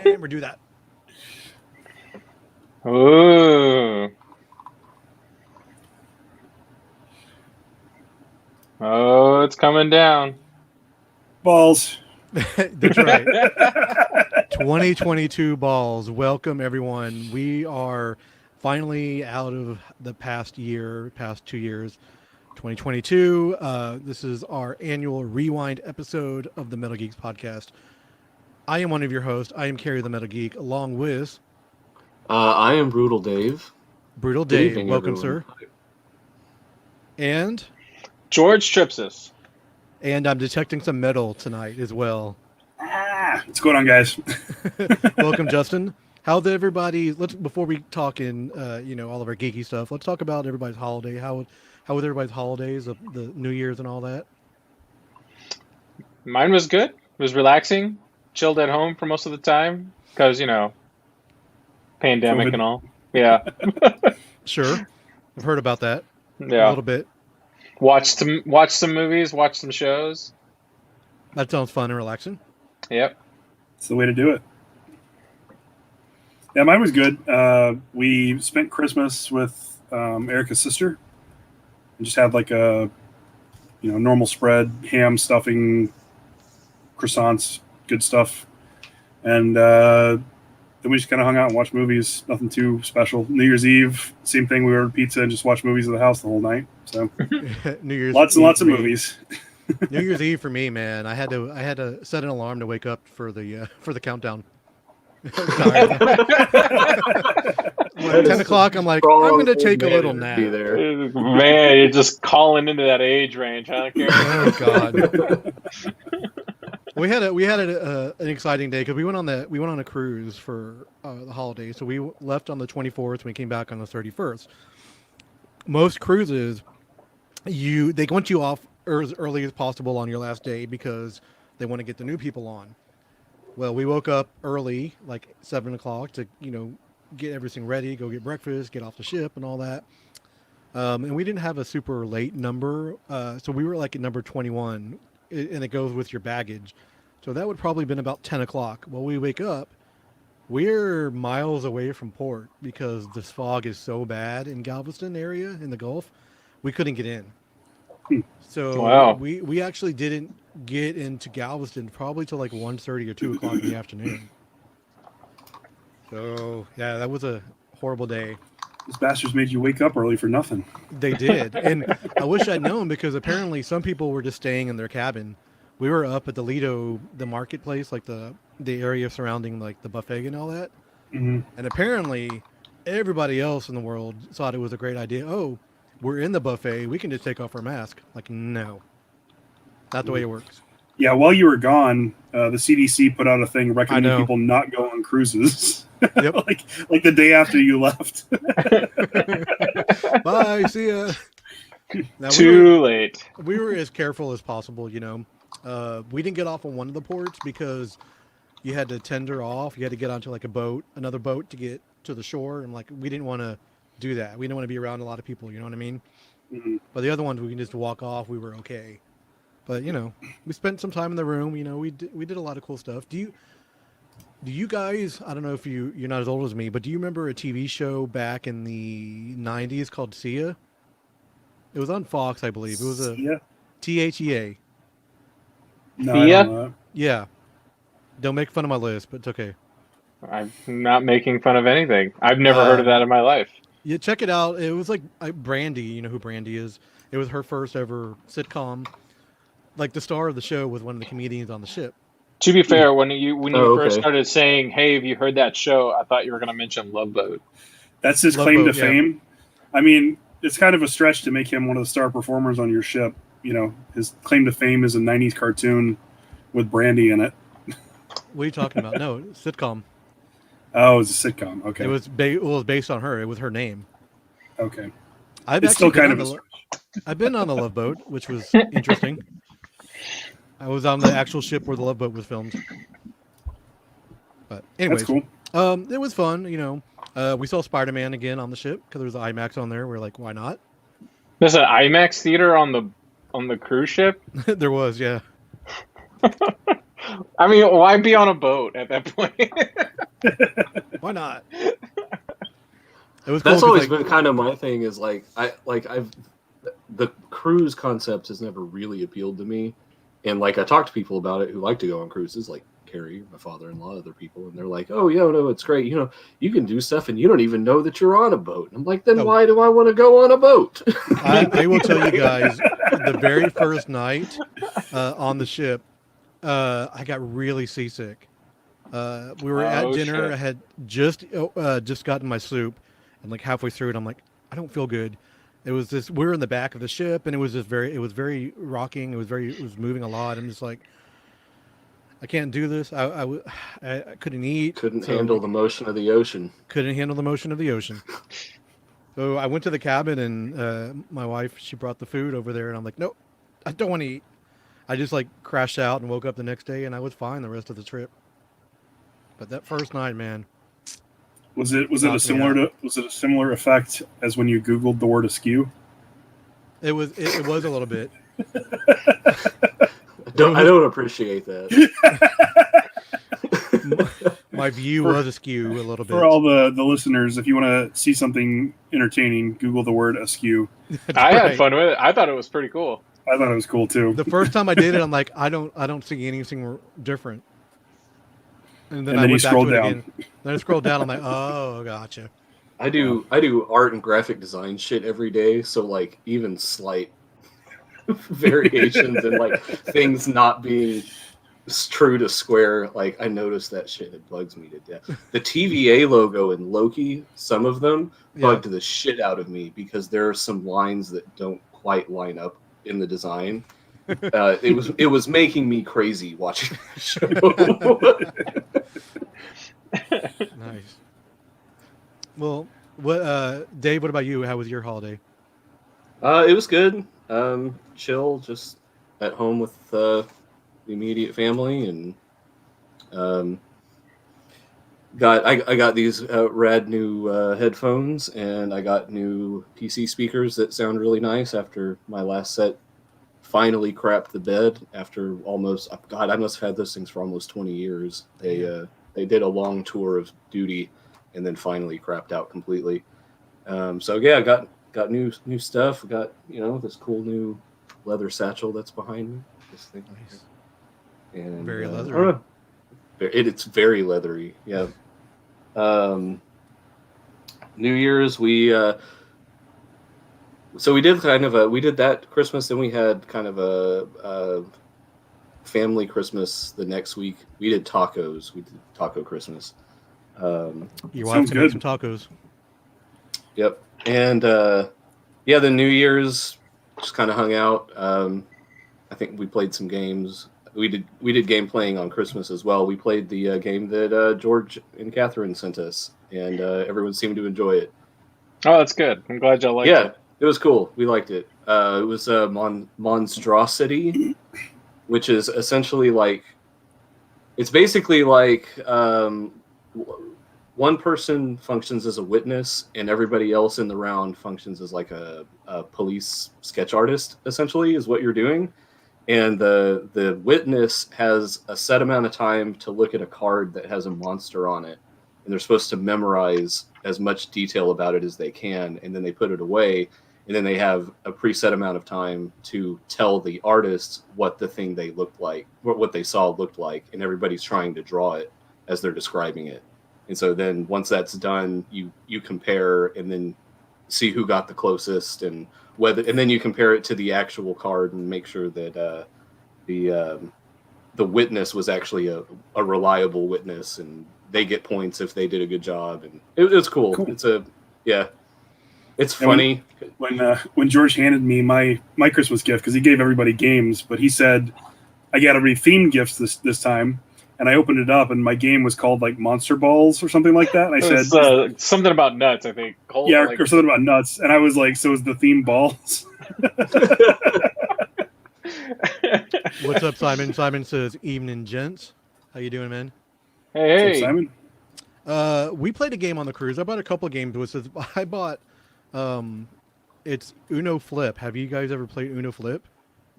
And we do that. Ooh. Oh, it's coming down. Balls. That's right. 2022 balls. Welcome, everyone. We are finally out of the past 2 years. 2022. This is our annual rewind episode of the Metal Geeks podcast. I am one of your hosts. I am Carrie the Metal Geek, along with I am Brutal Dave. Brutal Good Dave. evening, Welcome, everyone. sir. And George Tripsis. I'm detecting some metal tonight as well. What's going on, guys? Welcome, Justin. How's everybody? Before we talk in, all of our geeky stuff. Let's talk about everybody's holiday. How was everybody's holidays of the New Year's and all that? Mine was good. It was relaxing. Chilled at home for most of the time because, pandemic COVID. and all. Yeah. Sure, I've heard about that a Yeah. little bit. Watched some movies, watched some shows. That sounds fun and relaxing. Yep. It's the way to do it. Yeah, mine was good. We spent Christmas with Erica's sister and just had like a normal spread, ham, stuffing, croissants, good stuff. And then we just kind of hung out and watched movies. Nothing too special. New Year's Eve, same thing. We ordered pizza and just watched movies at the house the whole night. So New Year's lots and Eve lots of for me. movies. New Year's Eve for me, man. I had to set an alarm to wake up for the countdown. Tired. 10 o'clock. I'm like, I'm going to take a little nap. Be there. Man, you're just calling into that age range, huh, Karen? Oh God. We had an exciting day because we went on a cruise for the holidays. So we left on the 24th and we came back on the 31st. Most cruises, they want you off as early as possible on your last day because they want to get the new people on. Well, we woke up early, like 7 o'clock, to get everything ready, go get breakfast, get off the ship, and all that. And we didn't have a super late number, so we were like at number 21, and it goes with your baggage. So that would probably been about 10 o'clock. Well, we wake up, we're miles away from port because this fog is so bad in Galveston area in the Gulf, we couldn't get in. So Wow. we actually didn't get into Galveston probably till like 1:30 or 2 o'clock in the afternoon. So yeah, that was a horrible day. These bastards made you wake up early for nothing. They did. And I wish I'd known because apparently some people were just staying in their cabin. We were up at the Lido, the marketplace, like the area surrounding like the buffet and all that. Mm-hmm. And apparently everybody else in the world thought it was a great idea. Oh, we're in the buffet. We can just take off our mask. Like, no, not the way it works. Yeah, while you were gone, the CDC put out a thing recommending know. people not go on cruises. Yep. like the day after you left. Bye. See ya. Now, Too late. we were as careful as possible, we didn't get off on one of the ports because you had to tender off. You had to get onto like another boat to get to the shore. And like, we didn't want to do that. We didn't want to be around a lot of people. You know what I mean? Mm-hmm. But the other ones, we can just walk off. We were okay. But, we spent some time in the room. We did a lot of cool stuff. Do you guys, I don't know if you're not as old as me, but do you remember a TV show back in the 90s called Sia? It was on Fox, I believe. It was a Yeah. THEA. No, Thea? I don't know. Yeah. Don't make fun of my list, but it's okay. I'm not making fun of anything. I've never heard of that in my life. Yeah, check it out. It was like Brandy. You know who Brandy is? It was her first ever sitcom. Like the star of the show was one of the comedians on the ship. To be fair, when you first okay. started saying, "Hey, have you heard that show?" I thought you were going to mention Love Boat. That's his Love claim Boat, to yeah. fame. I mean, it's kind of a stretch to make him one of the star performers on your ship. His claim to fame is a 90s cartoon with Brandy in it. What are you talking about? No, sitcom. Oh, it's a sitcom. Okay. It was based on her. It was her name. Okay. I've It's actually still kind been of on a stretch. I've been on the Love Boat, which was interesting. I was on the actual ship where the Love Boat was filmed. But anyways, That's cool. it was fun. We saw Spider-Man again on the ship because there was an IMAX on there. We're like, why not? There's an IMAX theater on the cruise ship. There was, yeah. I mean, why be on a boat at that point? Why not? It was cool That's 'cause, always like, been kind of my thing. Is like I've the cruise concept has never really appealed to me, and like I talk to people about it who like to go on cruises, like Carrie, my father-in-law, other people, and they're like, "Oh yeah, no, it's great. You can do stuff, and you don't even know that you're on a boat." And I'm like, then Oh. why do I want to go on a boat? I will tell you guys, the very first night on the ship, I got really seasick. We were at Oh, dinner. shit. I had just gotten my soup, and like halfway through it, I'm like, I don't feel good. It was this. We were in the back of the ship, and it was very rocking. It was moving a lot. I'm just like, I can't do this. I couldn't eat. Couldn't So handle the motion of the ocean. couldn't handle the motion of the ocean. So I went to the cabin, and my wife, she brought the food over there, and I'm like, nope, I don't want to eat. I just like crashed out and woke up the next day, and I was fine the rest of the trip. But that first night, man, Was it Knocked me was it a similar effect as when you Googled the word askew? it was a little bit. I don't appreciate that. My view was askew a little bit. For all the listeners, if you want to see something entertaining, Google the word askew. That's I had right. fun with it. I thought it was pretty cool. I thought it was cool too. The first time I did it, I'm like, I don't see anything different. And then And I then you went back scroll to it down. again. Then I scrolled down. I'm like, oh, gotcha. I do art and graphic design shit every day, so like even slight variations and like things not being true to square, like I notice that shit. It bugs me to death. The TVA logo in Loki, some of them bugged the shit out of me because there are some lines that don't quite line up in the design. It was making me crazy watching that show. Nice. Well, Dave? What about you? How was your holiday? It was good. Chill, just at home with the immediate family, and I got these rad new headphones, and I got new PC speakers that sound really nice after my last set finally crapped the bed after almost, God, I must have had those things for almost 20 years. They did a long tour of duty and then finally crapped out completely. So yeah, I got new stuff. Got this cool new leather satchel that's behind me. This thing. Nice. And Very I don't leathery. know. It's very leathery. Yeah. New Year's so we did that Christmas, then we had kind of a family Christmas the next week. We did tacos. We did taco Christmas. Your Sounds wife can make good. some tacos. Yep. And the New Year's just kind of hung out. I think we played some games. We did game playing on Christmas as well. We played the game that George and Catherine sent us, and everyone seemed to enjoy it. Oh, that's good. I'm glad y'all liked it. It was cool. We liked it. It was Monstrosity, which is essentially like, it's basically like one person functions as a witness, and everybody else in the round functions as like a police sketch artist. Essentially, is what you're doing. And the witness has a set amount of time to look at a card that has a monster on it, and they're supposed to memorize as much detail about it as they can, and then they put it away, and then they have a preset amount of time to tell the artist what the thing they looked like, what they saw looked like, and everybody's trying to draw it as they're describing it. And so then once that's done, you compare and then see who got the closest, and then you compare it to the actual card and make sure that the witness was actually a reliable witness, and they get points if they did a good job. And it's cool. It's funny. When George handed me my Christmas gift, because he gave everybody games, but he said I got everybody themed gifts this time, and I opened it up, and my game was called like Monster Balls or something like that. And I said something about nuts, I think. Or something about nuts. And I was like, so is the theme balls? What's up, Simon? Simon says, "Evening, gents. How you doing, man?" Hey, What's up, Simon? We played a game on the cruise. I bought a couple of games with this. I bought, it's Uno Flip. Have you guys ever played Uno Flip?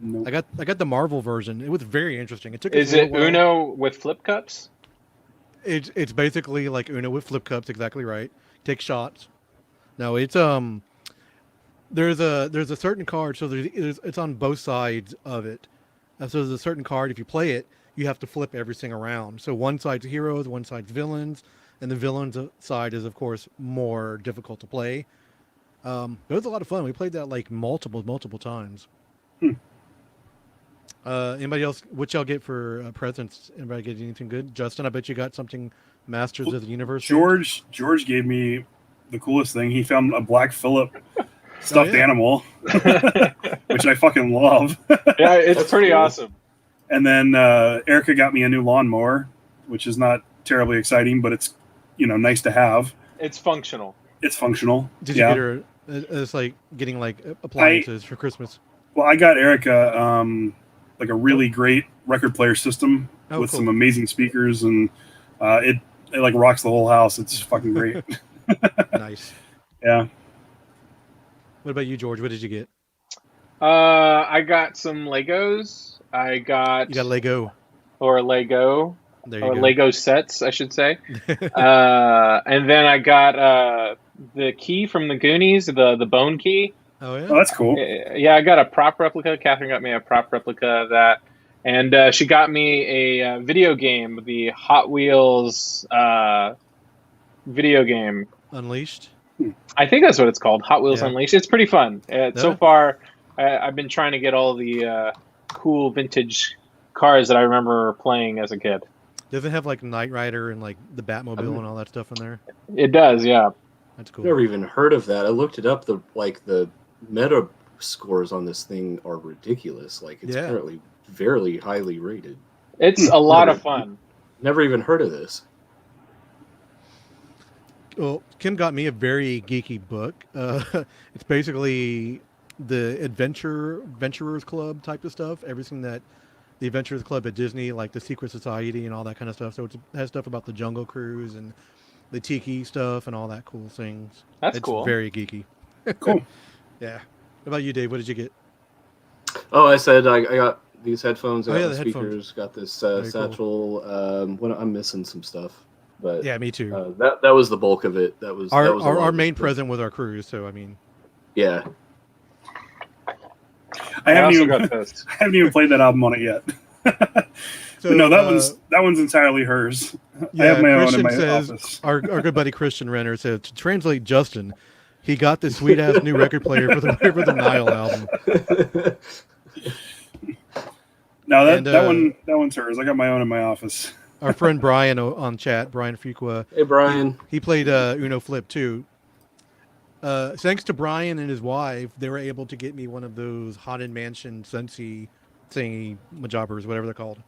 Nope. I got the Marvel version. It was very interesting. It took us Is a little it while. Uno with flip cups? It's basically like Uno with flip cups. Exactly right. Take shots. No, it's there's a certain card. So it's on both sides of it. So there's a certain card. If you play it, you have to flip everything around. So one side's heroes, one side's villains, and the villains side is of course more difficult to play. It was a lot of fun. We played that like multiple times. Anybody else? What y'all get for presents? Anybody get anything good? Justin, I bet you got something Masters of the Universe. George gave me the coolest thing. He found a Black Phillip stuffed animal, which I fucking love. Yeah, it's That's pretty cool. awesome. And then Erica got me a new lawnmower, which is not terribly exciting, but it's nice to have. It's functional. It's functional. Did you get her? It's like getting like appliances for Christmas. Well, I got Erica like a really great record player system with cool. some amazing speakers, and it like rocks the whole house. It's fucking great. Nice. Yeah. What about you, George? What did you get? I got some Legos. You got Lego. Lego. There you Or go. Lego sets, I should say. And then I got the key from the Goonies, the bone key. Oh yeah. Oh, that's cool. Yeah, I got a prop replica. Catherine got me a prop replica of that. And she got me a video game, the Hot Wheels video game. Unleashed. I think that's what it's called, Hot Wheels Yeah. Unleashed. It's pretty fun. Yeah. So far, I've been trying to get all the cool vintage cars that I remember playing as a kid. Does it have like Knight Rider and like the Batmobile and all that stuff in there? It does, yeah. That's cool. Never even heard of that. I looked it up. The meta scores on this thing are ridiculous. Like it's apparently very highly rated. It's a lot of fun. Never even heard of this. Well, Kim got me a very geeky book. It's basically the Adventurers Club type of stuff. Everything that the Adventurers Club at Disney, like the Secret Society and all that kind of stuff. So it has stuff about the Jungle Cruise and the Tiki stuff and all that cool things. That's it's cool. Very geeky. Cool. Yeah. What about you, Dave? What did you get? Oh, I said I got these headphones. I got yeah, the the speakers. Got this Very satchel. I'm missing some stuff, but Yeah, me too. that was the bulk of it. That was our that was a lot our of main it. present was our cruise. So I mean, Yeah. I haven't also even got this. I haven't even played that album on it yet. so But no, that one's entirely hers. Yeah, I have my own in Christian my says, office. our good buddy Christian Renner says, to translate Justin, he got this sweet ass new record player for the River the Nile album. No, And, that one's hers. I got my own in my office. Our friend Brian on chat, Brian Fuqua, Hey, Brian. he played Uno Flip too. Thanks to Brian and his wife, they were able to get me one of those Haunted Mansion Sensi thingy majobbers, whatever they're called.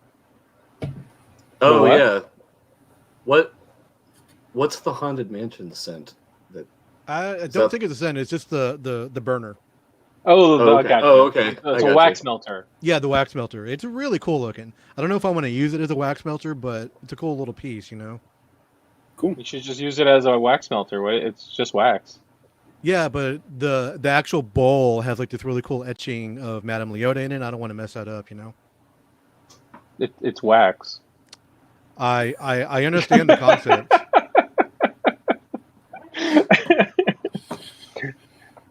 Oh what? yeah. What's the Haunted Mansion scent? I don't think it's a scent. It's just the burner. Oh, Oh, I okay. got you. Oh, okay. It's I a got wax you. melter. Yeah, the wax melter. It's really cool looking. I don't know if I want to use it as a wax melter, but it's a cool little piece, you know? Cool. You should just use it as a wax melter. It's just wax. Yeah, but the actual bowl has like this really cool etching of Madame Leota in it. I don't want to mess that up, you know? It's wax. I understand the concept.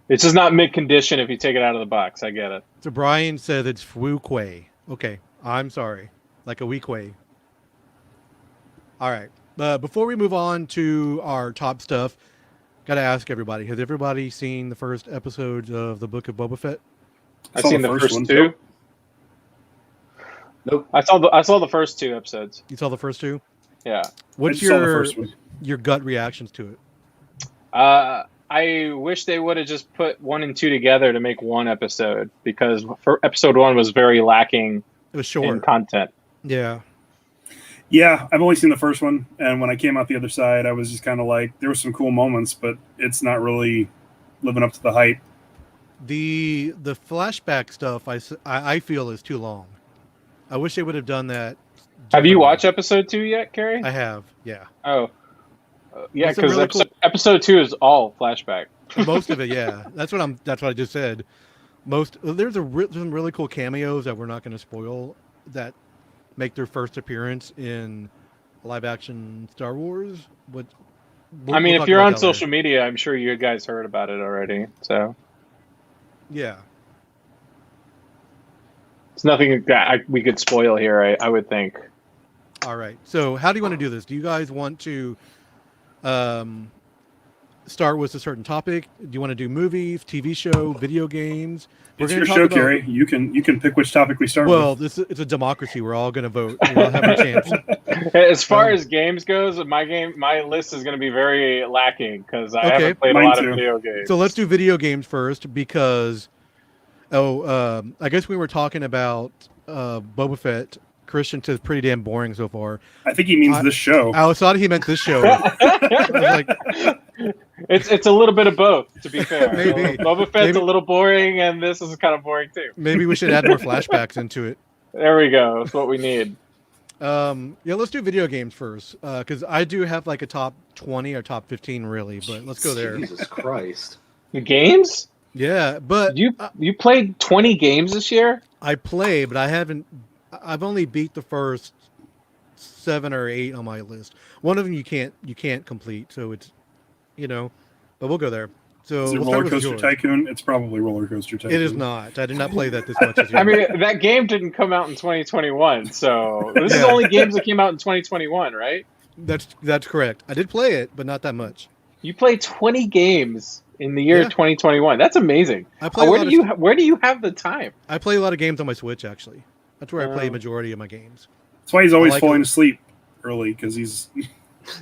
It's just not mint condition if you take it out of the box. I get it. So Brian says it's Fuquay. Okay, I'm sorry. Like a weequay. All right. Before we move on to our top stuff, got to ask everybody, has everybody seen the first episodes of the Book of Boba Fett? I've Saw seen the the first first one. two. Nope. I saw the first two episodes. You saw the first two? Yeah. What's I just saw the your first one. your gut reactions to it? I wish they would have just put 1 and 2 together to make one episode, because for episode 1 was very lacking It was in short. content. Yeah. Yeah, I've only seen the first one, and when I came out the other side, I was just kind of like, there were some cool moments, but it's not really living up to the hype. The flashback stuff I feel is too long. I wish they would have done that. Have you differently. watched episode 2 yet, Carrie? I have, yeah. Oh. Yeah, It's a because really episode 2 is all flashback. Most of it, yeah. That's what I just said. there's some really cool cameos that we're not going to spoil that make their first appearance in live action Star Wars. But I mean, we'll if talk you're about on that later. social media, I'm sure you guys heard about it already. So Yeah. it's nothing that we could spoil here. I would think. All right. So how do you want to do this? Do you guys want to start with a certain topic? Do you want to do movies, TV show, video games? It's gonna your talk show, about- Carrie. You can pick which topic we start Well, with. it's a democracy. We're all going to vote. We all have a chance. As far Um, as games goes, my list is going to be very lacking because I Okay, haven't played a mine lot too. of video games. So let's do video games first because, I guess we were talking about Boba Fett. Christian says pretty damn boring so far. I think he means this show. I thought he meant this show. I was like, it's a little bit of both, to be fair. Maybe. Boba Fett's Maybe. a little boring, and this is kind of boring too. maybe we should add more flashbacks into it. There we go. That's what we need. Yeah, let's do video games first because I do have like a top 20 or top 15 really, but let's go there. Jesus Christ. Games? Yeah, but You played 20 games this year? I play, but I haven't. I've only beat the first 7 or 8 on my list. One of them you can't complete, so it's but we'll go there. So Is it we'll Roller start with Coaster yours. Tycoon? It's probably Roller Coaster Tycoon. It is not. I did not play that this much as you. I mean, that game didn't come out in 2021, so this is Yeah. only games that came out in 2021, right? That's correct. I did play it, but not that much. You played 20 games in the year Yeah. 2021. That's amazing. I play a Where lot do of, where do you have the time? I play a lot of games on my Switch actually. That's where I play Oh. majority of my games. That's why he's always I like falling it. asleep early because he's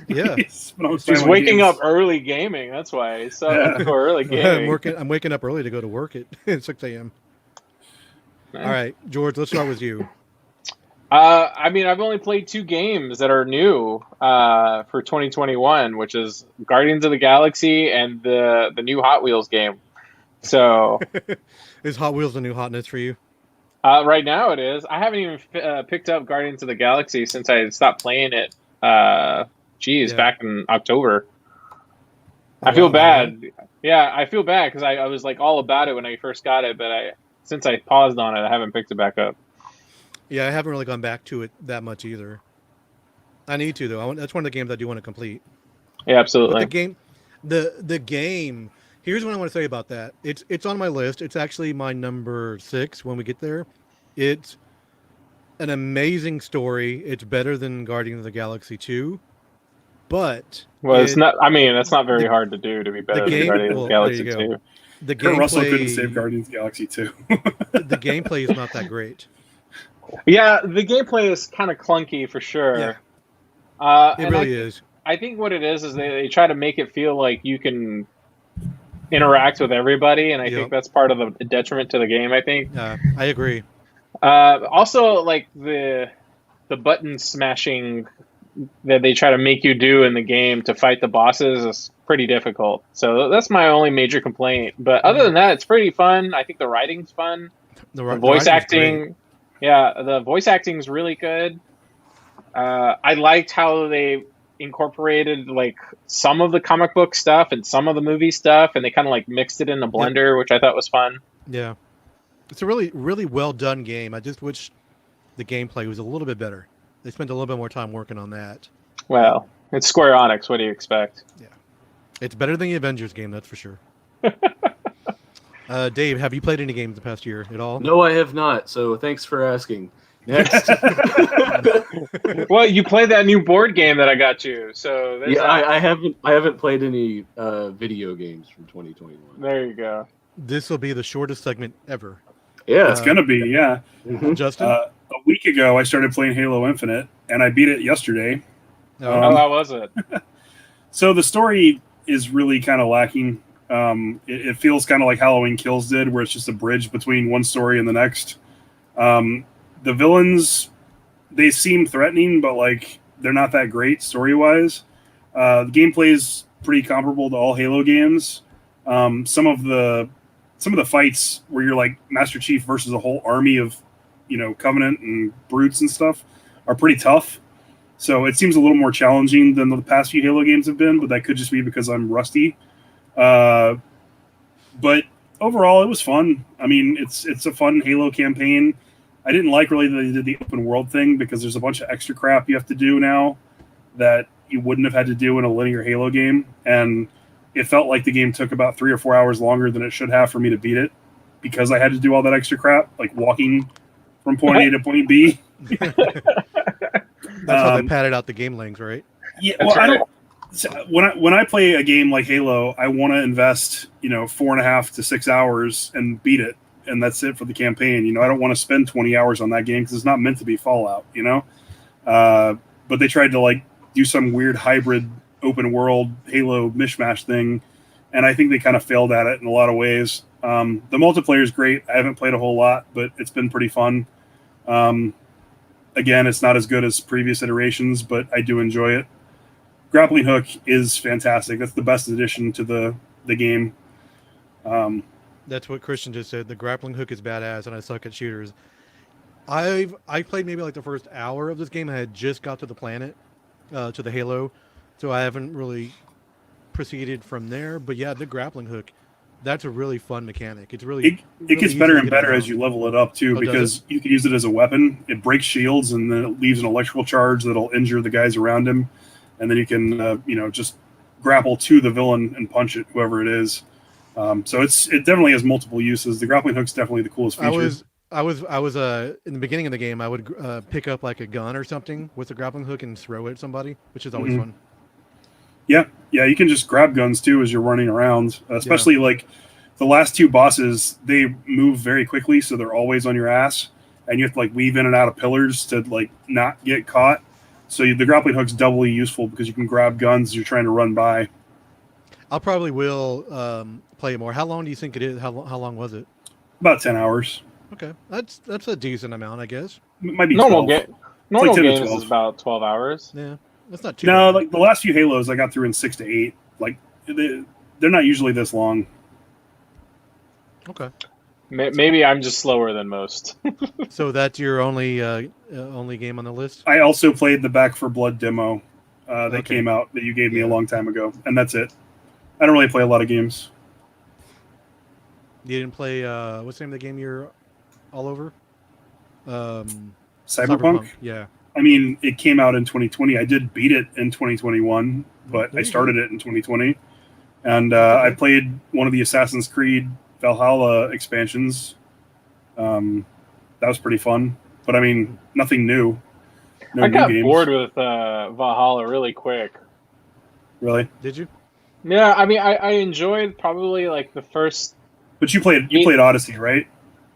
Yeah. he's He's waking up early gaming. That's why he's so Yeah. early gaming. I'm waking up early to go to work at 6 a.m. All right, George, let's start with you. I mean, I've only played 2 games that are new for 2021, which is Guardians of the Galaxy and the new Hot Wheels game. So Is Hot Wheels the new hotness for you? right now it is. I haven't even picked up Guardians of the Galaxy since I stopped playing it. Yeah. Back in October. Oh, I feel wow, bad. Yeah, I feel bad because I was like all about it when I first got it, but since I paused on it, I haven't picked it back up. Yeah, I haven't really gone back to it that much either. I need to though. That's one of the games I do want to complete. Yeah, But absolutely. the game. Here's what I want to say about that. It's on my list. It's actually my number 6 when we get there. It's an amazing story. It's better than Guardians of the Galaxy 2, but Well, it's it- not. I mean, that's not very the- hard to do to be better than game- Guardians well, of the Galaxy there you go. 2. the Kurt Russell couldn't gameplay save Guardians of the Galaxy 2. the gameplay is not that great. Yeah, the gameplay is kind of clunky for sure. Yeah. It And really is. I think what it is they try to make it feel like you can interact with everybody, and I Yep. think that's part of the detriment to the game. I think. I agree. Also, like the button smashing that they try to make you do in the game to fight the bosses is pretty difficult. So that's my only major complaint. But other than that, it's pretty fun. I think the writing's fun. The voice acting, yeah, the voice acting is really good. I liked how they incorporated like some of the comic book stuff and some of the movie stuff, and they kind of like mixed it in a blender, which I thought was fun. Yeah, it's a really, really well done game. I just wish the gameplay was a little bit better. They spent a little bit more time working on that. Well, it's Square Enix. What do you expect? It's better than the Avengers game, that's for sure. Dave, have you played any games the past year at all? No, I have not. So thanks for asking. Next. Well, you played that new board game that I got you, so there's Yeah, that. I haven't played any video games from 2021. There you go. This will be the shortest segment ever. Yeah. It's gonna be, yeah. Mhm. Justin? A week ago, I started playing Halo Infinite, and I beat it yesterday. Oh, how was it? So the story is really kind of lacking. It feels kind of like Halloween Kills did, where it's just a bridge between one story and the next. The villains, they seem threatening, but like they're not that great story-wise. The gameplay is pretty comparable to all Halo games. Some of the fights where you're like Master Chief versus a whole army of, Covenant and brutes and stuff are pretty tough. So it seems a little more challenging than the past few Halo games have been, but that could just be because I'm rusty. But overall, it was fun. I mean, it's a fun Halo campaign. I didn't like really that they did the open world thing because there's a bunch of extra crap you have to do now that you wouldn't have had to do in a linear Halo game, and it felt like the game took about 3 or 4 hours longer than it should have for me to beat it because I had to do all that extra crap, like walking from point A to point B. That's how they padded out the game length, right? Yeah, That's well, I right. don't. When I play a game like Halo, I want to invest 4.5 to 6 hours and beat it, and that's it for the campaign. I don't want to spend 20 hours on that game because it's not meant to be Fallout. But they tried to like do some weird hybrid open world Halo mishmash thing, and I think they kind of failed at it in a lot of ways. The multiplayer is great. I haven't played a whole lot, but it's been pretty fun. Again, it's not as good as previous iterations, but I do enjoy it. Grappling hook is fantastic. That's the best addition to the game. That's what Christian just said. The grappling hook is badass, and I suck at shooters. I played maybe like the first hour of this game. I had just got to the planet, to the Halo, so I haven't really proceeded from there. But yeah, the grappling hook, that's a really fun mechanic. It's really it gets better and better as you level it up too, because you can use it as a weapon. It breaks shields, and then it leaves an electrical charge that'll injure the guys around him, and then you can just grapple to the villain and punch it, whoever it is. So it definitely has multiple uses. The grappling hook's definitely the coolest feature. I was in the beginning of the game, I would pick up like a gun or something with the grappling hook and throw it at somebody, which is always fun. Yeah, you can just grab guns too as you're running around. Especially like the last 2 bosses, they move very quickly, so they're always on your ass, and you have to like weave in and out of pillars to like not get caught. So the grappling hook's doubly useful because you can grab guns as you're trying to run by. I'll probably will play it more. How long do you think it is? How long was it? About 10 hours. Okay, that's a decent amount, I guess. It might be Normal 12. Normal 10 to games 12. is about 12 hours. Yeah, that's not too. No, bad. like the last few Halos I got through in 6 to 8. Like they're not usually this long. Okay. Maybe I'm just slower than most. So that's your only game on the list? I also played the Back for Blood demo that Okay. came out that you gave me a long time ago, and that's it. I don't really play a lot of games. You didn't play what's the name of the game you're all over? Cyberpunk? Yeah. I mean, it came out in 2020. I did beat it in 2021, but There I you started it in 2020. And I played one of the Assassin's Creed Valhalla expansions. That was pretty fun. But I mean, nothing new. No I got new games. bored with Valhalla really quick. Really? Did you? Yeah, I mean, I enjoyed probably like the first. But you played Odyssey, right?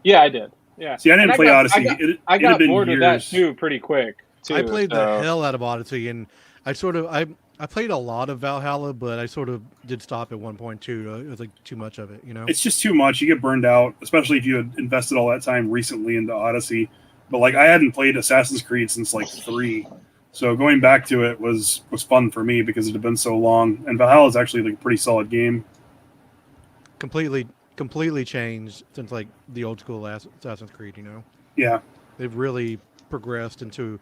Yeah, I did. Yeah. See, I didn't And play Odyssey. I It had got been bored with that years. too pretty quick. Too, I played the so- hell out of Odyssey, and I played a lot of Valhalla, but I sort of did stop at one point too. It was like too much of it, you know. It's just too much. You get burned out, especially if you had invested all that time recently into Odyssey. But like I hadn't played Assassin's Creed since like 3. So going back to it was fun for me because it had been so long. And Valhalla is actually like a pretty solid game. Completely changed since like the old school Assassin's Creed, you know. Yeah. They've really progressed into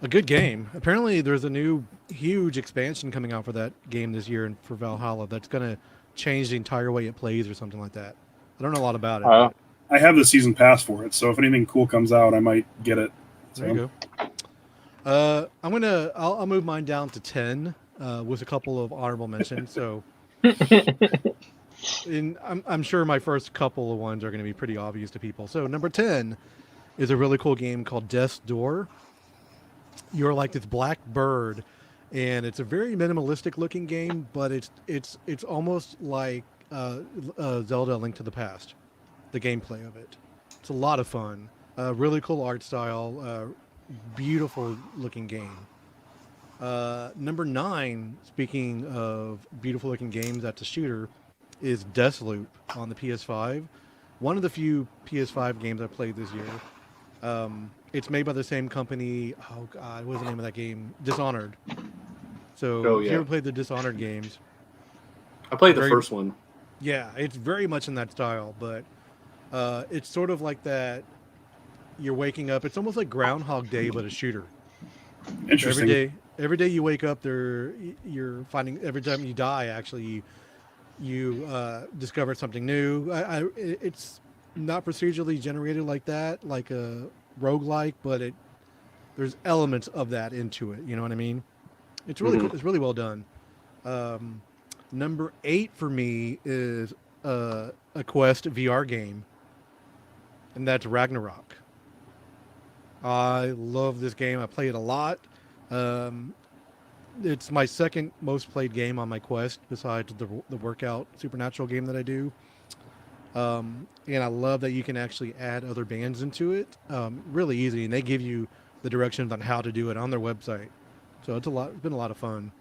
a good game. Apparently, there's a new huge expansion coming out for that game this year and for Valhalla that's going to change the entire way it plays or something like that. I don't know a lot about it. Oh. I have the season pass for it, so if anything cool comes out, I might get it. There you go. I'll move mine down to 10 with a couple of honorable mentions. So, I'm sure my first couple of ones are going to be pretty obvious to people. So number 10 is a really cool game called Death's Door. You're like this black bird, and it's a very minimalistic looking game, but it's almost like Zelda: Link to the Past. The gameplay of it. It's a lot of fun. Really cool art style. Beautiful looking game. Number 9, speaking of beautiful looking games that's a shooter, is Deathloop on the PS5. One of the few PS5 games I played this year. It's made by the same company. Oh God, what was the name of that game? Dishonored. So if you ever played the Dishonored games? I played the first one. Yeah, it's very much in that style, but it's sort of like that. You're waking up. It's almost like Groundhog Day, but a shooter. Interesting. Every day you wake up, you're finding every time you die. Actually, you discover something new. It's not procedurally generated like that, like a roguelike, but there's elements of that into it. You know what I mean? It's really Mhm. cool. It's really well done. Um, Number 8 for me is a Quest VR game, and that's Ragnarok. I love this game. I play it a lot. Um, it's my second most played game on my Quest, besides the workout supernatural game that I do. And I love that you can actually add other bands into it. Really easy, and they give you the directions on how to do it on their website. So it's a lot. It's been a lot of fun.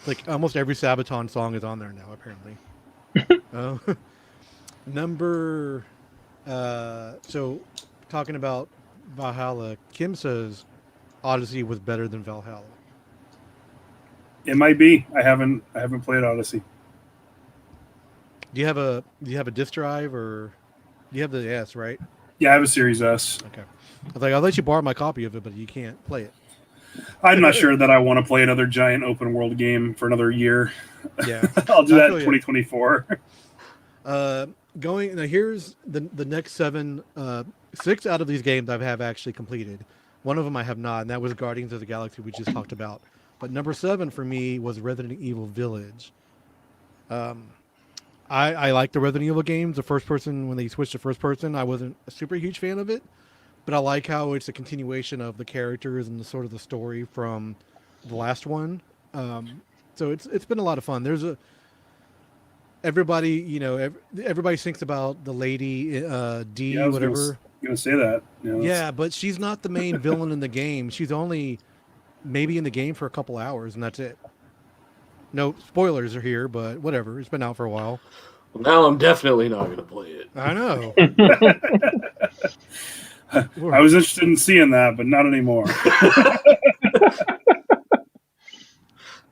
Like almost every Sabaton song is on there now, apparently. uh, number so talking about Valhalla, Kim says Odyssey was better than Valhalla. It might be. I haven't played Odyssey. Do you have a disk drive, or you have the S, right? Yeah, I have a Series S. Okay. I was like, I'll let you borrow my copy of it, but you can't play it. I'm not sure that I want to play another giant open world game for another year. Yeah. I'll do I that feel in you. 2024. Going now, here's the next 7. 6 out of these games I have actually completed. One of them I have not, and that was Guardians of the Galaxy, we just talked about. But number 7 for me was Resident Evil Village. Um, I like the Resident Evil games. The first person, when they switched to first person, I wasn't a super huge fan of it, but I like how it's a continuation of the characters and the sort of the story from the last one. So it's been a lot of fun. There's a everybody, everybody thinks about the lady D, Yeah, I was whatever. gonna say that. You know, Yeah, but she's not the main villain in the game. She's only maybe in the game for a couple hours, and that's it. No spoilers are here, but whatever. It's been out for a while. Well, now I'm definitely not going to play it. I know. I was interested in seeing that, but not anymore.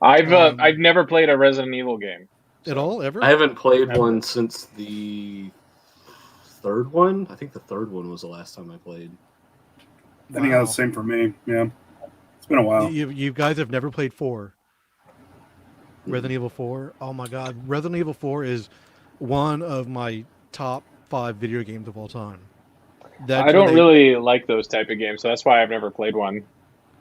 I've never played a Resident Evil game. At all, ever? I haven't played Never. one since the third one. I think the third one was the last time I played. I think that's the same for me. Yeah, it's been a while. You guys have never played 4. Resident Evil 4. Oh my God, Resident Evil 4 is one of my top 5 video games of all time. I don't really like those type of games, so that's why I've never played one.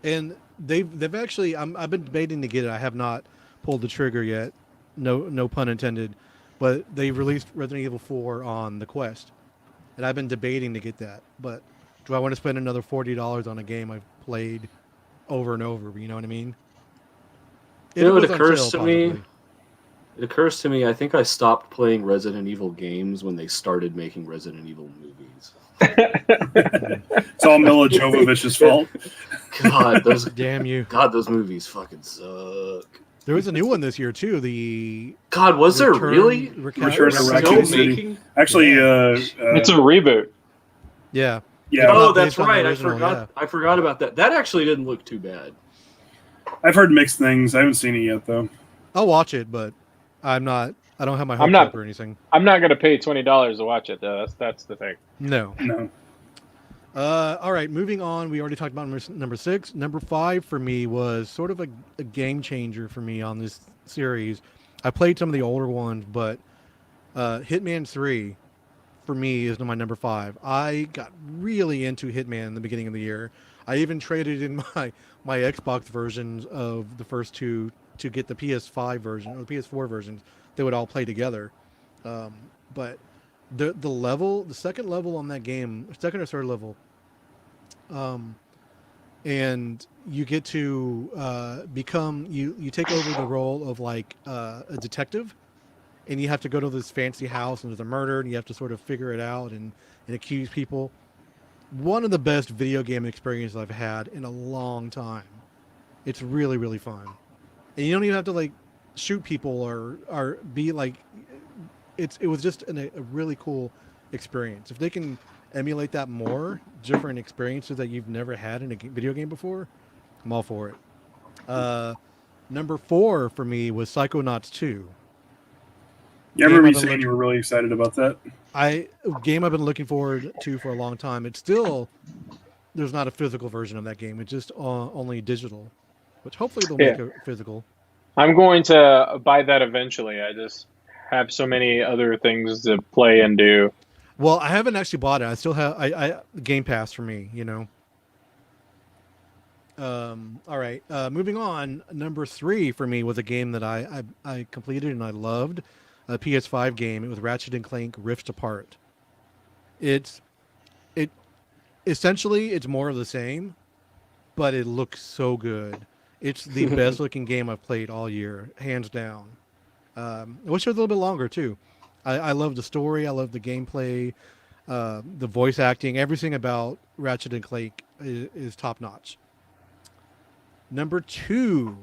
And they've actually I've been debating to get it. I have not pulled the trigger yet. No pun intended. But they released Resident Evil 4 on the Quest, and I've been debating to get that. But do I want to spend another $40 on a game I've played over and over? You know what I mean? You know, was it on occurs sale, to me. possibly. It occurs to me. I think I stopped playing Resident Evil games when they started making Resident Evil movies. It's all Mila Jovovich's fault. God, those Damn you! those movies fucking suck. There was a new one this year too. The God, was there really? Return to Still Raccoon City. making? Actually, It's a reboot. Yeah. yeah, Oh, not that's based on the right. original, I forgot about that. That actually didn't look too bad. I've heard mixed things. I haven't seen it yet, though. I'll watch it, but I don't have my I'm hopes not- up or anything. I'm not going to pay $20 to watch it, though. That's the thing. No. No. All right, moving on. We already talked about number 6. Number 5 for me was sort of a game changer for me on this series. I played some of the older ones, but Hitman 3 for me is my number 5. I got really into Hitman in the beginning of the year. I even traded in my Xbox versions of the first 2 to get the PS5 version or the PS4 versions. They would all play together. But the second level on that game, second or third level, and you get to become you take over the role of like a detective, and you have to go to this fancy house and there's a murder and you have to sort of figure it out and accuse people. One of the best video game experiences I've had in a long time. It's really, really fun, and you don't even have to like shoot people or be like. It was just a really cool experience. If they can emulate that more, different experiences that you've never had in a video game before, I'm all for it. Number 4 for me was Psychonauts 2. Yeah, I remember you saying you were really excited about that. Game I've been looking forward to for a long time. It's still, there's not a physical version of that game. It's just only digital, which hopefully they'll make a physical. I'm going to buy that eventually. I just have so many other things to play and do. Well, I haven't actually bought it. I still have I Game Pass for me, you know. All right. Moving on. Number 3 for me was a game that I completed and I loved. A PS5 game. It was Ratchet and Clank Rift Apart. It essentially it's more of the same, but it looks so good. It's the best looking game I've played all year, hands down. I wish it was a little bit longer too. I love the story. I love the gameplay, the voice acting. Everything about Ratchet and Clank is top notch. Number 2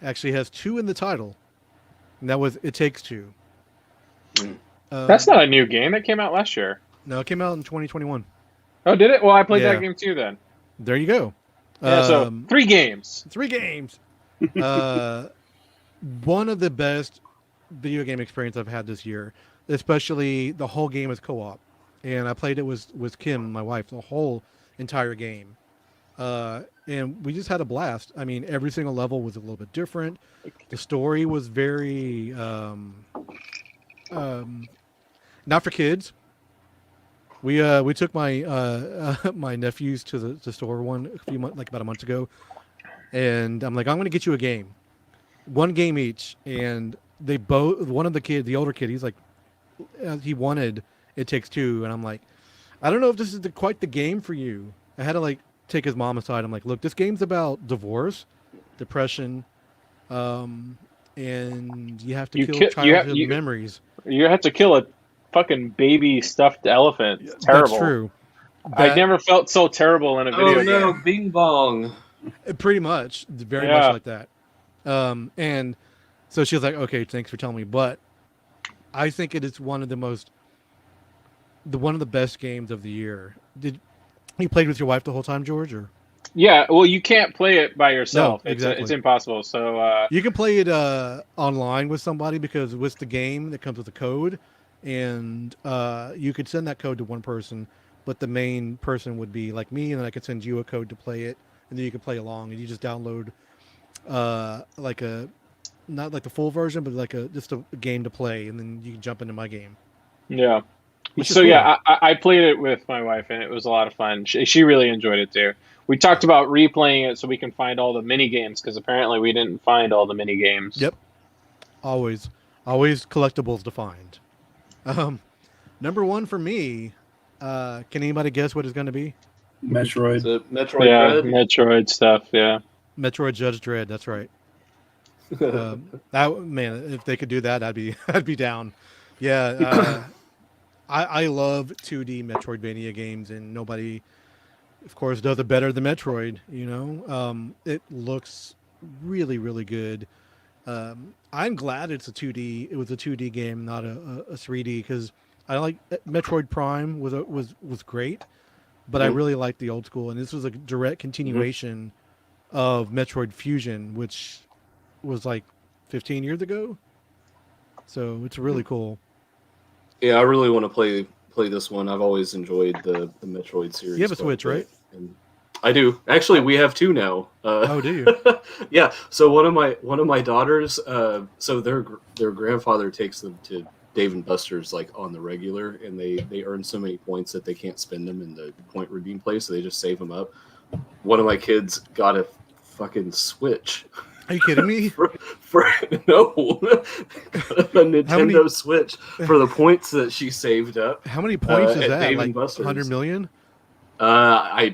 actually has 2 in the title, and that was It Takes Two. That's not a new game. That came out last year. No, it came out in 2021. Oh, did it? Well, I played Yeah. that game too then. There you go. Yeah, so 3 games. 3 games. One of the best video game experience I've had this year, especially the whole game is co-op, and I played it with Kim, my wife, the whole entire game. And we just had a blast. I mean, every single level was a little bit different. The story was very not for kids. We took my my nephews to the store about a month ago, and I'm like, I'm going to get you a game, 1 game each, and they both, one of the kids, the older kid, he's like, he wanted It Takes Two, and I'm like, I don't know if this is quite the game for you. I had to like take his mom aside. I'm like, look, this game's about divorce, depression, and you have to kill childhood memories. You have to kill a fucking baby stuffed elephant. It's terrible. That's true. I never felt so terrible in a video game. Oh no, Bing Bong. Pretty much, very much like that. And so she was like, okay, thanks for telling me. But I think it is one of the best games of the year. Did you played with your wife the whole time, George? Or Yeah, well, you can't play it by yourself. No, exactly. It's impossible. So you can play it online with somebody, because with the game that comes with a code, and you could send that code to one person, but the main person would be like me, and then I could send you a code to play it, and then you can play along, and you just download like a, not like the full version, but like just a game to play, and then you can jump into my game. yeah. Which is So cool. yeah, I played it with my wife, and it was a lot of fun. She really enjoyed it too. We talked about replaying it so we can find all the mini games, because apparently we didn't find all the mini games. Yep. Always collectibles to find. Number 1 for me. Can anybody guess what it's going to be? Metroid. Is it Metroid Yeah, Dread? Metroid stuff. Yeah. Metroid Judge Dredd. That's right. That man, if they could do that, I'd be down. Yeah. I love 2D Metroidvania games, and nobody, of course, does it better than Metroid. You know, it looks really, really good. I'm glad it's a 2D. It was a 2D game, not a 3D, because I like Metroid Prime was great, but I really liked the old school, and this was a direct continuation of Metroid Fusion, which was like 15 years ago. So it's really cool. Yeah, I really want to play this one. I've always enjoyed the Metroid series. You have a Switch, right? And I do. Actually, we have 2 now. Oh, do you? Yeah. So one of my daughters, so their grandfather takes them to Dave and Buster's like on the regular, and they earn so many points that they can't spend them in the point redeem place, so they just save them up. One of my kids got a fucking Switch. Are you kidding me? for no, a Nintendo Switch for the points that she saved up. How many points is at that? Dave Like and Buster's. 100 million?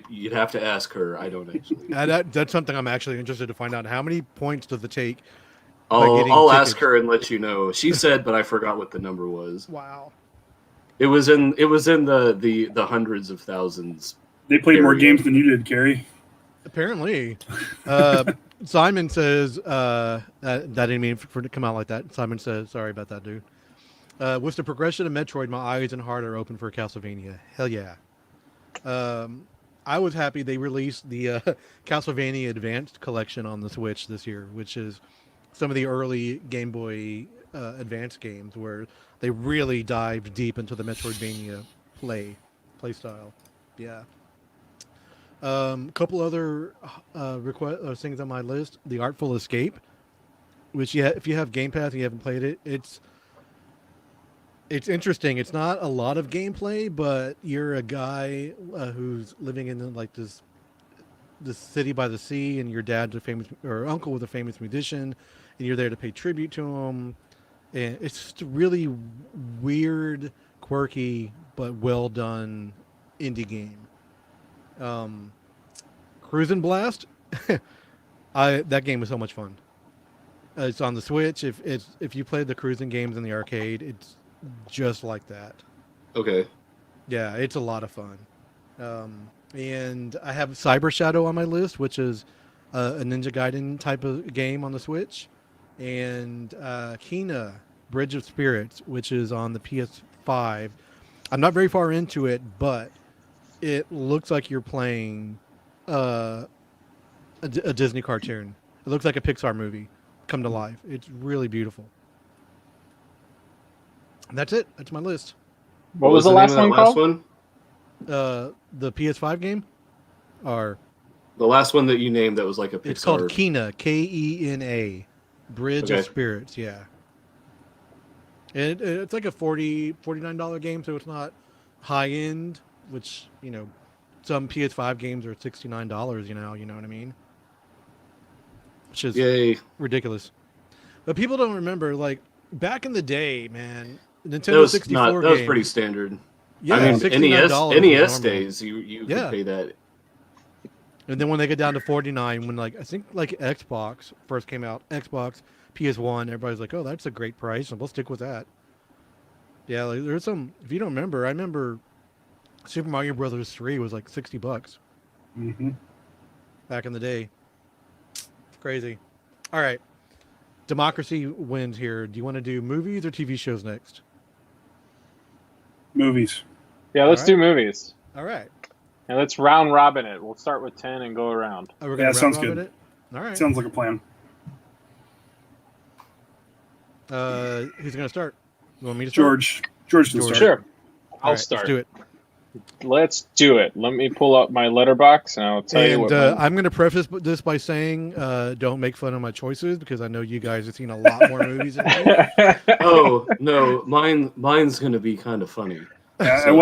You'd have to ask her. I don't actually. That's something I'm actually interested to find out. How many points does it take? I'll ask her and let you know. She said, but I forgot what the number was. Wow. It was in the hundreds of thousands. They played more area. games than you did, Carrie. Apparently. Simon says, that didn't mean for it to come out like that. Simon says, sorry about that, dude. With the progression of Metroid, my eyes and heart are open for Castlevania. Hell yeah. I was happy they released the Castlevania Advanced collection on the Switch this year, which is some of the early Game Boy Advance games where they really dived deep into the Metroidvania play style. Yeah. Couple other things on my list. The Artful Escape. which if you have Game Pass and you haven't played it, it's interesting. It's not a lot of gameplay, but you're a guy who's living in like this city by the sea, and your dad's a famous or uncle was a famous musician, and you're there to pay tribute to him. And it's just a really weird, quirky, but well done indie game. Cruisin' Blast, that game was so much fun. It's on the Switch. If you played the cruising games in the arcade, it's just like that. Okay. Yeah, it's a lot of fun. And I have Cyber Shadow on my list, which is a Ninja Gaiden type of game on the Switch, and Kina Bridge of Spirits, which is on the PS5. I'm not very far into it, but it looks like you're playing a Disney cartoon. It looks like a Pixar movie come to life. It's really beautiful. And that's it. That's my list. What was the name last of that one last called? one? The PS5 game, or The last one that you named that was like a Pixar. it's called Kena, Kena, Bridge of Okay. Spirits. Yeah. And it's like a $49 game, so it's not high end, which, some PS5 games are $69, you know what I mean? Which is Yay. ridiculous. But people don't remember, like, back in the day, man, Nintendo 64 that was game- pretty standard. Yeah, I mean, $69 was NES normal. days, you Yeah. could pay that. And then when they get down to 49, when I think Xbox first came out, Xbox, PS1, everybody's like, oh, that's a great price, and we'll stick with that. Yeah, like there's some, if you don't remember, I remember Super Mario Brothers 3 was like $60 Mm-hmm. back in the day. It's crazy. All right. Democracy wins here. Do you want to do movies or TV shows next? Movies. Yeah, let's All do right. movies. All right. And let's round robin it. We'll start with 10 and go around. Oh, we're Yeah, gonna round sounds robin good. it? All right. Sounds like a plan. Who's going to start? You want me to start? George can George. start. Sure. All I'll right, start. Let's do it. Let's do it. Let me pull up my letterbox and I'll tell you And what. I'm going to preface this by saying, don't make fun of my choices because I know you guys have seen a lot more movies than me. Oh no, mine's gonna be kind of funny. Yeah, So-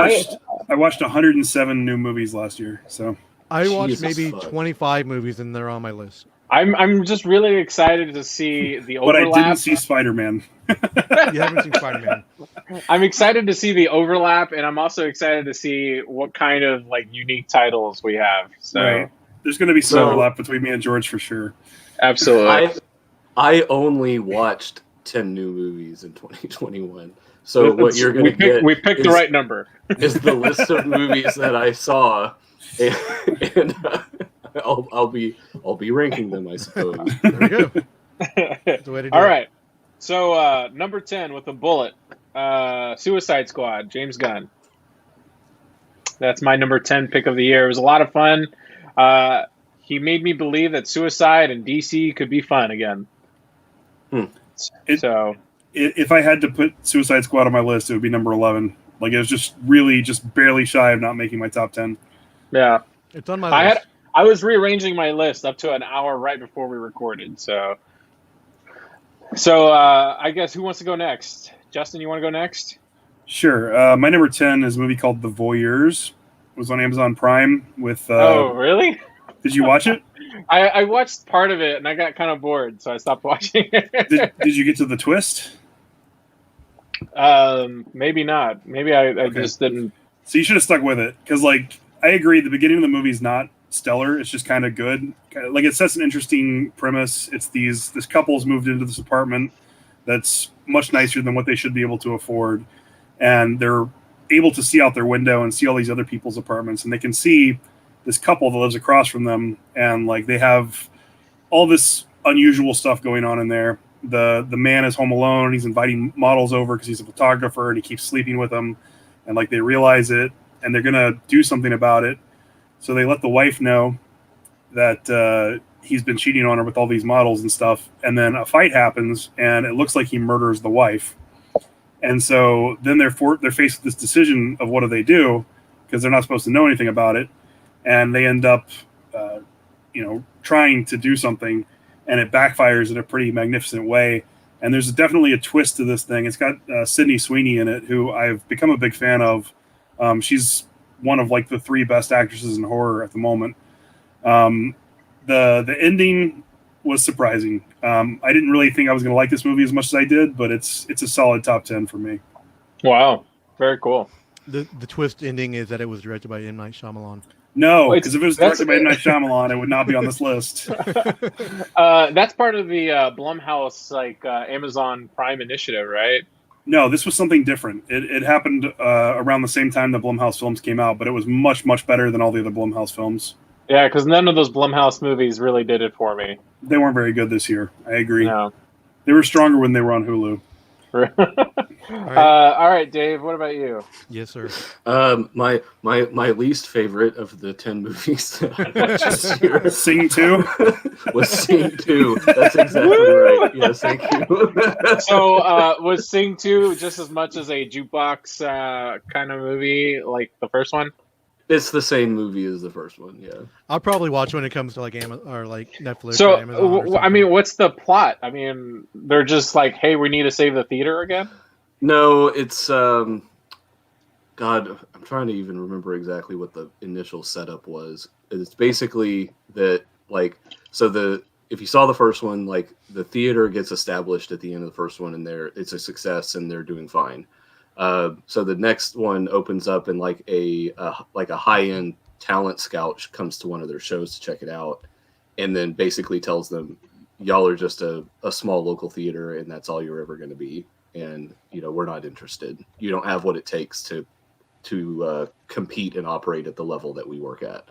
I watched 107 new movies last year. So I watched Jesus maybe fuck. 25 movies and they're on my list. I'm just really excited to see the but I overlap. didn't see Spider-Man. You haven't seen Spider-Man. I'm excited to see the overlap, and I'm also excited to see what kind of like unique titles we have. So Right. There's going to be some So- overlap between me and George for sure. absolutely. I only watched 10 new movies in 2021. So what you're gonna get we picked the is- right number. is the list of movies that I saw, and I'll be ranking them, I suppose. There we go. That's the way to do All it. right. So number 10 with a bullet, Suicide Squad, James Gunn. That's my number 10 pick of the year. It was a lot of fun. He made me believe that Suicide and DC could be fun again. So If I had to put Suicide Squad on my list, it would be number 11. Like, it was just really just barely shy of not making my top 10. yeah, It's on my I list. I was rearranging my list up to an hour right before we recorded. So I guess who wants to go next? Justin, you want to go next? Sure. My number 10 is a movie called The Voyeurs. It was on Amazon Prime with... Oh, really? Did you watch it? I watched part of it and I got kind of bored, so I stopped watching it. Did you get to the twist? Maybe not. Maybe I just didn't. So you should have stuck with it. Because, like, I agree, the beginning of the movie is not stellar. It's just kind of good. Like, it sets an interesting premise. It's this couple's moved into this apartment that's much nicer than what they should be able to afford. And they're able to see out their window and see all these other people's apartments. And they can see this couple that lives across from them. And, like, they have all this unusual stuff going on in there. The man is home alone. He's inviting models over because he's a photographer and he keeps sleeping with them. And, like, they realize it and they're going to do something about it. So they let the wife know that he's been cheating on her with all these models and stuff. And then a fight happens and it looks like he murders the wife. And so then they're faced with this decision of what do they do, because they're not supposed to know anything about it. And they end up, trying to do something. and it backfires in a pretty magnificent way. And there's definitely a twist to this thing. It's got Sydney Sweeney in it, who I've become a big fan of. She's one of like the 3 best actresses in horror at the moment. The ending was surprising. I didn't really think I was going to like this movie as much as I did, but it's a solid top 10 for me. Wow, very cool. The twist ending is that it was directed by M. Night Shyamalan. No, because if it was directed by M. Night Shyamalan, it would not be on this list. That's part of the Blumhouse Amazon Prime initiative, right? No, this was something different. It happened around the same time the Blumhouse films came out, but it was much, much better than all the other Blumhouse films. Yeah, because none of those Blumhouse movies really did it for me. They weren't very good this year. I agree. No. They were stronger when they were on Hulu. All right, Dave. What about you? Yes, sir. My least favorite of the 10 movies that I watched this year Sing 2? was Sing 2. That's exactly right. Yes, thank you. So, was Sing 2 just as much as a jukebox kind of movie like the first one? It's the same movie as the first one, yeah. I'll probably watch when it comes to like Amazon or like Netflix. So, or Amazon or I something. mean, what's the plot? I mean, they're just like, hey, we need to save the theater again? No, it's God, I'm trying to even remember exactly what the initial setup was. It's basically that if you saw the first one, like the theater gets established at the end of the first one and it's a success and they're doing fine. So the next one opens up and like a high-end talent scout comes to one of their shows to check it out, and then basically tells them, y'all are just a small local theater and that's all you're ever going to be. And, we're not interested. You don't have what it takes to compete and operate at the level that we work at.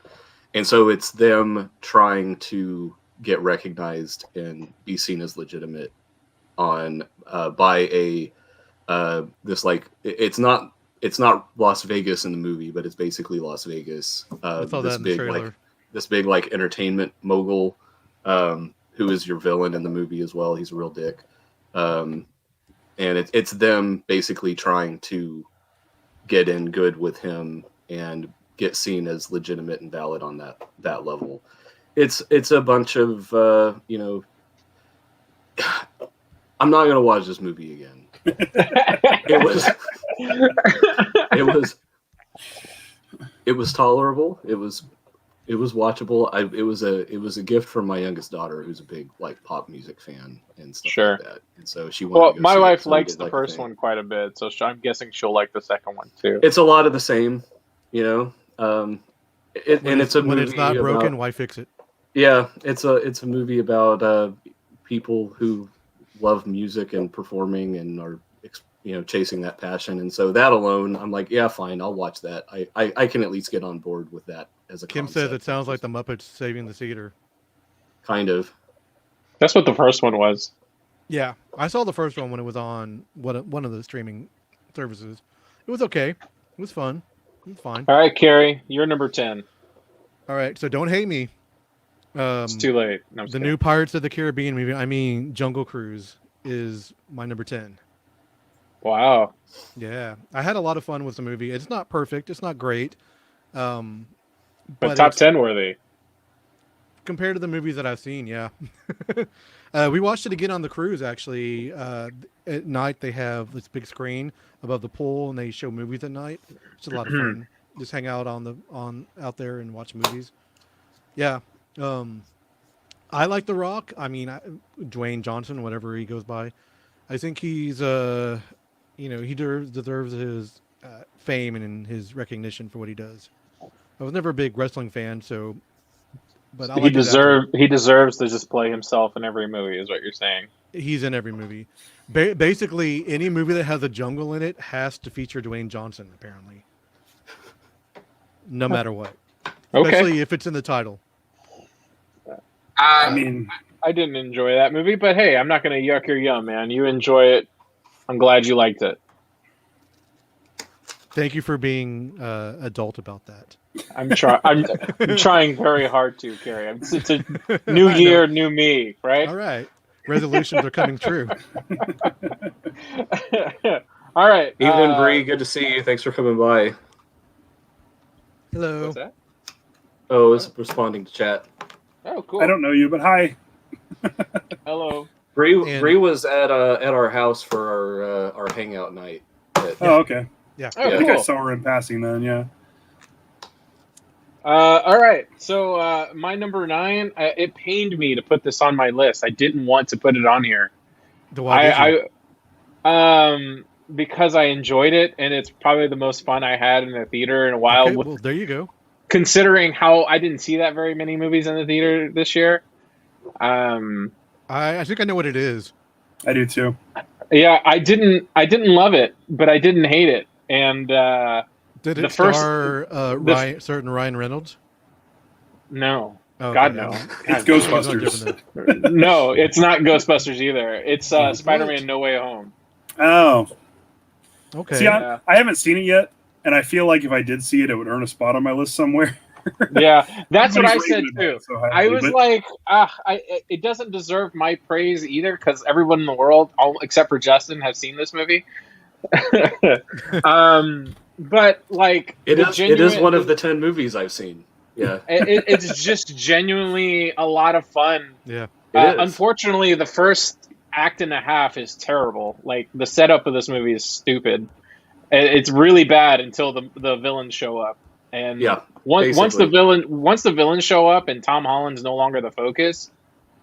And so it's them trying to get recognized and be seen as legitimate by it's not Las Vegas in the movie, but it's basically Las Vegas. I saw that in the trailer. This big entertainment mogul, who is your villain in the movie as well. He's a real dick. And it's them basically trying to get in good with him and get seen as legitimate and valid on that level. It's a bunch of I'm not gonna watch this movie again. It was tolerable. It was watchable. It was a gift from my youngest daughter, who's a big pop music fan and stuff like that. And so she wanted. Well, to go my see wife it, so we likes did the a first thing. one quite a bit, so I'm guessing she'll like the second one too. It's a lot of the same, and it's a movie when it's not broken, about, why fix it? Yeah, it's a movie about people who love music and performing and are chasing that passion. And so that alone, I'm like, yeah, fine, I'll watch that. I can at least get on board with that as a Kim concept. says it sounds like the Muppets saving the theater. Kind of. That's what the first one was. Yeah, I saw the first one when it was on one of the streaming services. It was okay. It was fun. It was fine. All right, Carrie, you're number 10. All right, so don't hate me. It's too late. No, I'm just The kidding. new Pirates of the Caribbean movie, Jungle Cruise, is my number 10. Wow. Yeah, I had a lot of fun with the movie. It's not perfect. It's not great. But top it's 10 worthy. compared to the movies that I've seen. Yeah. We watched it again on the cruise, actually. At night, they have this big screen above the pool, and they show movies at night. It's a lot of fun. Just hang out out there and watch movies. Yeah. I like The Rock. I mean, Dwayne Johnson, whatever he goes by. I think he's, he deserves his fame and his recognition for what he does. I was never a big wrestling fan, so. But I He deserves to just play himself in every movie, is what you're saying. He's in every movie. Basically, any movie that has a jungle in it has to feature Dwayne Johnson, apparently. No matter what. Okay. Especially if it's in the title. I mean, I didn't enjoy that movie, but hey, I'm not going to yuck your yum, man. You enjoy it. I'm glad you liked it. Thank you for being adult about that. I'm trying very hard to, Carrie. It's a new year, new me, right? All right. Resolutions are coming true. All right. Evening, Bree. Good to see you. Thanks for coming by. Hello. What's that? Oh, it's responding to chat. Oh, cool. I don't know you, but hi. Hello. Bree was at our house for our hangout night. Oh, okay. Yeah. Oh, I think I cool. saw her in passing then. Yeah. All right. So my number 9. It pained me to put this on my list. I didn't want to put it on here. Why did you? Because I enjoyed it, and it's probably the most fun I had in the theater in a while. Okay, well, there you go. Considering how I didn't see that very many movies in the theater this year. I think I know what it is. I do too. Yeah, I didn't love it, but I didn't hate it. And Did the it first- star certain Ryan Reynolds? no. Oh, God, okay. no. It's It was on Ghostbusters. different then. No, it's not Ghostbusters either. It's What? Spider-Man No Way Home. Oh, Okay. see, Yeah. I haven't seen it yet, and I feel like if I did see it, it would earn a spot on my list somewhere. Yeah, that's what I Everybody's said raving about too. it so highly, I was but- like, it doesn't deserve my praise either because everyone in the world, all except for Justin, have seen this movie. But like, It is one of the 10 movies I've seen. Yeah, It's just genuinely a lot of fun. Yeah. it is. Unfortunately, the first act and a half is terrible. Like the setup of this movie is stupid. It's really bad until the villains show up. And Yeah, once the villains show up and Tom Holland's no longer the focus,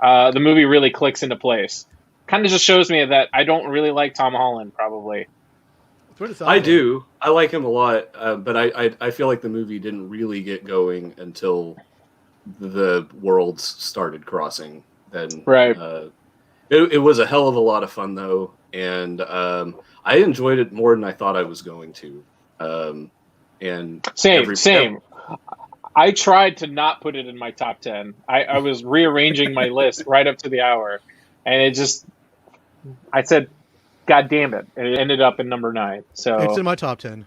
the movie really clicks into place. Kind of just shows me that I don't really like Tom Holland, probably. That's what it sounds I like. do. I like him a lot, but I feel like the movie didn't really get going until the worlds started crossing. Then Right. It was a hell of a lot of fun though, and I enjoyed it more than I thought I was going to. And Same. I tried to not put it in my top 10. I was rearranging my list right up to the hour, and I said, God damn it. And it ended up in number 9. So It's in my top 10,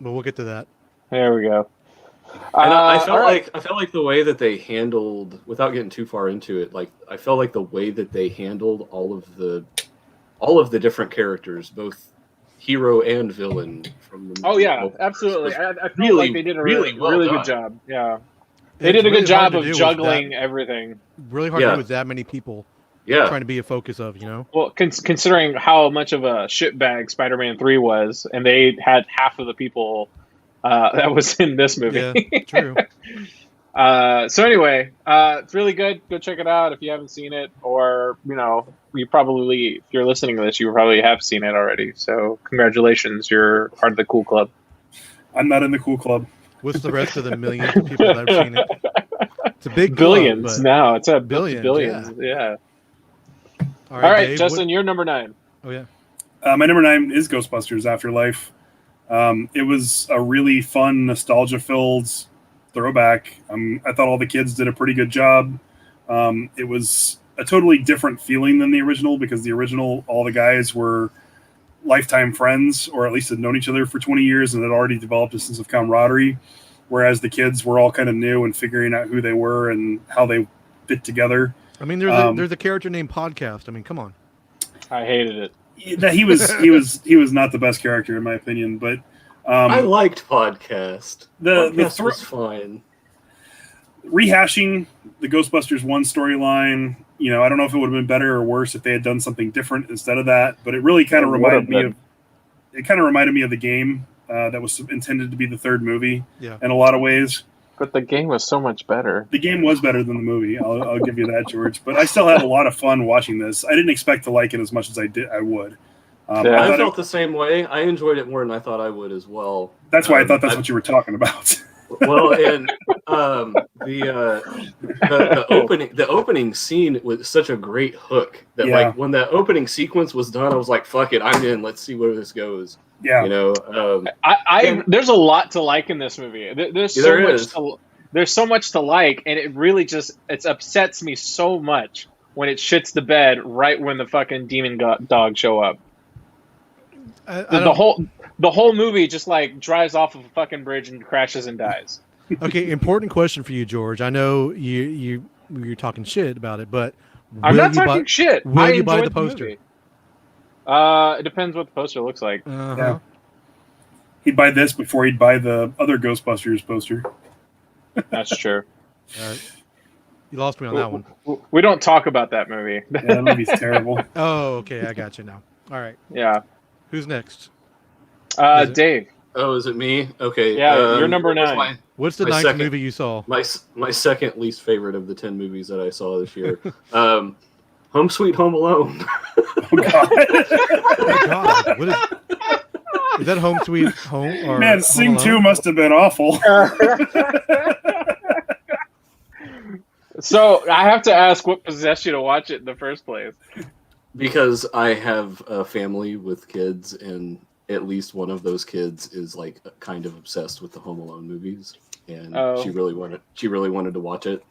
but we'll get to that. there we go. And I felt all right. like the way that they handled, without getting too far into it, like I felt like the way that they handled all of the different characters, both hero and villain, from the Oh yeah, multiverse absolutely. was I feel really, like they did a really really, well really done. good job. Yeah, they It's did a really good job hard to of do with juggling that- everything. Really hard to Yeah. do with that many people Yeah, trying to be a focus of, you know? Well, considering how much of a shitbag Spider-Man 3 was, and they had half of the people that was in this movie. Yeah, true. So anyway, it's really good. Go check it out if you haven't seen it, or you probably, if you're listening to this, you probably have seen it already. So congratulations, you're part of the cool club. I'm not in the cool club. What's the rest of the millions of people that have seen it? It's a big club, Billions but- now. It's a Billions, billions. Yeah. All All right, Dave, Justin, you're number 9. Oh yeah. My number 9 is Ghostbusters Afterlife. It was a really fun, nostalgia-filled throwback. I thought all the kids did a pretty good job. It was a totally different feeling than the original, because the original, all the guys were lifetime friends, or at least had known each other for 20 years and had already developed a sense of camaraderie, whereas the kids were all kind of new and figuring out who they were and how they fit together. I mean, there's a character named Podcast. I mean, come on. I hated it. That he was not the best character in my opinion, but I liked Podcast. the Podcast was fine. rehashing the Ghostbusters 1 storyline. I don't know if it would have been better or worse if they had done something different instead of that, but it really kind of reminded me of the game that was intended to be the third movie. Yeah. In a lot of ways. But the game was so much better. The game was better than the movie. I'll give you that, George. But I still had a lot of fun watching this. I didn't expect to like it as much as I would. Yeah. I thought felt the same way. I enjoyed it more than I thought I would as well. that's why I thought that's what you were talking about. Well, and the opening scene was such a great hook that Yeah. like when that opening sequence was done, I was like, "Fuck it, I'm in. Let's see where this goes." Yeah. There's a lot to like in this movie. There's so much to like, and it really just upsets me so much when it shits the bed right when the fucking demon dog show up. The whole movie just like drives off of a fucking bridge and crashes and dies. Okay, important question for you, George. I know you're talking shit about it, but I'm not talking shit. Will you buy enjoyed the poster? movie. It depends what the poster looks like. Uh-huh. Yeah. He'd buy this before he'd buy the other Ghostbusters poster. That's true. You lost me on that one. We don't talk about that movie. Yeah, that movie's terrible. Oh, okay, I got you now. All right, Yeah. who's next? Is it- Dave. Oh, is it me? Okay. Yeah, you're number what was 9. What's the My ninth second- movie you saw? my second least favorite of the 10 movies that I saw this year. Home Sweet Home Alone. Oh God, Oh God, what is that? Home Sweet Home? Or man, Home Sing Alone? 2 must have been awful. So I have to ask, what possessed you to watch it in the first place? Because I have a family with kids, and at least one of those kids is like kind of obsessed with the Home Alone movies, and Oh. she really wanted to watch it.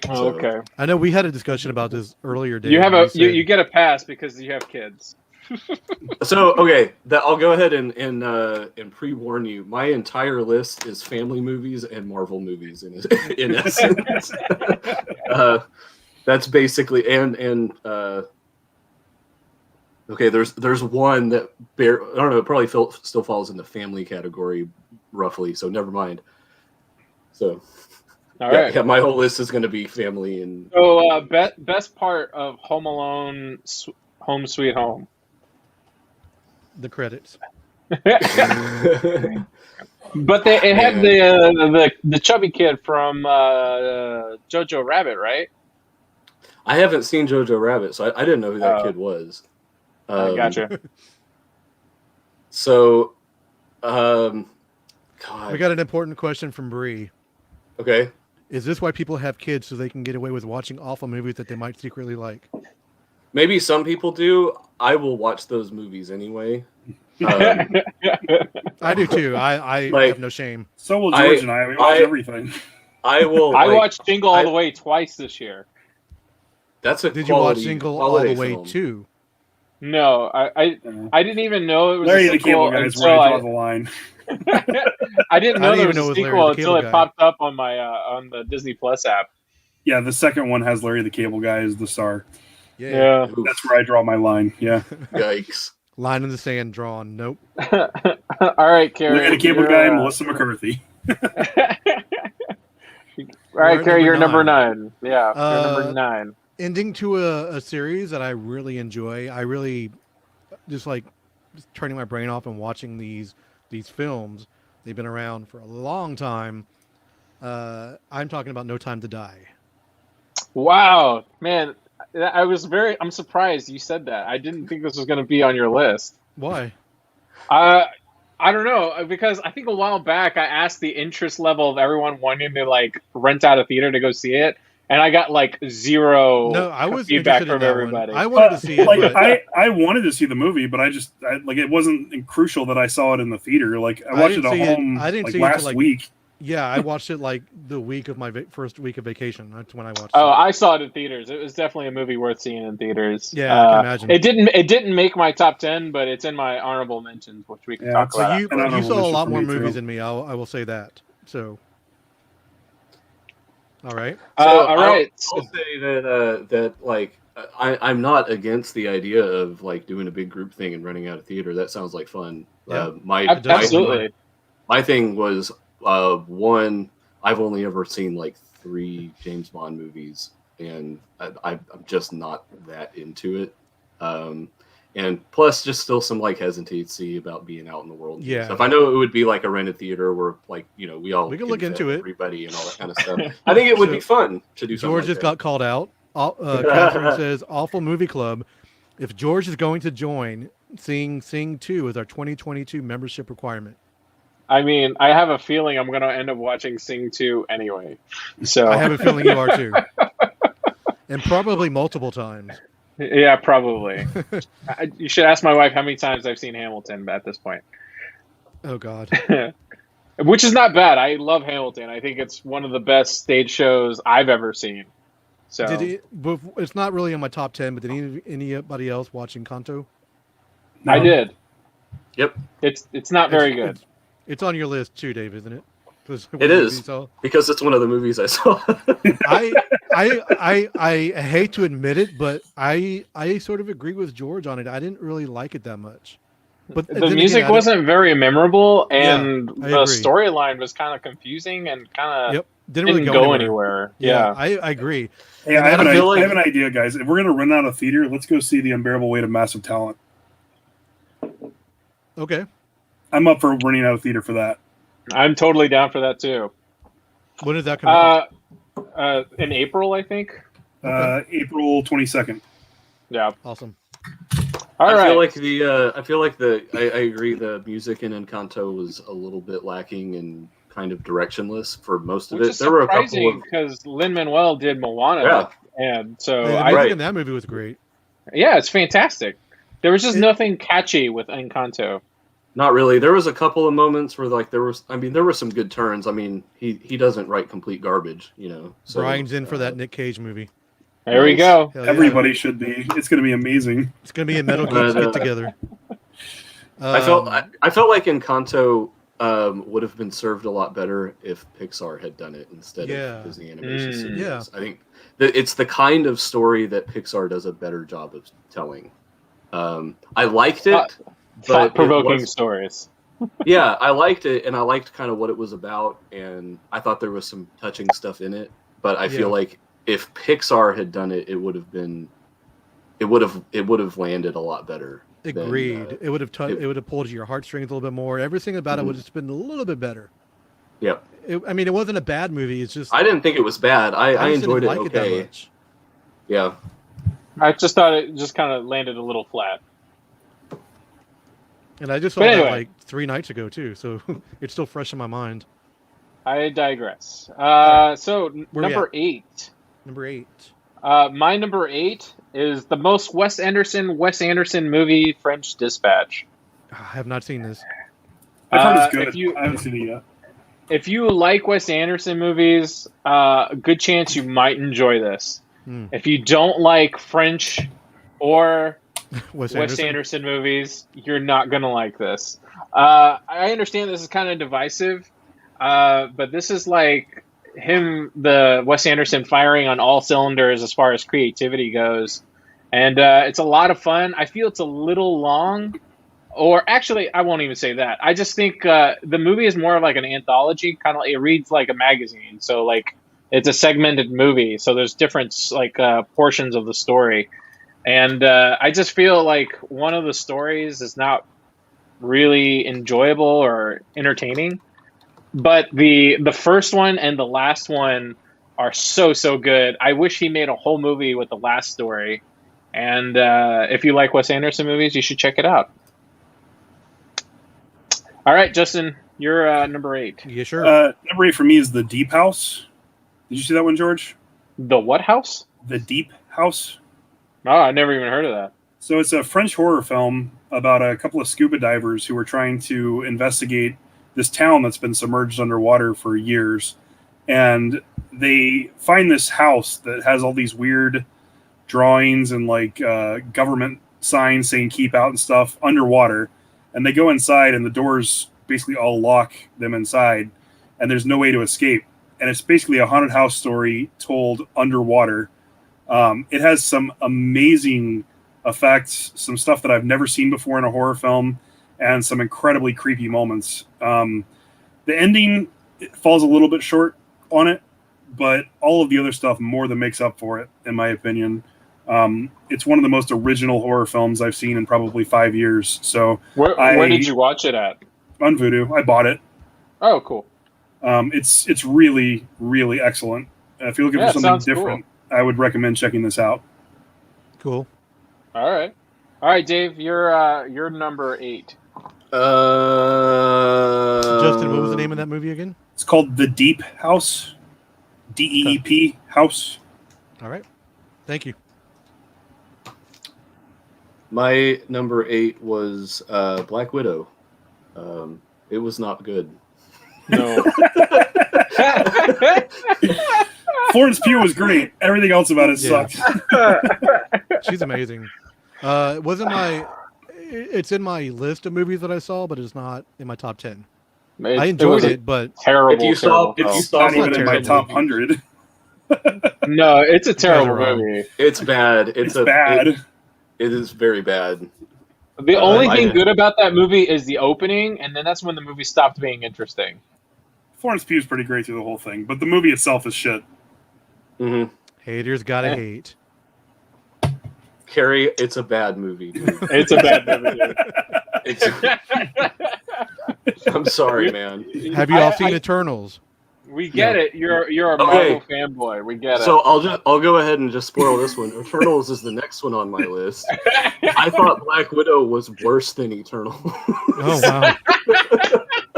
Oh, So- okay. I know we had a discussion about this earlier. Dave, You have and you get a pass because you have kids. So okay, I'll go ahead and pre-warn you. My entire list is family movies and Marvel movies in essence. That's basically and okay. There's one that I don't know. It probably still falls in the family category roughly. So never mind. So All right. yeah, my whole list is going to be family and. So best part of Home Alone, Home Sweet Home. the credits. But it had the chubby kid from Jojo Rabbit, right? I haven't seen Jojo Rabbit, so I didn't know who that kid was. I gotcha. So, God. We got an important question from Bree. Okay. Is this why people have kids so they can get away with watching awful movies that they might secretly like? Maybe some people do. I will watch those movies anyway. I do too. I Like- have no shame. So will George and I. We watch everything. I will. I like, watched Jingle All the Way twice this year. That's a Did you watch quality, Single All quality the Way film. too? No, I didn't even know it was Larry a the sequel Cable Guy is until where I draw the line. I didn't know I didn't there even was know it a was Larry sequel the until Cable it Guy. popped up on my on the Disney Plus app. Yeah, the second one has Larry the Cable Guy as the star. Yeah. Oof, That's where I draw my line. Yeah, yikes. Line in the sand drawn. Nope. All right, Carrie. Larry the Cable you're, Guy, Melissa McCarthy. All We're right, at Carrie, you're number number 9. Yeah, you're number Uh, 9. Ending to a series that I really enjoy. I really just like just turning my brain off and watching these films. They've been around for a long time. I'm talking about No Time to Die. Wow, man, I'm surprised you said that. I didn't think this was going to be on your list. Why? I don't know, because I think a while back I asked the interest level of everyone wanting to like rent out a theater to go see it, and I got like zero No, I was feedback interested in from that everybody. one. I wanted to see it, Like but I wanted to see the movie, but like it wasn't crucial that I saw it in the theater. Like I watched it didn't at see it- home I didn't like see it till, last like, week. yeah, I watched it like the week of my first week of vacation. That's when I watched Oh, it. I saw it in theaters. It was definitely a movie worth seeing in theaters. Yeah, I can imagine. It didn't make my top 10, but it's in my honorable mentions, which we can Yeah, talk it's about. But you an honorable saw a mention lot for more me, movies too. than me. I will say that. So, all right. All right. I'll say that like I'm not against the idea of like doing a big group thing and running out of theater. That sounds like fun. Yeah. Absolutely. My thing was one. I've only ever seen like 3 James Bond movies, and I'm just not that into it. And plus, just still some like hesitancy about being out in the world. Yeah. So if I know it would be like a rented theater where like we We can look vet into it. everybody and all that kind of stuff. I think it would be fun to do something. George like just that. got called out. Catherine says, "Awful Movie Club. If George is going to join, Sing 2 is our 2022 membership requirement." I mean, I have a feeling I'm going to end up watching Sing 2 anyway. So I have a feeling you are too, and probably multiple times. yeah, probably. You should ask my wife how many times I've seen Hamilton at this point. Oh God. Which is not bad. I love Hamilton. I think it's one of the best stage shows I've ever seen. So But it's not really in my top 10. But did anybody else watch Encanto? No. I did. Yep. It's not very good. It's on your list too, Dave, isn't it? It is. Because it's one of the movies I saw. I hate to admit it, but I sort of agree with George on it. I didn't really like it that much. But The music wasn't very memorable, and I the agree. storyline was kind of confusing and kind of didn't really go anywhere. Yeah. I agree. Hey, And I have, I an, feel I have an idea, guys. If we're going to run out of theater, let's go see The Unbearable Weight of Massive Talent. Okay. I'm up for running out of theater for that. I'm totally down for that too. When did that come out? In April, I think. April 22nd. Yeah. Awesome. All right. I feel like I agree. The music in Encanto was a little bit lacking and kind of directionless for most of Which it. is There were a couple surprising of because Lin-Manuel did Moana, and so The I music in that movie was great. yeah, it's fantastic. There was just nothing catchy with Encanto. not really. There was a couple of moments where like there were some good turns. I mean, he doesn't write complete garbage, you know. So, Brian's in for that Nick Cage movie. There we Nice. go. Hell yeah. Everybody should be. It's going to be amazing. It's gonna be a Metal Geeks get together. I felt like Encanto would have been served a lot better if Pixar had done it instead of Disney Animation Studios. Yeah. I think it's the kind of story that Pixar does a better job of telling. I liked it. Thought-provoking stories. Yeah, I liked it, and I liked kind of what it was about, and I thought there was some touching stuff in it. But I feel like if Pixar had done it, it would have landed a lot better. Agreed. It would have it would have pulled at your heartstrings a little bit more. Everything about it would have just been a little bit better. Yep. I mean, it wasn't a bad movie. It's just I didn't think it was bad. I just enjoyed didn't it like it that okay. much. Yeah. I just thought it just kind of landed a little flat. And I just saw But that anyway. like 3 nights ago too, so it's still fresh in my mind. I digress. So we number at? 8. Number 8. My number 8 is the most Wes Anderson movie, French Dispatch. I have not seen this. I've heard it's good. If you I haven't seen it yet. if you like Wes Anderson movies, a good chance you might enjoy this. If you don't like French or Wes Wes Anderson movies, you're not gonna like this. I understand this is kind of divisive, but this is like the Wes Anderson firing on all cylinders as far as creativity goes, and it's a lot of fun. I feel it's a little long, or actually, I won't even say that. I just think the movie is more of like an anthology, kind of. It reads like a magazine, so like it's a segmented movie. So there's different like portions of the story. And I just feel like one of the stories is not really enjoyable or entertaining. But the first one and the last one are so good. I wish he made a whole movie with the last story. And if you like Wes Anderson movies, you should check it out. All right, Justin, you're number 8. Yeah, sure. Number 8 for me is The Deep House. Did you see that one, George? The what house? The Deep House. Oh, I never even heard of that. So it's a French horror film about a couple of scuba divers who are trying to investigate this town that's been submerged underwater for years. And they find this house that has all these weird drawings and like government signs saying keep out and stuff underwater. And they go inside and the doors basically all lock them inside and there's no way to escape. And it's basically a haunted house story told underwater. It has some amazing effects, some stuff that I've never seen before in a horror film, and some incredibly creepy moments. The ending falls a little bit short on it, but all of the other stuff more than makes up for it, in my opinion. It's one of the most original horror films I've seen in probably 5 years. So where did you watch it at? On Vudu. I bought it. Oh, cool. It's really, really excellent. If you're looking for something different, cool. I would recommend checking this out. Cool. All right, Dave, you're number 8. Justin, what was the name of that movie again? It's called The Deep House. DEEP House. All right. Thank you. My number 8 was Black Widow. It was not good. No. Florence Pugh was great. Everything else about it sucked. She's amazing. It's in my list of movies that I saw, but it's not in my top 10. I enjoyed it, but terrible. If you saw it's not even in my top 100. No, it's a terrible movie. It's bad. It's bad. It is very bad. The only thing good about that movie is the opening, and then that's when the movie stopped being interesting. Florence Pugh's pretty great through the whole thing, but the movie itself is shit. Mm-hmm. Haters gotta hate. Carrie, it's a bad movie, dude. It's a bad movie. I'm sorry, man. Have you all seen Eternals? We get it. You're a Okay. Marvel fanboy. We get it. So I'll go ahead and just spoil this one. Eternals is the next one on my list. I thought Black Widow was worse than Eternals. Oh wow!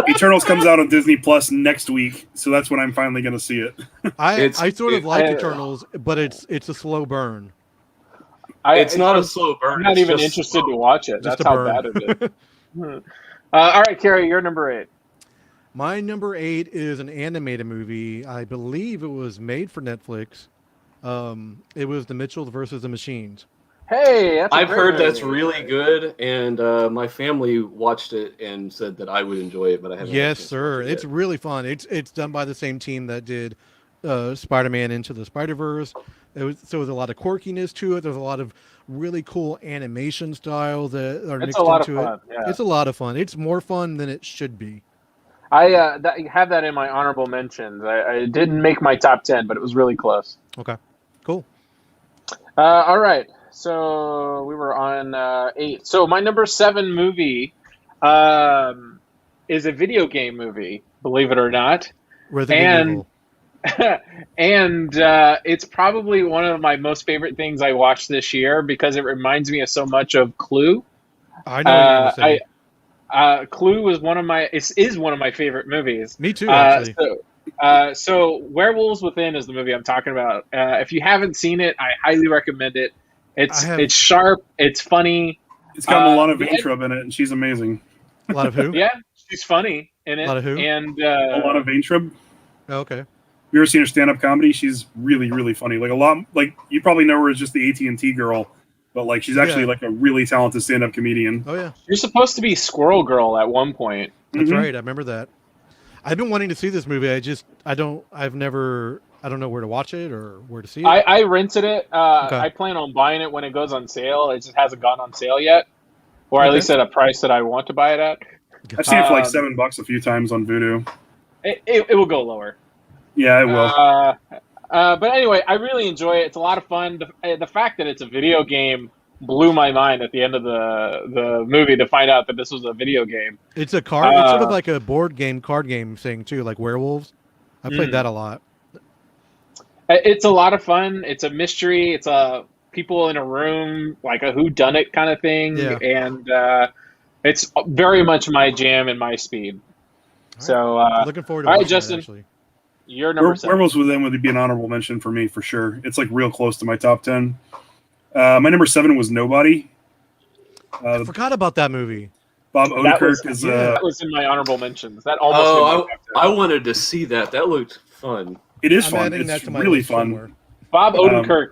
Eternals comes out on Disney Plus next week, so that's when I'm finally going to see it. I sort of like I- Eternals, but it's a slow burn. It's not a slow burn. I'm not it's even just interested slow. to watch it. Just That's a how burn. bad it is. All right, Carrie, you're number 8. My number 8 is an animated movie. I believe it was made for Netflix. It was The Mitchells versus the Machines. Hey, that's a I've great heard movie. that's really good, and my family watched it and said that I would enjoy it, but I haven't. Yes, sir. It's really fun. It's done by the same team that did Spider-Man Into the Spider-Verse. There was a lot of quirkiness to it. There's a lot of really cool animation styles that are It's mixed a lot of into fun. it. Yeah. It's a lot of fun. It's more fun than it should be. I have that in my honorable mentions. I didn't make my top 10, but it was really close. Okay, cool. All right, so we were on 8. So my number 7 movie is a video game movie, believe it or not. Resident And- Evil. And it's probably one of my most favorite things I watched this year because it reminds me of so much of Clue. I know what you're gonna say. Clue was one of my is one of my favorite movies. Me too, actually. So Werewolves Within is the movie I'm talking about. If you haven't seen it, I highly recommend it. It's sharp, it's funny. It's got Milana the- Vaintrub in it, and she's amazing. A lot of who? Yeah, she's funny in it. A lot of who? And Milana Vaintrub. Oh, okay. You ever seen her stand-up comedy? She's really, really funny. Like a lot, like you probably know her as just the AT&T girl, but like she's actually Yeah. like a really talented stand-up comedian. Oh yeah, you're supposed to be Squirrel Girl at one point. that's Mhm. right. I remember that. I've been wanting to see this movie. I don't know where to watch it or where to see it. I rented it. Okay. I plan on buying it when it goes on sale. It just hasn't gone on sale yet, or at Okay. least at a price that I want to buy it at. I've seen it for like Um, $7 a few times on Vudu. It will go lower. Yeah, I will. But anyway, I really enjoy it. It's a lot of fun. The fact that it's a video game blew my mind at the end of the movie to find out that this was a video game. It's a card. It's sort of like a board game, card game thing too, like Werewolves. I played that a lot. It's a lot of fun. It's a mystery. It's a people in a room, like a whodunit kind of thing, Yeah. and it's very much my jam and my speed. So Looking forward to all right, watching Justin. it, actually. you're number 7. Werewolves Within would be an honorable mention for me for sure. It's like real close to my top 10. My number 7 was Nobody. I forgot about that movie. Bob That was- Odenkirk is That was in my honorable mentions. That almost. made my top 10. I wanted to see that. That looked fun. it is I'm fun. adding that It's to my really list fun. somewhere. Bob Odenkirk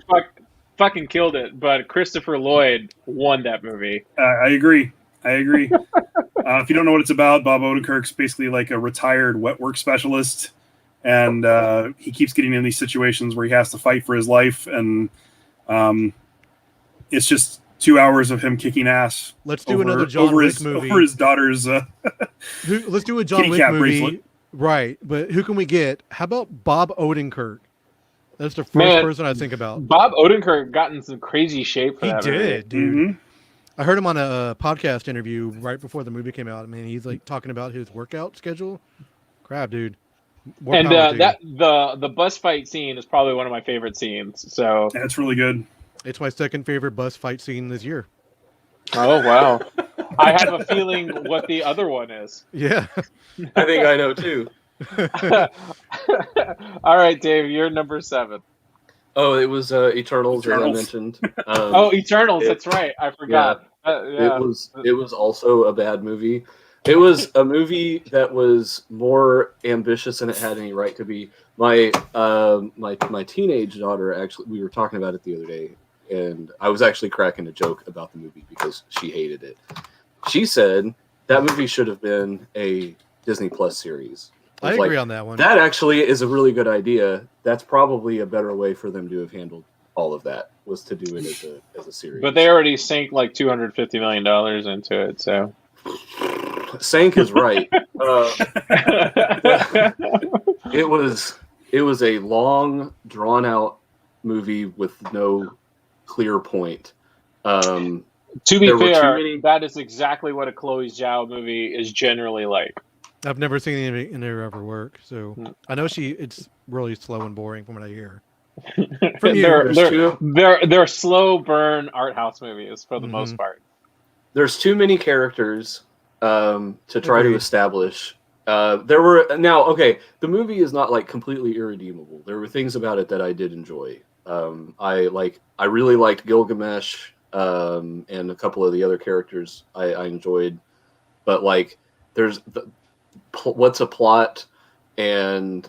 fucking killed it, but Christopher Lloyd won that movie. I agree. If you don't know what it's about, Bob Odenkirk's basically like a retired wet work specialist, and he keeps getting in these situations where he has to fight for his life, and it's just 2 hours of him kicking ass. Let's do another John Wick movie. over his daughter's. Let's do a John Kitty Wick cat movie. bracelet. Right, but who can we get? How about Bob Odenkirk? That's the first Man, person I think about. Bob Odenkirk got in some crazy shape for He that movie. did, dude. Mhm. I heard him on a podcast interview right before the movie came out. I mean, he's like talking about his workout schedule. Crap, dude. More And power to you. that the bus fight scene is probably one of my favorite scenes. So, That's really good. It's my second favorite bus fight scene this year. oh wow, I have a feeling what the other one is. Yeah. I think I know too. All right, Dave, you're number 7. Oh, it was Eternals, as I Eternals. mentioned. Oh, Eternals. That's right. I forgot. Yeah. It was also a bad movie. It was a movie that was more ambitious than it had any right to be. My teenage daughter, actually, we were talking about it the other day, and I was actually cracking a joke about the movie because she hated it. She said that movie should have been a Disney Plus series. I It's agree like, on that one. that actually is a really good idea. That's probably a better way for them to have handled all of that, was to do it as a series. But they already sank like $250 million into it. So Sank is right. It was a long, drawn out movie with no clear point. To be There were too fair, many- that is exactly what a Chloe Zhao movie is generally like. I've never seen any in her ever work, so Hmm. I know it's really slow and boring from what I hear. From you, they're slow burn art house movies for the Mhm. most part. There's too many characters to try to Agreed. establish. The movie is not like completely irredeemable. There were things about it that I did enjoy. I really liked Gilgamesh and a couple of the other characters I enjoyed, but like there's what's a plot and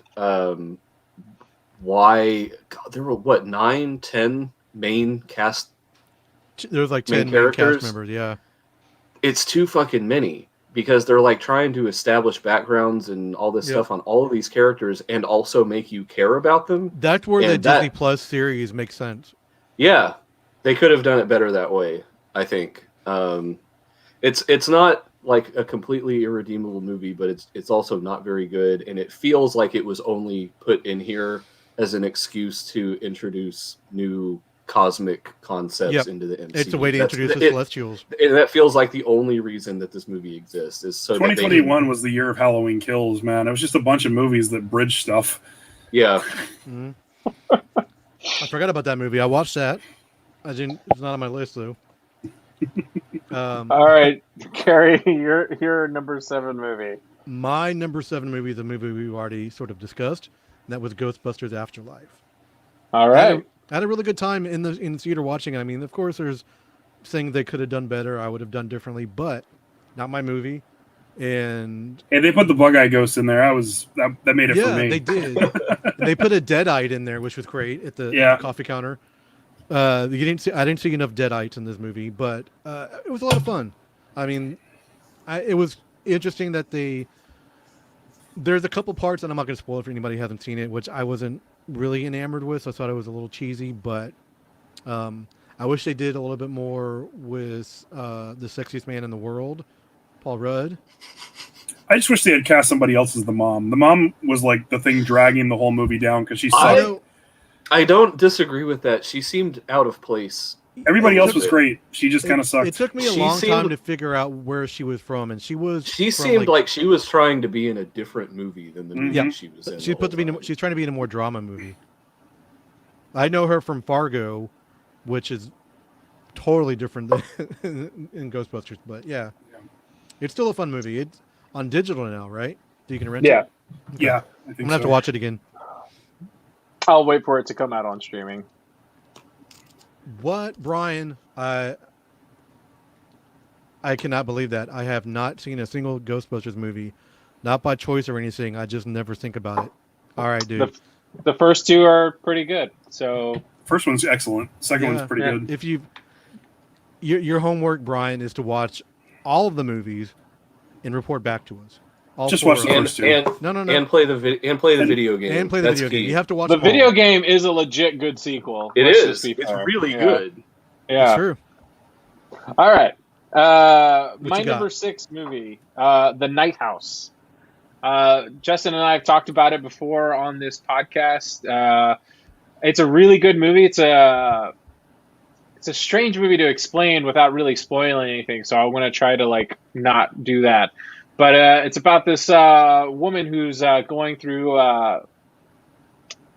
why God, there were 9-10 main cast. There's like main 10 main characters. cast members. Yeah, It's too fucking many because they're like trying to establish backgrounds and all this Yep. stuff on all of these characters and also make you care about them. that's where the And that- Disney Plus series makes sense. Yeah, they could have done it better that way. I think it's not like a completely irredeemable movie, but it's also not very good, and it feels like it was only put in here as an excuse to introduce new cosmic concepts Yep. into the MCU. It's a way to introduce the Celestials. And that feels like the only reason that this movie exists is so that they 2021 was the year of Halloween Kills, man. It was just a bunch of movies that bridge stuff. Yeah. Mhm. I forgot about that movie. I watched that. It's not on my list though. All right, Carrie, your number 7 movie. My number 7 movie is a movie we've already sort of discussed, and that was Ghostbusters Afterlife. All I right. had a really good time in the theater watching it. I mean, of course, there's things they could have done better. I would have done differently, but not my movie. And Hey, they put the bug eye ghost in there. That made it for yeah, me. they did. They put a Deadite in there, which was great at the coffee counter. I didn't see enough Deadites in this movie, but it was a lot of fun. I mean, it was interesting that there's a couple parts, and I'm not going to spoil it for anybody who hasn't seen it, which I wasn't really enamored with. So I thought it was a little cheesy, but I wish they did a little bit more with the sexiest man in the world, Paul Rudd. I just wish they had cast somebody else as the mom. The mom was like the thing dragging the whole movie down because she sucked. I don't disagree with that. She seemed out of place. Everybody else was great. She just kind of sucked. It took me a long time to figure out where she was from, and she seemed like she was trying to be in a different movie than the movie she was in. She's trying to be in a more drama movie. I know her from Fargo, which is totally different than in Ghostbusters, but yeah, it's still a fun movie. It's on digital now, right? So you can rent it. Yeah, Okay. I I'm think gonna have to watch it again. I'll wait for it to come out on streaming. What, Brian? I cannot believe that. I have not seen a single Ghostbusters movie, not by choice or anything. I just never think about it. All right, dude. The first 2 are pretty good. So first one's excellent. Second one's pretty good. If your homework, Brian, is to watch all of the movies and report back to us. Just watch the first 2. And play the video game. And play the video game. You have to watch the video game is a legit good sequel. It is. It's really good. Yeah. It's true. All right. My you got? number 6 movie, The Night House. Justin and I have talked about it before on this podcast. It's a really good movie. It's a strange movie to explain without really spoiling anything. So I want to try to not do that. But it's about this woman who's going through.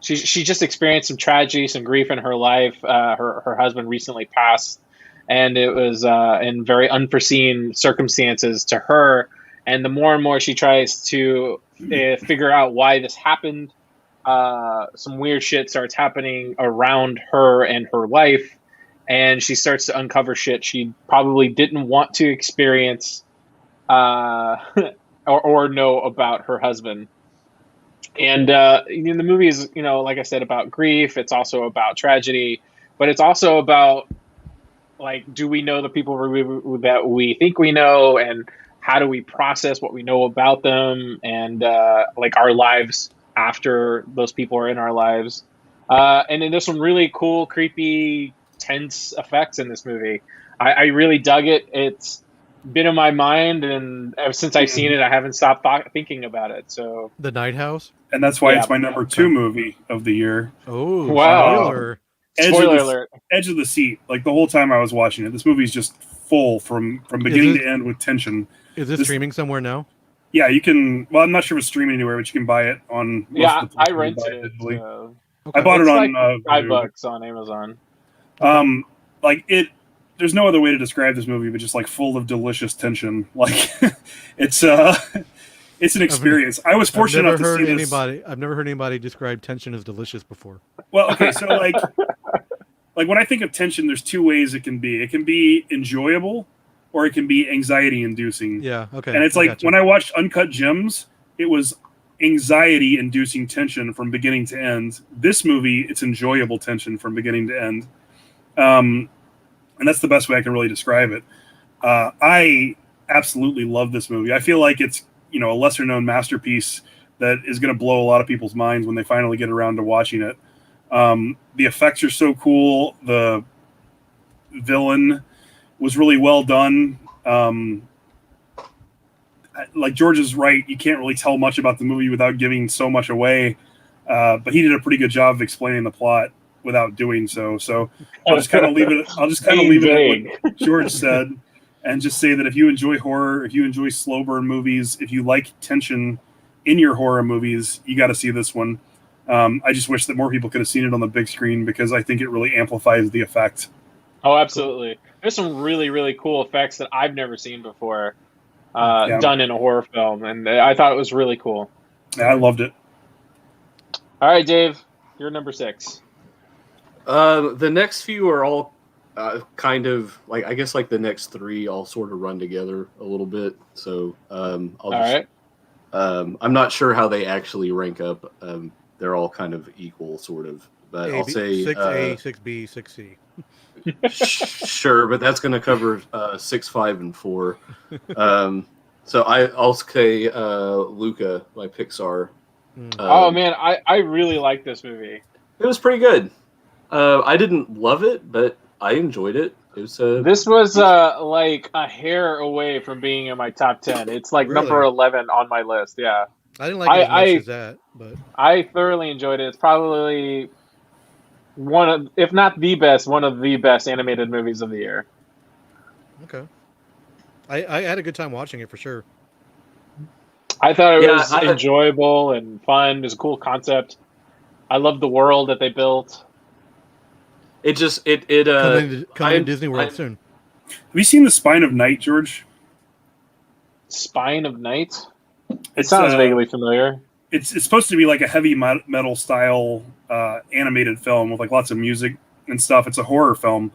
She just experienced some tragedy, some grief in her life. Her husband recently passed, and it was in very unforeseen circumstances to her. And the more and more she tries to figure out why this happened, some weird shit starts happening around her and her life, and she starts to uncover shit she probably didn't want to experience. Or know about her husband. And the movie is, like I said, about grief. It's also about tragedy, but it's also about, do we know the people that we think we know, and how do we process what we know about them, and our lives after those people are in our lives. And then there's some really cool, creepy, tense effects in this movie. I really dug it. been in my mind, and ever since I've seen it, I haven't stopped thinking about it. So The Night House. And that's why Yeah. it's my number 2 movie of the year. Oh, Wow. spoiler. spoiler alert. Edge of the seat. Like the whole time I was watching it, this movie's just full from beginning to end with tension. Is this streaming somewhere now? Yeah, you can. Well, I'm not sure if it's streaming anywhere, but you can buy it on. Most Yeah, of the I places you rented buy it. digitally. So I bought it's it on like Vudu. $5 on Amazon. Like it. There's no other way to describe this movie, but just like full of delicious tension. Like it's it's an experience. I was fortunate enough to see this. I've never heard anybody describe tension as delicious before. Well, okay, so like when I think of tension, there's 2 ways it can be. It can be enjoyable, or it can be anxiety-inducing. Yeah, okay. And it's like when I watched Uncut Gems, it was anxiety-inducing tension from beginning to end. This movie, it's enjoyable tension from beginning to end. And that's the best way I can really describe it. I absolutely love this movie. I feel like it's, a lesser-known masterpiece that is going to blow a lot of people's minds when they finally get around to watching it. The effects are so cool. The villain was really well done. Like George is right, you can't really tell much about the movie without giving so much away. But he did a pretty good job of explaining the plot without doing so. So I'll just kind of leave it. I'll just kind of leave it at what George said, and just say that if you enjoy horror, if you enjoy slow burn movies, if you like tension in your horror movies, you got to see this one. I just wish that more people could have seen it on the big screen because I think it really amplifies the effect. Oh, absolutely. There's some really, really cool effects that I've never seen before done in a horror film, and I thought it was really cool. Yeah, I loved it. All right, Dave, you're number 6. The next few are all kind of like, I guess like the next 3 all sort of run together a little bit. So I'm not sure how they actually rank up. They're all kind of equal, sort of. But I'll say 6A, 6B, 6C. Sure, but that's going to cover 6, 5, and 4. So I'll say Luca by Pixar. Oh man, I really like this movie. It was pretty good. I didn't love it, but I enjoyed it. It was this was like a hair away from being in my top 10. It's like Really? number 11 on my list. Yeah, I didn't like it as much as that, but I thoroughly enjoyed it. It's probably one of, if not the best, one of the best animated movies of the year. okay. I had a good time watching it for sure. I thought it was enjoyable and fun. It was a cool concept. I loved the world that they built. It just Coming to Disney World soon. Have you seen The Spine of Night, George? Spine of Night? It sounds vaguely familiar. It's supposed to be like a heavy metal style animated film with like lots of music and stuff. It's a horror film.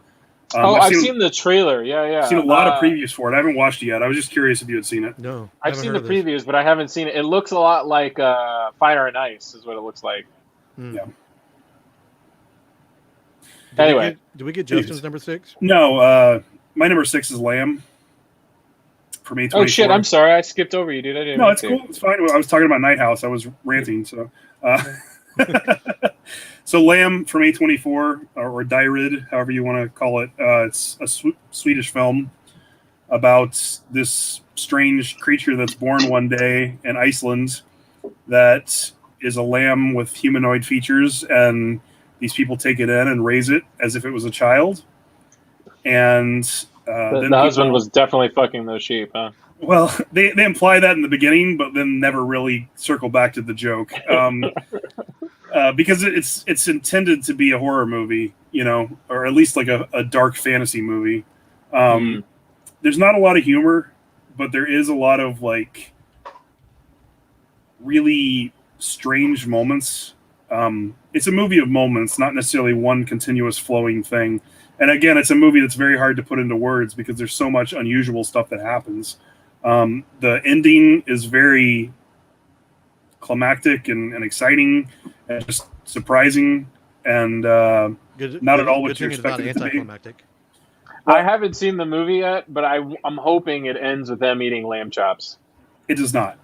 I've seen the trailer. Yeah. I've seen a lot of previews for it. I haven't watched it yet. I was just curious if you had seen it. No, I've seen the previews, but I haven't seen it. It looks a lot like Fire and Ice, is what it looks like. Yeah. Anyway, do we get Justin's number 6? No, my number 6 is Lamb. For me, oh shit! I'm sorry, I skipped over you, dude. I didn't. No, it's cool. It's fine. I was talking about Night House. I was ranting. So, so Lamb from A24 or Dyrid, however you want to call it. It's a Swedish film about this strange creature that's born one day in Iceland that is a lamb with humanoid features, and these people take it in and raise it as if it was a child. And the husband was definitely fucking those sheep, huh? Well, they imply that in the beginning, but then never really circle back to the joke. Because it's intended to be a horror movie, or at least like a dark fantasy movie. There's not a lot of humor, but there is a lot of like really strange moments. It's a movie of moments, not necessarily one continuous flowing thing. And again, it's a movie that's very hard to put into words because there's so much unusual stuff that happens. The ending is very climactic and exciting and just surprising and not at all what you're expecting it to be. I haven't seen the movie yet, but I'm hoping it ends with them eating lamb chops. It does not.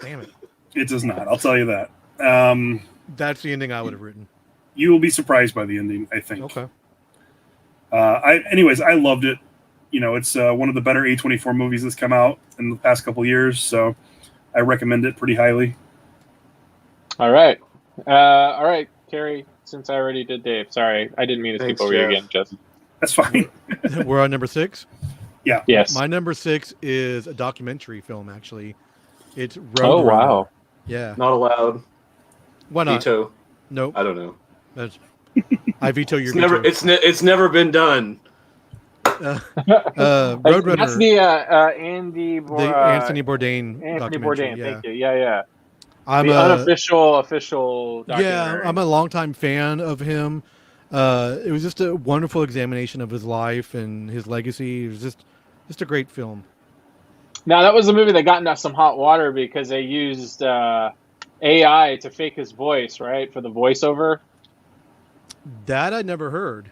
Damn it. It does not. I'll tell you that. That's the ending I would have written. You will be surprised by the ending, I think. Okay. Anyways, I loved it. it's one of the better A24 movies that's come out in the past couple of years. So I recommend it pretty highly. All right. All right, Carrie, since I already did Dave, sorry. I didn't mean to Thanks, skip over you Jeff. again, Justin. That's fine. We're on number 6. Yeah. Yes. My number 6 is a documentary film, actually. It's Roadrunner. Oh, wow. Yeah. Not allowed. Why not? Veto. Nope. I don't know. I veto your It's never. veto. It's never been done. Roadrunner. That's the Anthony Bourdain Anthony documentary. Bourdain. Yeah. Thank you. Yeah. I'm The a, official documentary. Yeah, I'm a longtime fan of him. It was just a wonderful examination of his life and his legacy. It was just a great film. Now, that was a movie that got into some hot water because they used AI to fake his voice, right, for the voiceover. That I never heard.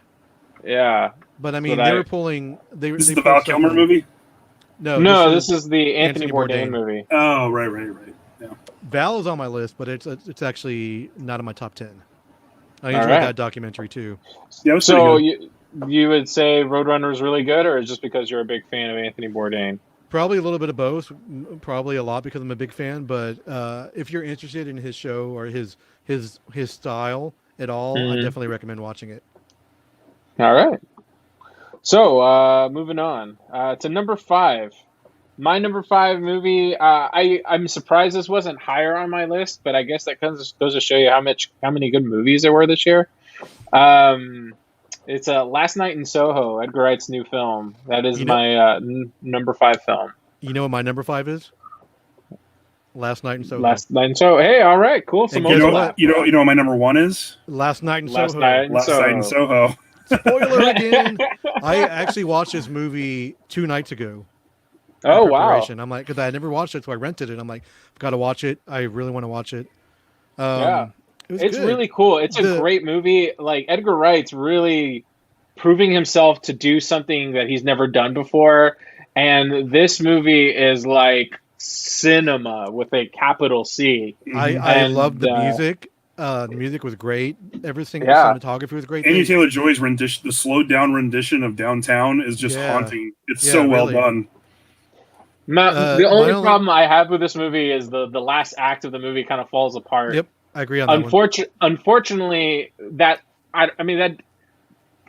Yeah. But I mean, But they I- were pulling. This is the Val Kilmer movie? No, this is the Anthony Bourdain Bourdain movie. Oh, right. Yeah. Val is on my list, but it's actually not in my top 10. I All enjoyed right. that documentary too. Yeah, it was So pretty good. you would say Roadrunner is really good, or just because you're a big fan of Anthony Bourdain? Probably a little bit of both. Probably a lot because I'm a big fan. But if you're interested in his show or his style at all, I Mhm. definitely recommend watching it. All right. So moving on to number 5. My number 5 movie. I'm surprised this wasn't higher on my list, but I guess that goes to show you how many good movies there were this year. It's Last Night in Soho, Edgar Wright's new film. That is my number 5 film. You know what my number 5 is? Last Night in Soho. Last Night in Soho. Hey, all right, cool. Some And guess overlap. what? You know what my number 1 is? Last Night in Last Soho. Night in Last Soho. Night in Soho. Spoiler again. I actually watched this movie 2 nights ago. in Oh, wow. preparation. I'm like, because I never watched it, so I rented it. I'm like, I've got to watch it. I really want to watch it. Yeah. It's good. really cool. It's a great movie. Like, Edgar Wright's really proving himself to do something that he's never done before. And this movie is like cinema with a capital C. I And, loved the music. The music was great. Everything, the Yeah. cinematography was great. Anya Taylor-Joy's rendition, the slowed down rendition of Downtown, is just Yeah. haunting. It's Yeah, so well really. done. The my only only- problem I have with this movie is the last act of the movie kind of falls apart. Yep, I agree on that one. Unfortunately, that I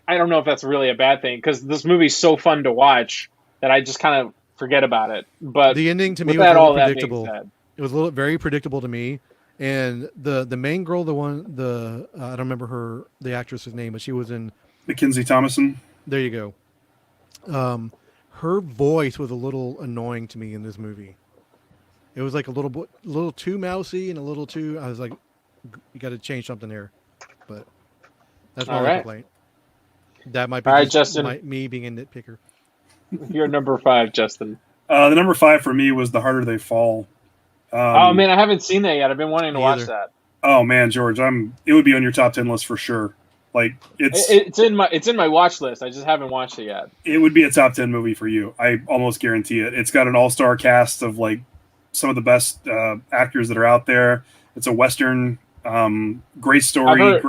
don't know if that's really a bad thing because this movie's so fun to watch that I just kind of forget about it. But The ending to me with was that, a all little that being predictable. said, It was very predictable to me. And the main girl, I don't remember the actress's name, but she was in. Mackenzie Thomason. There you go. Her voice was a little annoying to me in this movie. It was like a little too mousy and a little too. I was like, you got to change something here. But that's my All only right. complaint. That might be All right, just Justin. me being a nitpicker. you're number 5, Justin. The number 5 for me was The Harder They Fall. Oh man, I haven't seen that yet. I've been wanting to Me watch either. that. Oh man, George, it would be on your top 10 list for sure. Like It's in my watch list. I just haven't watched it yet. it would be a top 10 movie for you. I almost guarantee it. It's got an all-star cast of like some of the best actors that are out there. It's a Western, great story.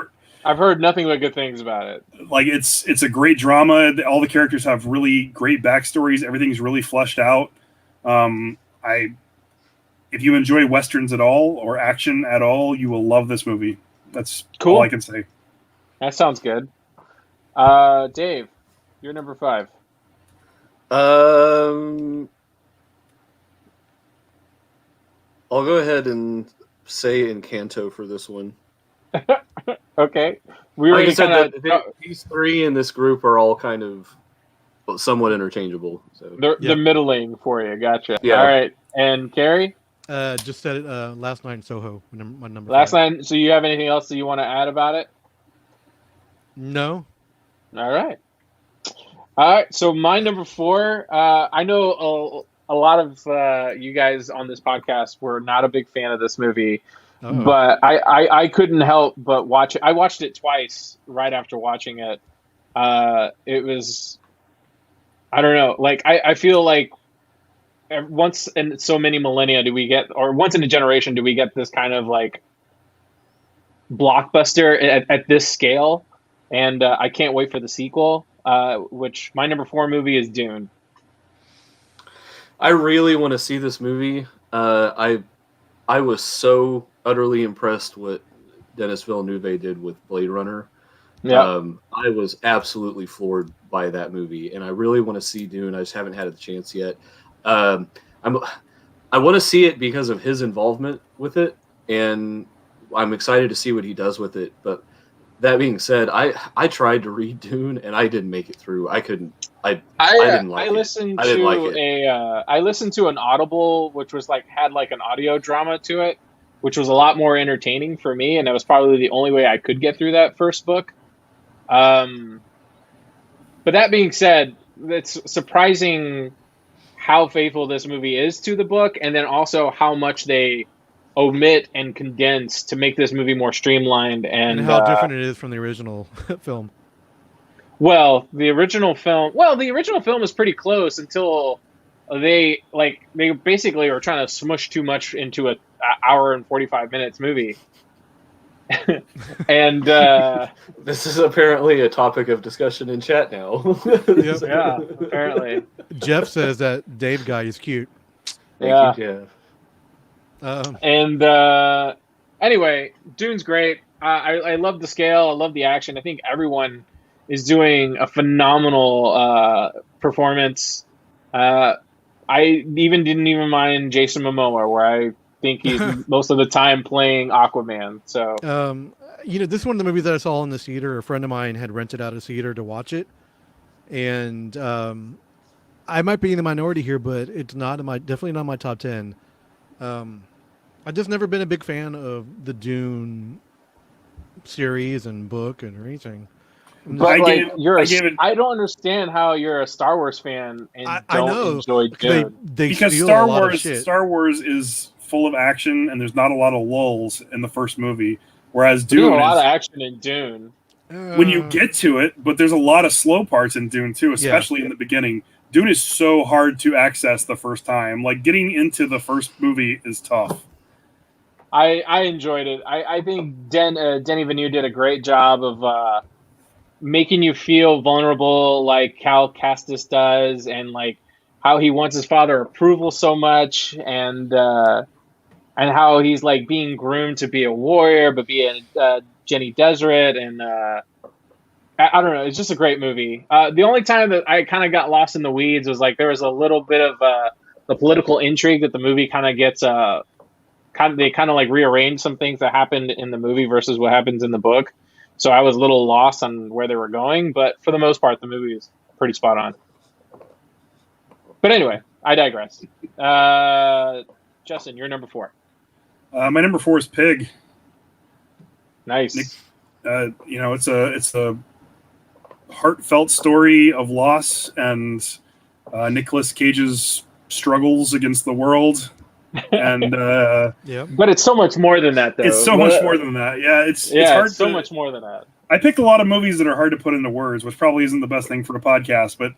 I've heard nothing but good things about it. Like it's a great drama. All the characters have really great backstories. Everything's really fleshed out. If you enjoy Westerns at all or action at all, you will love this movie. That's Cool. all I can say. That sounds good. Dave, you're number 5. I'll go ahead and say Encanto for this one. Okay. We were Like I said, kinda, these 3 in this group are all kind of somewhat interchangeable. So they're middling for you. Gotcha. Yeah. All right. And Carrie, Just said it last night in Soho. My number last 5. night. So you have anything else that you want to add about it? No. All right. All right. So my number 4, I know a lot of you guys on this podcast were not a big fan of this movie, Oh. but I couldn't help but watch it. I watched it twice right after watching it. It was, I don't know, like I feel like once in so many millennia once in a generation do we get this kind of like blockbuster at this scale, and I can't wait for the sequel. which my number 4 movie is Dune. I really want to see this movie. I was so utterly impressed what Denis Villeneuve did with Blade Runner. Yeah. I was absolutely floored by that movie, and I really want to see Dune. I just haven't had a chance yet. I want to see it because of his involvement with it, and I'm excited to see what he does with it. But that being said, I tried to read Dune, and I didn't make it through. I couldn't. I didn't like I listened it. I didn't like to it. I listened to an Audible, which was had an audio drama to it, which was a lot more entertaining for me, and that was probably the only way I could get through that first book. But that being said, it's surprising how faithful this movie is to the book, and then also how much they omit and condense to make this movie more streamlined and how different it is from the original film. The original film is pretty close until they basically were trying to smush too much into an hour and 45 minutes movie. And this is apparently a topic of discussion in chat now. Yep. yeah, apparently. Jeff says that Dave guy is cute. Thank you, Jeff. And anyway, Dune's great. I love the scale. I love the action. I think everyone is doing a phenomenal performance. I didn't even mind Jason Momoa, where I think he's most of the time playing Aquaman. So, this is one of the movies that I saw in the theater. A friend of mine had rented out a theater to watch it, and I might be in the minority here, but it's definitely not in my top 10. I've just never been a big fan of the Dune series and book and anything. But I don't understand how you're a Star Wars fan and don't enjoy Dune. Because Star Wars is full of action and there's not a lot of lulls in the first movie, whereas Dune there's a lot of action in Dune when you get to it, but there's a lot of slow parts in Dune too, especially in the beginning. Dune is so hard to access the first time. Like getting into the first movie is tough. I enjoyed it. I think Denis Villeneuve did a great job of making you feel vulnerable like Cal Kestis does, and like how he wants his father approval so much, and how he's like being groomed to be a warrior but be a Jenny Deseret, and I don't know, it's just a great movie. The only time that I kind of got lost in the weeds was there was a little bit of the political intrigue that the movie kind of gets they kind of rearrange some things that happened in the movie versus what happens in the book. So I was a little lost on where they were going, but for the most part, the movie is pretty spot on. But anyway, I digress. Justin, you're number 4. My number 4 is Pig. Nice. It's a heartfelt story of loss and Nicolas Cage's struggles against the world. And but it's so much more than that, though. It's so much more than that. Yeah, it's hard. It's so much more than that. I picked a lot of movies that are hard to put into words, which probably isn't the best thing for a podcast. But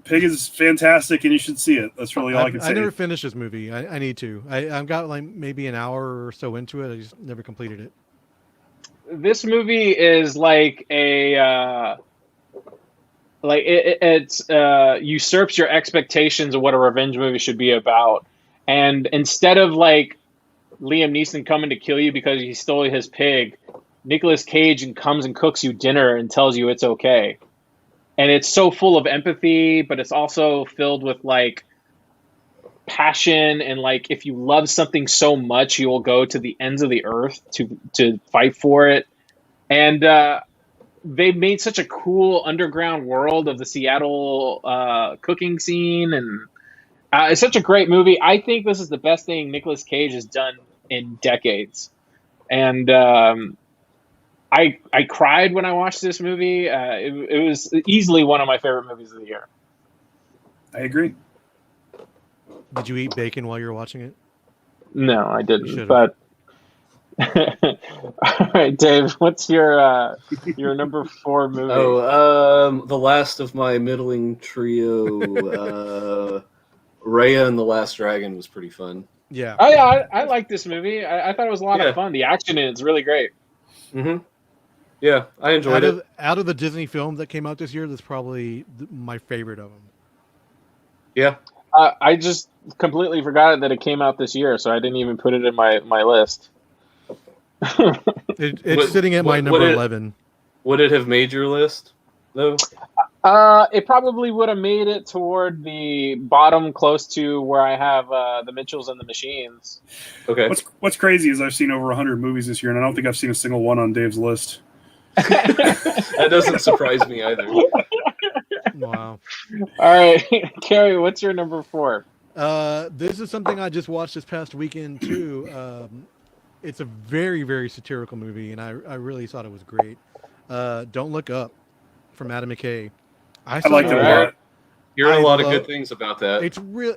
Pig is fantastic, and you should see it. That's really all I can say. I never finished this movie. I need to. I've got maybe an hour or so into it. I just never completed it. This movie is it usurps your expectations of what a revenge movie should be about. And instead of Liam Neeson coming to kill you because he stole his pig, Nicolas Cage comes and cooks you dinner and tells you it's okay. And it's so full of empathy, but it's also filled with passion, and if you love something so much, you will go to the ends of the earth to fight for it. And they made such a cool underground world of the Seattle cooking scene, and it's such a great movie. I think this is the best thing Nicolas Cage has done in decades. And I cried when I watched this movie. It was easily one of my favorite movies of the year. I agree. Did you eat bacon while you were watching it? No, I didn't. But all right, Dave, what's your number 4 movie? The last of my middling trio. Raya and the Last Dragon was pretty fun. Yeah. Oh yeah, I like this movie. I thought it was a lot of fun. The action in it's really great. Mm-hmm. Yeah, I enjoyed it. Out of the Disney films that came out this year, that's probably my favorite of them. Yeah. I just completely forgot that it came out this year, so I didn't even put it in my list. It's sitting at my number 11. Would it have made your list, though? It probably would have made it toward the bottom, close to where I have the Mitchells and the Machines. Okay. What's crazy is I've seen over 100 movies this year, and I don't think I've seen a single one on Dave's list. That doesn't surprise me either. Wow. All right, Carrie, what's your number 4? This is something I just watched this past weekend too. It's a very, very satirical movie, and I really thought it was great. Don't Look Up from Adam McKay. I liked it a lot. Hearing a lot of good things about that. It's real.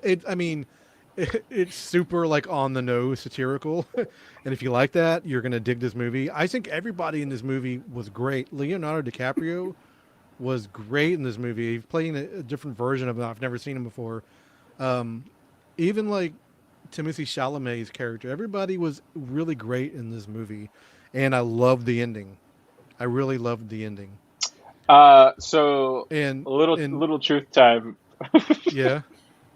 It's super like on the nose satirical, and if you like that, you're gonna dig this movie. I think everybody in this movie was great. Leonardo DiCaprio was great in this movie. He's playing a different version of him. I've never seen him before. Even like Timothée Chalamet's character, everybody was really great in this movie, and I loved the ending. I really loved the ending. So and a little truth time. Yeah.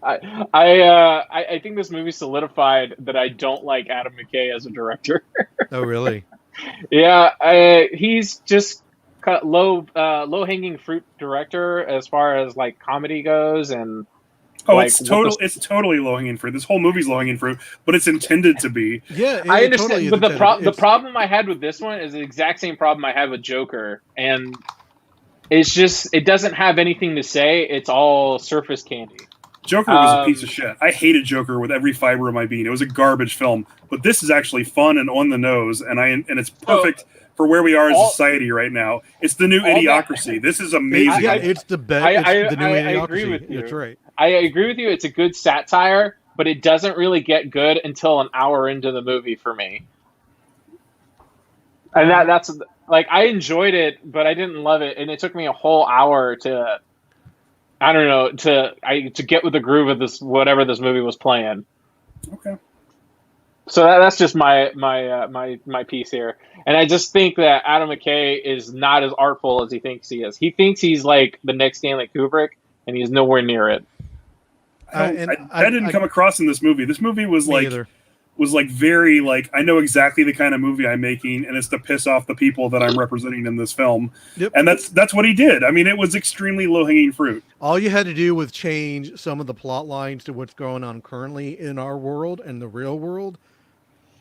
I think this movie solidified that I don't like Adam McKay as a director. Oh, really? Yeah, he's just low hanging fruit director as far as like comedy goes, and it's totally low hanging fruit. This whole movie's low hanging fruit, but it's intended to be. Yeah, I understand. Totally but the problem I had with this one is the exact same problem I had with Joker, and it's just it doesn't have anything to say. It's all surface candy. Joker was a piece of shit. I hated Joker with every fiber of my being. It was a garbage film, but this is actually fun and on the nose, and it's perfect for where we are as society right now. It's the new Idiocracy. This is amazing. It's the best. It's the new Idiocracy. I agree with you. That's right. I agree with you. It's a good satire, but it doesn't really get good until an hour into the movie for me. And that's like I enjoyed it, but I didn't love it, and it took me a whole hour to. I don't know, to get with the groove of this whatever this movie was playing. Okay. So that's just my piece here, and I just think that Adam McKay is not as artful as he thinks he is. He thinks he's like the next Stanley Kubrick, and he's nowhere near it. That didn't come across in this movie. This movie was very like I know exactly the kind of movie I'm making, and it's to piss off the people that I'm representing in this film. Yep. And that's what he did. I mean, it was extremely low hanging fruit. All you had to do was change some of the plot lines to what's going on currently in our world and the real world,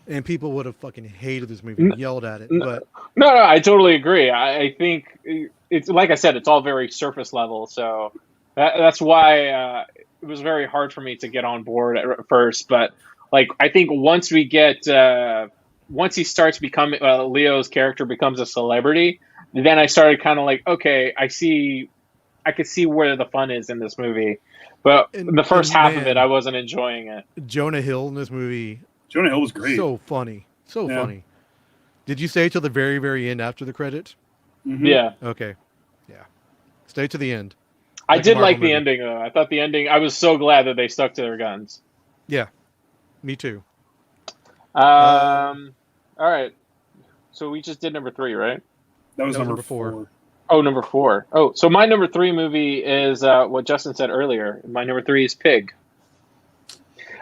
and people would have fucking hated this movie and yelled at it. But no, I totally agree. I think it's like I said, it's all very surface level. So that's why it was very hard for me to get on board at first, but. Like I think once we get once he starts becoming Leo's character becomes a celebrity, then I started kind of like, okay, I could see where the fun is in this movie, but the first half of it, I wasn't enjoying it. Jonah Hill in this movie. Jonah Hill was great. So funny, funny. Did you stay till the very, very end after the credits? Mm-hmm. Yeah. Okay. Yeah. Stay to the end. I did like the ending though. I thought the ending. I was so glad that they stuck to their guns. Yeah. Me too. All right. So we just did number 3, right? That was number 4. Oh, number 4. Oh, so my number 3 movie is what Justin said earlier. My number 3 is Pig.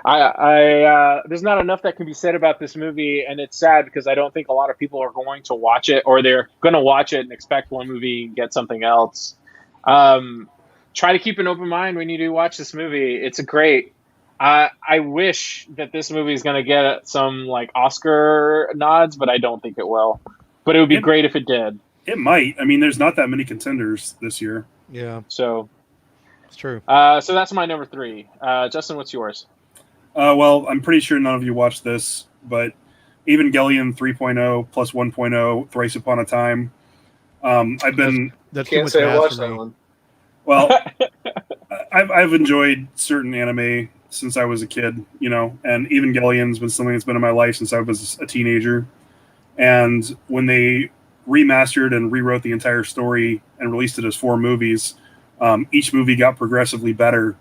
There's not enough that can be said about this movie, and it's sad because I don't think a lot of people are going to watch it, or they're going to watch it and expect one movie and get something else. Try to keep an open mind when you do watch this movie. It's great. I wish that this movie is going to get some like Oscar nods, but I don't think it will. But it would be great if it did. It might. I mean, there's not that many contenders this year. Yeah. So it's true. So that's my number 3. Justin, what's yours? Well, I'm pretty sure none of you watched this, but Evangelion 3.0 plus 1.0 Thrice Upon a Time. I've been. That's can't say I watched that one. Well, I've enjoyed certain anime since I was a kid, and Evangelion's been something that's been in my life since I was a teenager. And when they remastered and rewrote the entire story and released it as 4 movies, each movie got progressively better.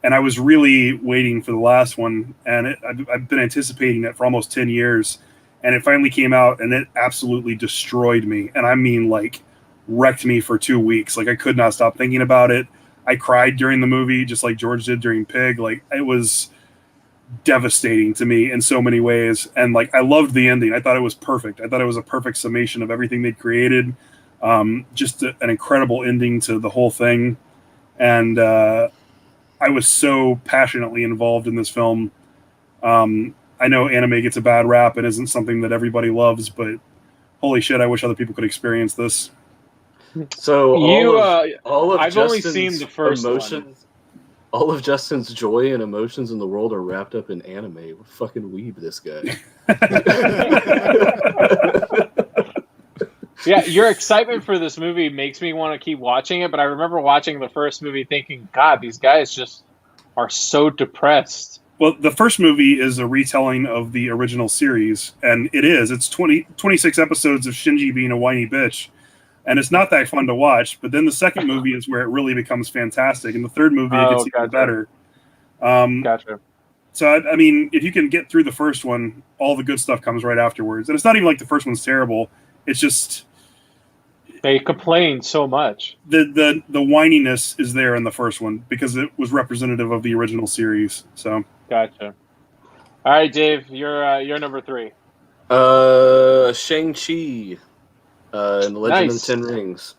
And I was really waiting for the last one, and I've been anticipating it for almost 10 years. and it finally came out, and it absolutely destroyed me. And I mean, like, wrecked me for 2 weeks. Like, I could not stop thinking about it. I cried during the movie, just like George did during Pig. Like, it was devastating to me in so many ways. And like, I loved the ending. I thought it was perfect. I thought it was a perfect summation of everything they'd created. Just an incredible ending to the whole thing. And I was so passionately involved in this film. I know anime gets a bad rap and isn't something that everybody loves, but holy shit, I wish other people could experience this. So all of I've only seen the first emotions, one. all of Justin's joy and emotions in the world are wrapped up in anime. What fucking weeb this guy. Yeah, your excitement for this movie makes me want to keep watching it, but I remember watching the first movie thinking, God, these guys just are so depressed. Well, the first movie is a retelling of the original series, and it is. It's 26 episodes of Shinji being a whiny bitch, and it's not that fun to watch, but then the second movie is where it really becomes fantastic, and the third movie it gets even better. Gotcha. So, I mean, if you can get through the first one, all the good stuff comes right afterwards. And it's not even like the first one's terrible. It's just... They complain so much. The whininess is there in the first one because it was representative of the original series. So Gotcha. All right, Dave, you're number 3. Shang-Chi and the Legend of the Ten Rings.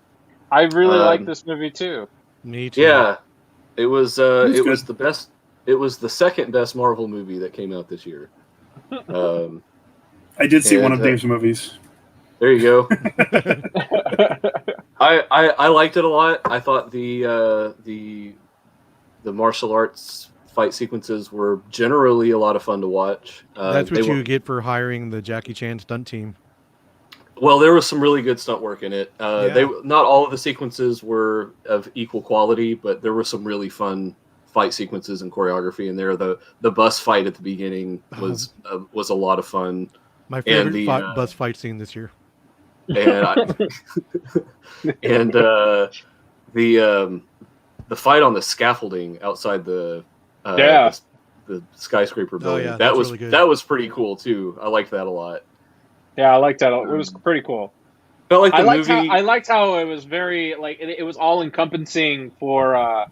I really like this movie too. Me too. Yeah, it was It's it was good. the best. It was the second best Marvel movie that came out this year. I did see one of And, Dave's movies. There you go. I liked it a lot. I thought the martial arts fight sequences were generally a lot of fun to watch. That's what you get for hiring the Jackie Chan stunt team. Well, there was some really good stunt work in it. Yeah. Not all of the sequences were of equal quality, but there were some really fun fight sequences and choreography in there. The bus fight at the beginning was a lot of fun. My favorite bus fight scene this year. And the fight on the scaffolding outside the skyscraper building. yeah, that was really good. that was pretty cool too. I liked that a lot. Yeah, I liked that. It was pretty cool. Felt like the I liked how it was very like it was all encompassing for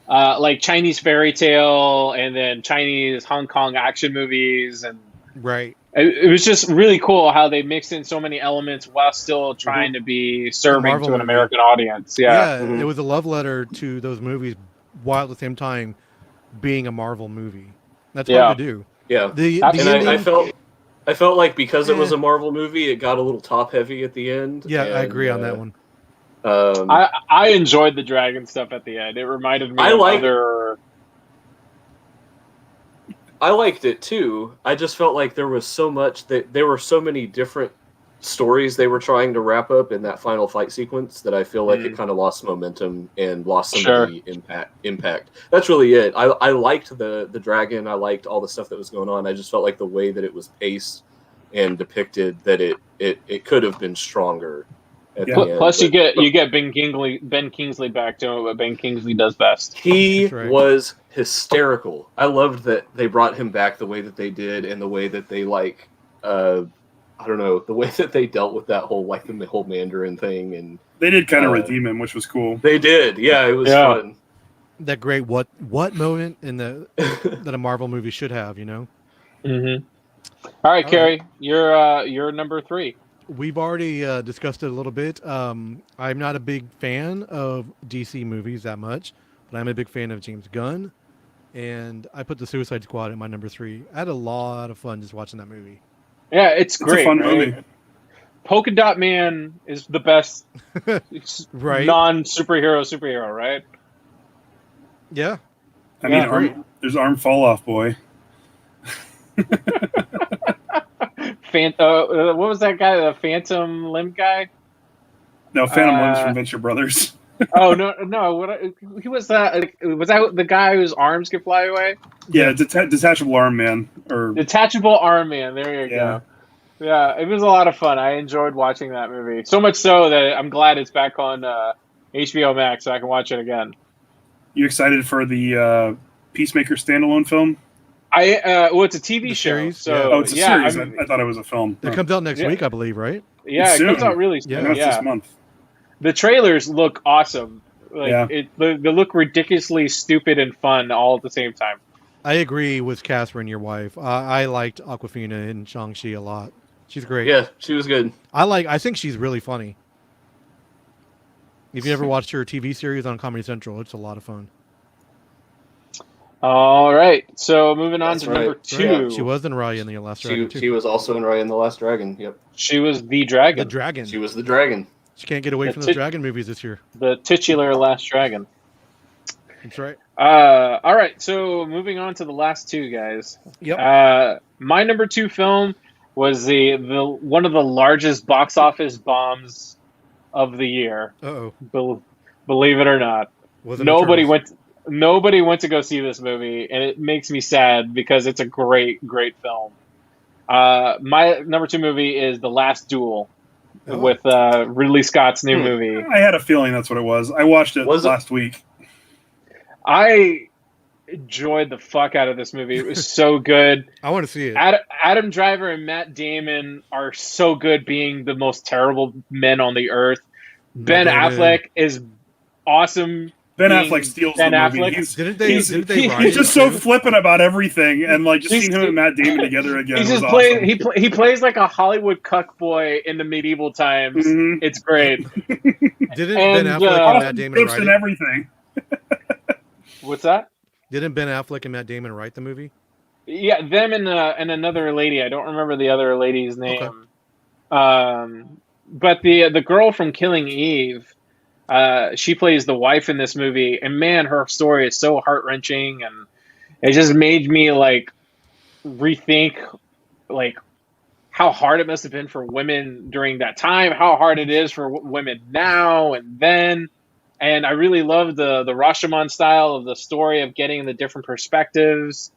like Chinese fairy tale and then Chinese Hong Kong action movies, and Right. it was just really cool how they mixed in so many elements while still trying to be serving Marvel to an movie. American audience. Yeah. Yeah, it was a love letter to those movies while at the same time being a Marvel movie. That's hard to do. Yeah. The And ending, I felt like because it was a Marvel movie, it got a little top heavy at the end. yeah, and, I agree on that one. I enjoyed the dragon stuff at the end. It reminded me of other. I liked it too. I just felt like there was so much that there were so many different stories they were trying to wrap up in that final fight sequence that I feel like it kind of lost momentum and lost some of the impact. That's really it. I liked the dragon. I liked all the stuff that was going on. I just felt like the way that it was paced and depicted that it could have been stronger. At the end. Plus, you get Ben Kingsley back doing what Ben Kingsley does best. He right. was hysterical. I loved that they brought him back the way that they did, and the way that they I don't know, the way that they dealt with that whole the whole Mandarin thing, and They did kind of redeem him, which was cool. they did. Yeah, it was fun. That great what moment in the that a Marvel movie should have, you know. Mm-hmm. All right, Carrie, you're number 3. We've already discussed it a little bit. I'm not a big fan of DC movies that much, but I'm a big fan of James Gunn, and I put the Suicide Squad at my number 3. I had a lot of fun just watching that movie. Yeah, it's great. It's a fun right? movie. Polka Dot Man is the best Right. non-superhero, right? Yeah. I Yeah, mean, there's Arm Fall Off Boy. What was that guy? The Phantom Limb guy? No, Phantom Limbs from Venture Brothers. Oh no! Who was that? Was that the guy whose arms could fly away? Yeah, Detachable Arm Man. Or Detachable Arm Man. There you go. Yeah, it was a lot of fun. I enjoyed watching that movie. So much so that I'm glad it's back on HBO Max so I can watch it again. You excited for the Peacemaker standalone film? Well, it's a TV The show. series? So Yeah. Oh, it's a yeah, series. I thought it was a film. It comes out next Yeah. week, I believe, right? yeah, It's it comes soon. out really Yeah. soon. I know it's Yeah, this month. the trailers look awesome. Like Yeah. they look ridiculously stupid and fun all at the same time. I agree with Catherine, your wife. I liked Aquafina in Shang-Chi a lot. She's great. Yeah, she was good. I think she's really funny. If you ever watched her TV series on Comedy Central, it's a lot of fun. All right, so moving on That's to right. number Right. two. She was in Raya in the Last Dragon too. She was also in Raya and the Last Dragon. Yep, She was the The dragon, dragon. she was the dragon. She can't get away The from those dragon movies this year. the titular last dragon. That's right. All right, so moving on to the last two guys. Yep. My number two film was the one of the largest box office bombs of the year. Uh-oh. Believe it or not, Was it nobody Eternals? went to go see this movie, and it makes me sad because it's a great film. My number two movie is The Last Duel Oh. with Ridley Scott's new Hmm. movie. I had a feeling that's what it was. I watched it Was it? last week. I enjoyed the fuck out of this movie. It was so good. I want to see it. Adam Driver and Matt Damon are so good being the most terrible men on the earth. Ben Matt Damon. Affleck is awesome. Ben being Affleck steals Ben the movie. Affleck. Didn't He's- they write He's it just so too? flippant about everything, and like just He's- seeing him and Matt Damon together again He was just awesome. plays. He plays like a Hollywood cuck boy in the medieval times. Mhm. It's great. Didn't And, Ben Affleck and Awesome Matt Damon jokes write and it? everything. What's that? Didn't Ben Affleck and Matt Damon write the movie? Yeah, them and another lady. I don't remember the other lady's name. But the girl from Killing Eve, she plays the wife in this movie, and man, her story is so heart wrenching, and it just made me like rethink like how hard it must have been for women during that time, how hard it is for women now and then. And I really love the Rashomon style of the story of getting the different perspectives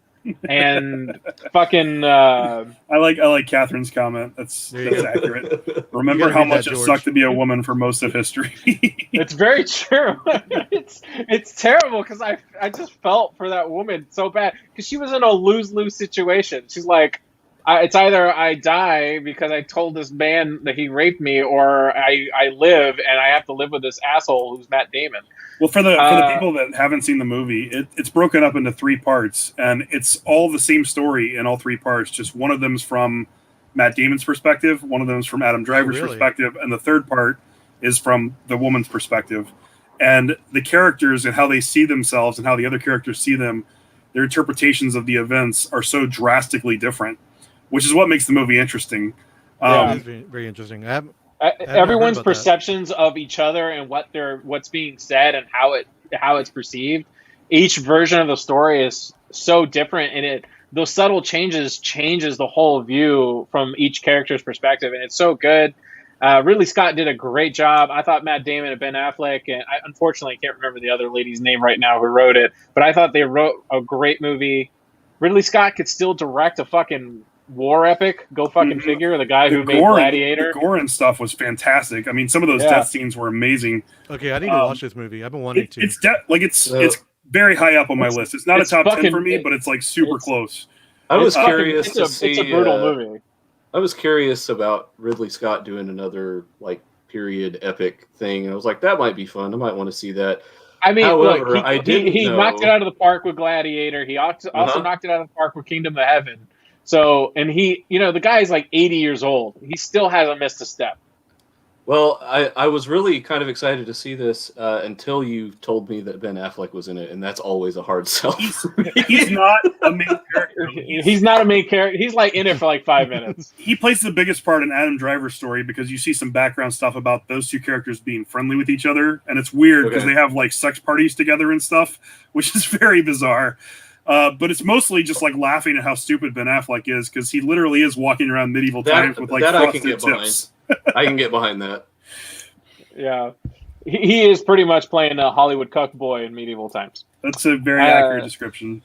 and fucking. I like Catherine's comment. That's There you go. accurate. Remember gotta how read that, much it George. sucked to be a woman for most of history. It's very true. it's terrible because I just felt for that woman so bad because she was in a lose-lose situation. She's like, it's either I die because I told this man that he raped me, or I live and I have to live with this asshole who's Matt Damon. Well, for the people that haven't seen the movie, it's broken up into 3 parts, and it's all the same story in all 3 parts. Just one of them's from Matt Damon's perspective, one of them's from Adam Driver's really? perspective, and the third part is from the woman's perspective. And the characters and how they see themselves and how the other characters see them, their interpretations of the events are so drastically different, which is what makes the movie interesting. Yeah. It is very, very interesting. I haven't Everyone's heard about that. perceptions of each other and what's being said and how it's perceived. Each version of the story is so different, and those subtle changes the whole view from each character's perspective, and it's so good. Ridley Scott did a great job. I thought Matt Damon and Ben Affleck, and I unfortunately can't remember the other lady's name right now who wrote it, but I thought they wrote a great movie. Ridley Scott could still direct a fucking war epic. Go fucking figure. The guy who made Gladiator. The gore and stuff was fantastic. I mean, some of those death scenes were amazing. Okay, I need to watch this movie. I've been wanting to. It's very high up on my list. It's not a top 10 for me, but it's like super close. I was curious to see. It's a brutal movie. I was curious about Ridley Scott doing another like period epic thing, and I was like, that might be fun. I might want to see that. I mean, however, look, he knocked it out of the park with Gladiator. He also knocked it out of the park with Kingdom of Heaven. So, and the guy's like 80 years old. He still hasn't missed a step. Well, I was really kind of excited to see this until you told me that Ben Affleck was in it, and that's always a hard sell. He's not a main character. He's not a main character. He's like in it for like 5 minutes. He plays the biggest part in Adam Driver's story because you see some background stuff about those two characters being friendly with each other, and it's weird because they have like sex parties together and stuff, which is very bizarre. But it's mostly just like laughing at how stupid Ben Affleck is because he literally is walking around medieval times with like frosted tips. I can get behind that. Yeah, he is pretty much playing a Hollywood cuck boy in medieval times. That's a very accurate description.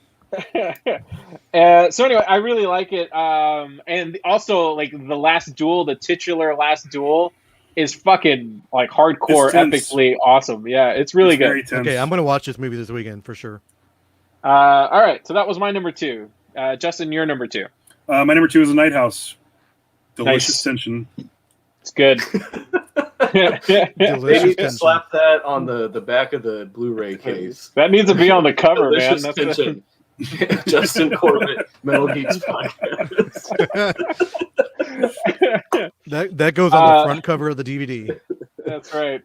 So anyway, I really like it, and also like the last duel, the titular last duel, is fucking like hardcore, epically awesome. Yeah, it's really good. Okay, I'm gonna watch this movie this weekend for sure. All right, so that was my number 2. Justin, you're number 2. My number 2 is A Night House. Delicious Nice. tension. It's good. They Delicious need to tension. slap that on the back of the Blu-ray case. That needs to be on the cover, man. Delicious That's tension. Justin Corbett, Metal Geeks podcast. That goes on the front cover of the DVD. That's right.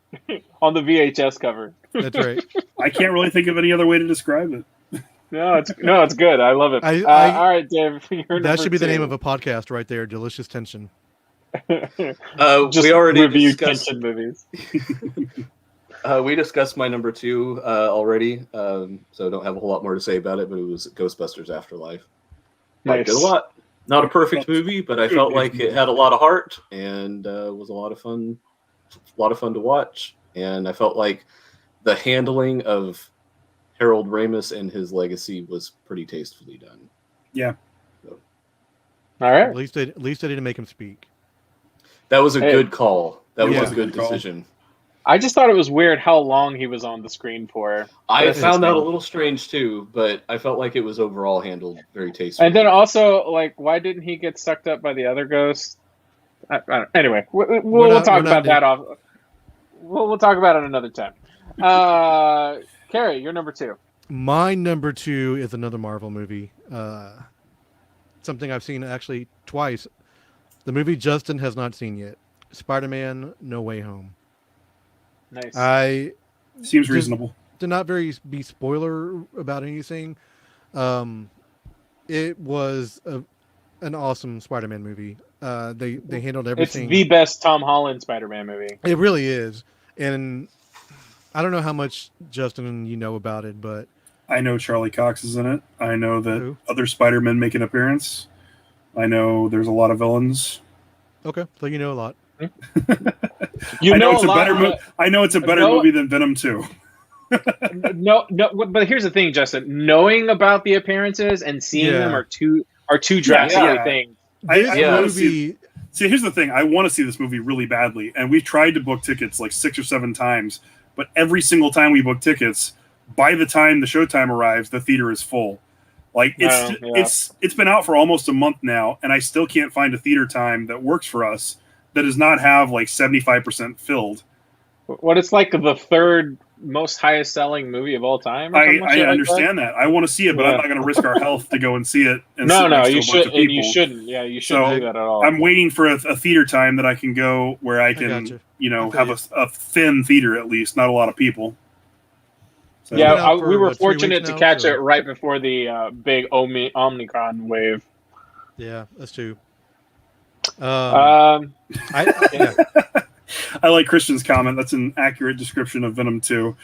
On the VHS cover. That's right. I can't really think of any other way to describe it. No, it's good. I love it. I- All right, Dave. You're That should be the number name of a podcast right there. Delicious tension. 2. We already review discussed. tension movies. We discussed my number 2 already, so don't have a whole lot more to say about it. But it was Ghostbusters Afterlife. Liked it a lot. Not a perfect movie, but I felt like it had a lot of heart and was a lot of fun. A lot of fun to watch, and I felt like the handling of Harold Ramis and his legacy was pretty tastefully done. Yeah. All right. At least they didn't make him speak. That was a good call. That Yeah. was a good Good call. decision. I just thought it was weird how long he was on the screen for. I That's found that a interesting. little strange too, but I felt like it was overall handled very tastefully. And then also, like, why didn't he get sucked up by the other ghosts? Anyway, we'll talk about that off. We'll talk about it another time. Carrie, you're number 2. My number 2 is another Marvel movie. Something I've seen actually twice. The movie Justin has not seen yet. Spider-Man: No Way Home. Nice. I Seems Just- reasonable. did not be spoiler about anything. It was an awesome Spider-Man movie. They handled it's everything. the best Tom Holland Spider-Man movie. It really is. And I don't know how much, Justin, you know about it, but I know Charlie Cox is in it. I know that Who? other Spider-Men make an appearance. I know there's a lot of villains. okay, so you know a lot. You I know know it's a a lot better of- movie. I know it's a better No- movie than Venom 2. No, but here's the thing, Justin. Knowing about the appearances and seeing Yeah. them are two drastic yeah. things. This I wanna movie, See, here's the thing. I want to see this movie really badly, and we've tried to book tickets like 6 or 7 times, but every single time we book tickets, by the time the showtime arrives, the theater is full. Like it's been out for almost a month now, and I still can't find a theater time that works for us that does not have like 75% filled. What it's like the third most highest selling movie of all time. Or something I shit like understand that. I want to see it, but Yeah. I'm not going to risk our health to go and see it. And No, sit next to you a bunch should, of and you people. shouldn't. Yeah, you shouldn't So, do that at all. I'm waiting for a theater time that I can go where I can, gotcha. I feel have a thin theater at least, not a lot of people. So, Yeah, been out for, we were what, 3 fortunate weeks to now, catch so- it right before the big Omicron wave. Yeah, that's true. Um, Yeah. I like Christian's comment. That's an accurate description of Venom 2.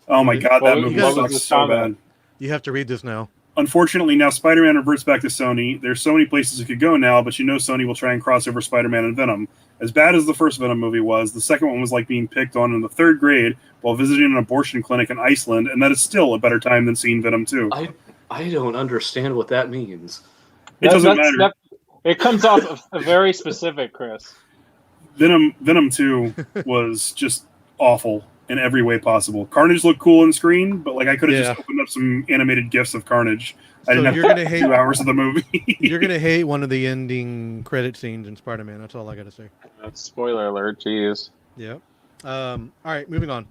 Oh my god, Well, that movie what was sucks his so comment? bad. You have to read this now. Unfortunately, now Spider-Man reverts back to Sony. There's so many places it could go now, but Sony will try and cross over Spider-Man and Venom. As bad as the first Venom movie was, the second one was like being picked on in the 3rd grade while visiting an abortion clinic in Iceland, and that is still a better time than seeing Venom 2. I don't understand what that means. It doesn't matter. It comes off very specific, Chris. Venom 2 was just awful in every way possible. Carnage looked cool on screen, but like I could have Yeah. just opened up some animated GIFs of Carnage. I So didn't have you're gonna hate 2 hours of the movie. you're gonna hate one of the ending credit scenes in Spider-Man. That's all I gotta say. That's spoiler alert. Jeez. Yeah. All right, moving on.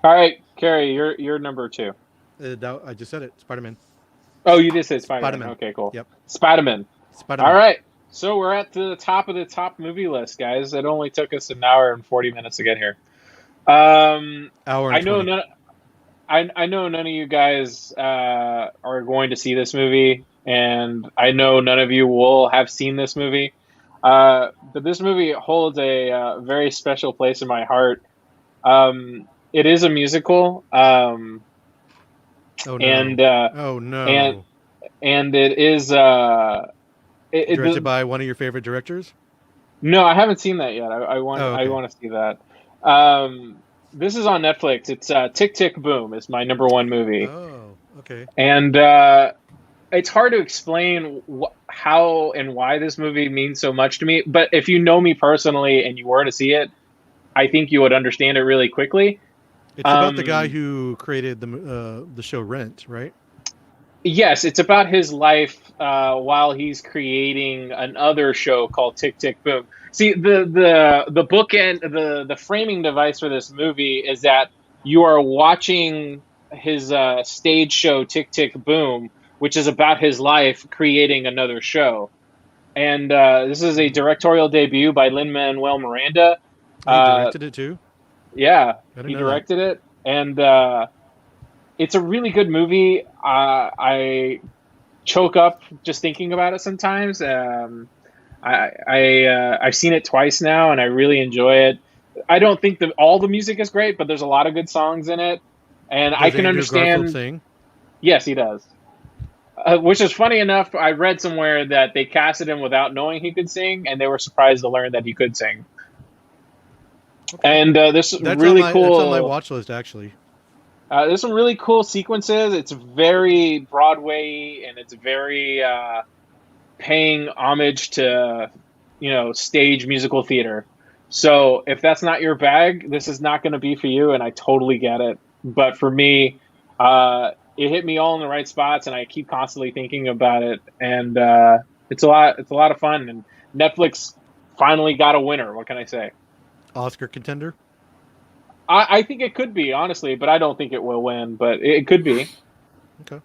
All right, Carrie, you're number 2. I just said it. Spider-Man. Oh, you did say Spider-Man. Spider-Man. Okay, cool. Yep. Spider-Man. Spider-Man. All right. So we're at the top of the top movie list, guys. It only took us an hour and 40 minutes to get here. Hour and I know 20. I know none of you guys are going to see this movie, and I know none of you will have seen this movie. But this movie holds a very special place in my heart. It is a musical, Oh no. and Oh no. and it is Directed by one of your favorite directors? No, I haven't seen that yet. I want Oh, okay. I want to see that. This is on Netflix. It's Tick Tick Boom. It's my number 1 movie. Oh, okay. And it's hard to explain how and why this movie means so much to me. But if you know me personally and you were to see it, I think you would understand it really quickly. It's about the guy who created the show Rent, right? Yes, it's about his life while he's creating another show called Tick Tick Boom. See, the bookend, the framing device for this movie is that you are watching his stage show Tick Tick Boom, which is about his life creating another show. And this is a directorial debut by Lin-Manuel Miranda. He directed it too. Yeah, I didn't he know that. directed it, and it's a really good movie. I choke up just thinking about it sometimes. I've seen it twice now, and I really enjoy it. I don't think that all the music is great, but there's a lot of good songs in it, and I can Andrew Garfield understand. sing? Yes, he does. Which is funny enough. I read somewhere that they casted him without knowing he could sing, and they were surprised to learn that he could sing. Okay. And there's That's really on my, cool. That's on my watch list, actually. There's some really cool sequences. It's very Broadway, and it's very paying homage to, stage musical theater. So if that's not your bag, this is not going to be for you, and I totally get it. But for me, it hit me all in the right spots, and I keep constantly thinking about it. And it's a lot of fun. And Netflix finally got a winner. What can I say? Oscar contender? I think it could be, honestly, but I don't think it will win. But it could be. Okay.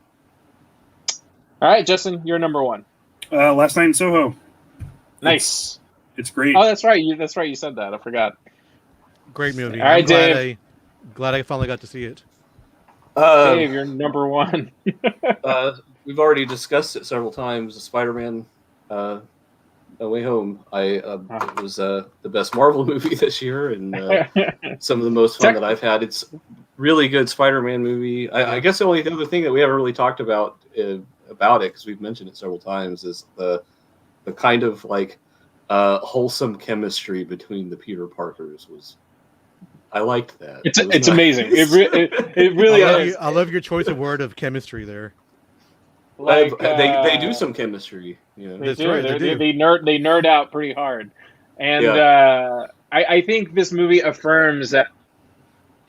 All right, Justin, you're number one. Last Night in Soho. Nice. It's great. Oh, that's right. That's right. You said that. I forgot. Great movie. All right, I'm glad Dave. glad I finally got to see it. Dave, you're number one. We've already discussed it several times. Spider-Man No Way Home. It was the best Marvel movie this year, and some of the most fun that I've had. It's really good Spider-Man movie. I guess the only other thing that we haven't really talked about it, because we've mentioned it several times, is the kind of like wholesome chemistry between the Peter Parkers was. I liked that. It's nice. amazing. It really is. I love your choice of word of chemistry there. Like, they do some chemistry. You know? They That's do. right, they do. They nerd out pretty hard, and I think this movie affirms that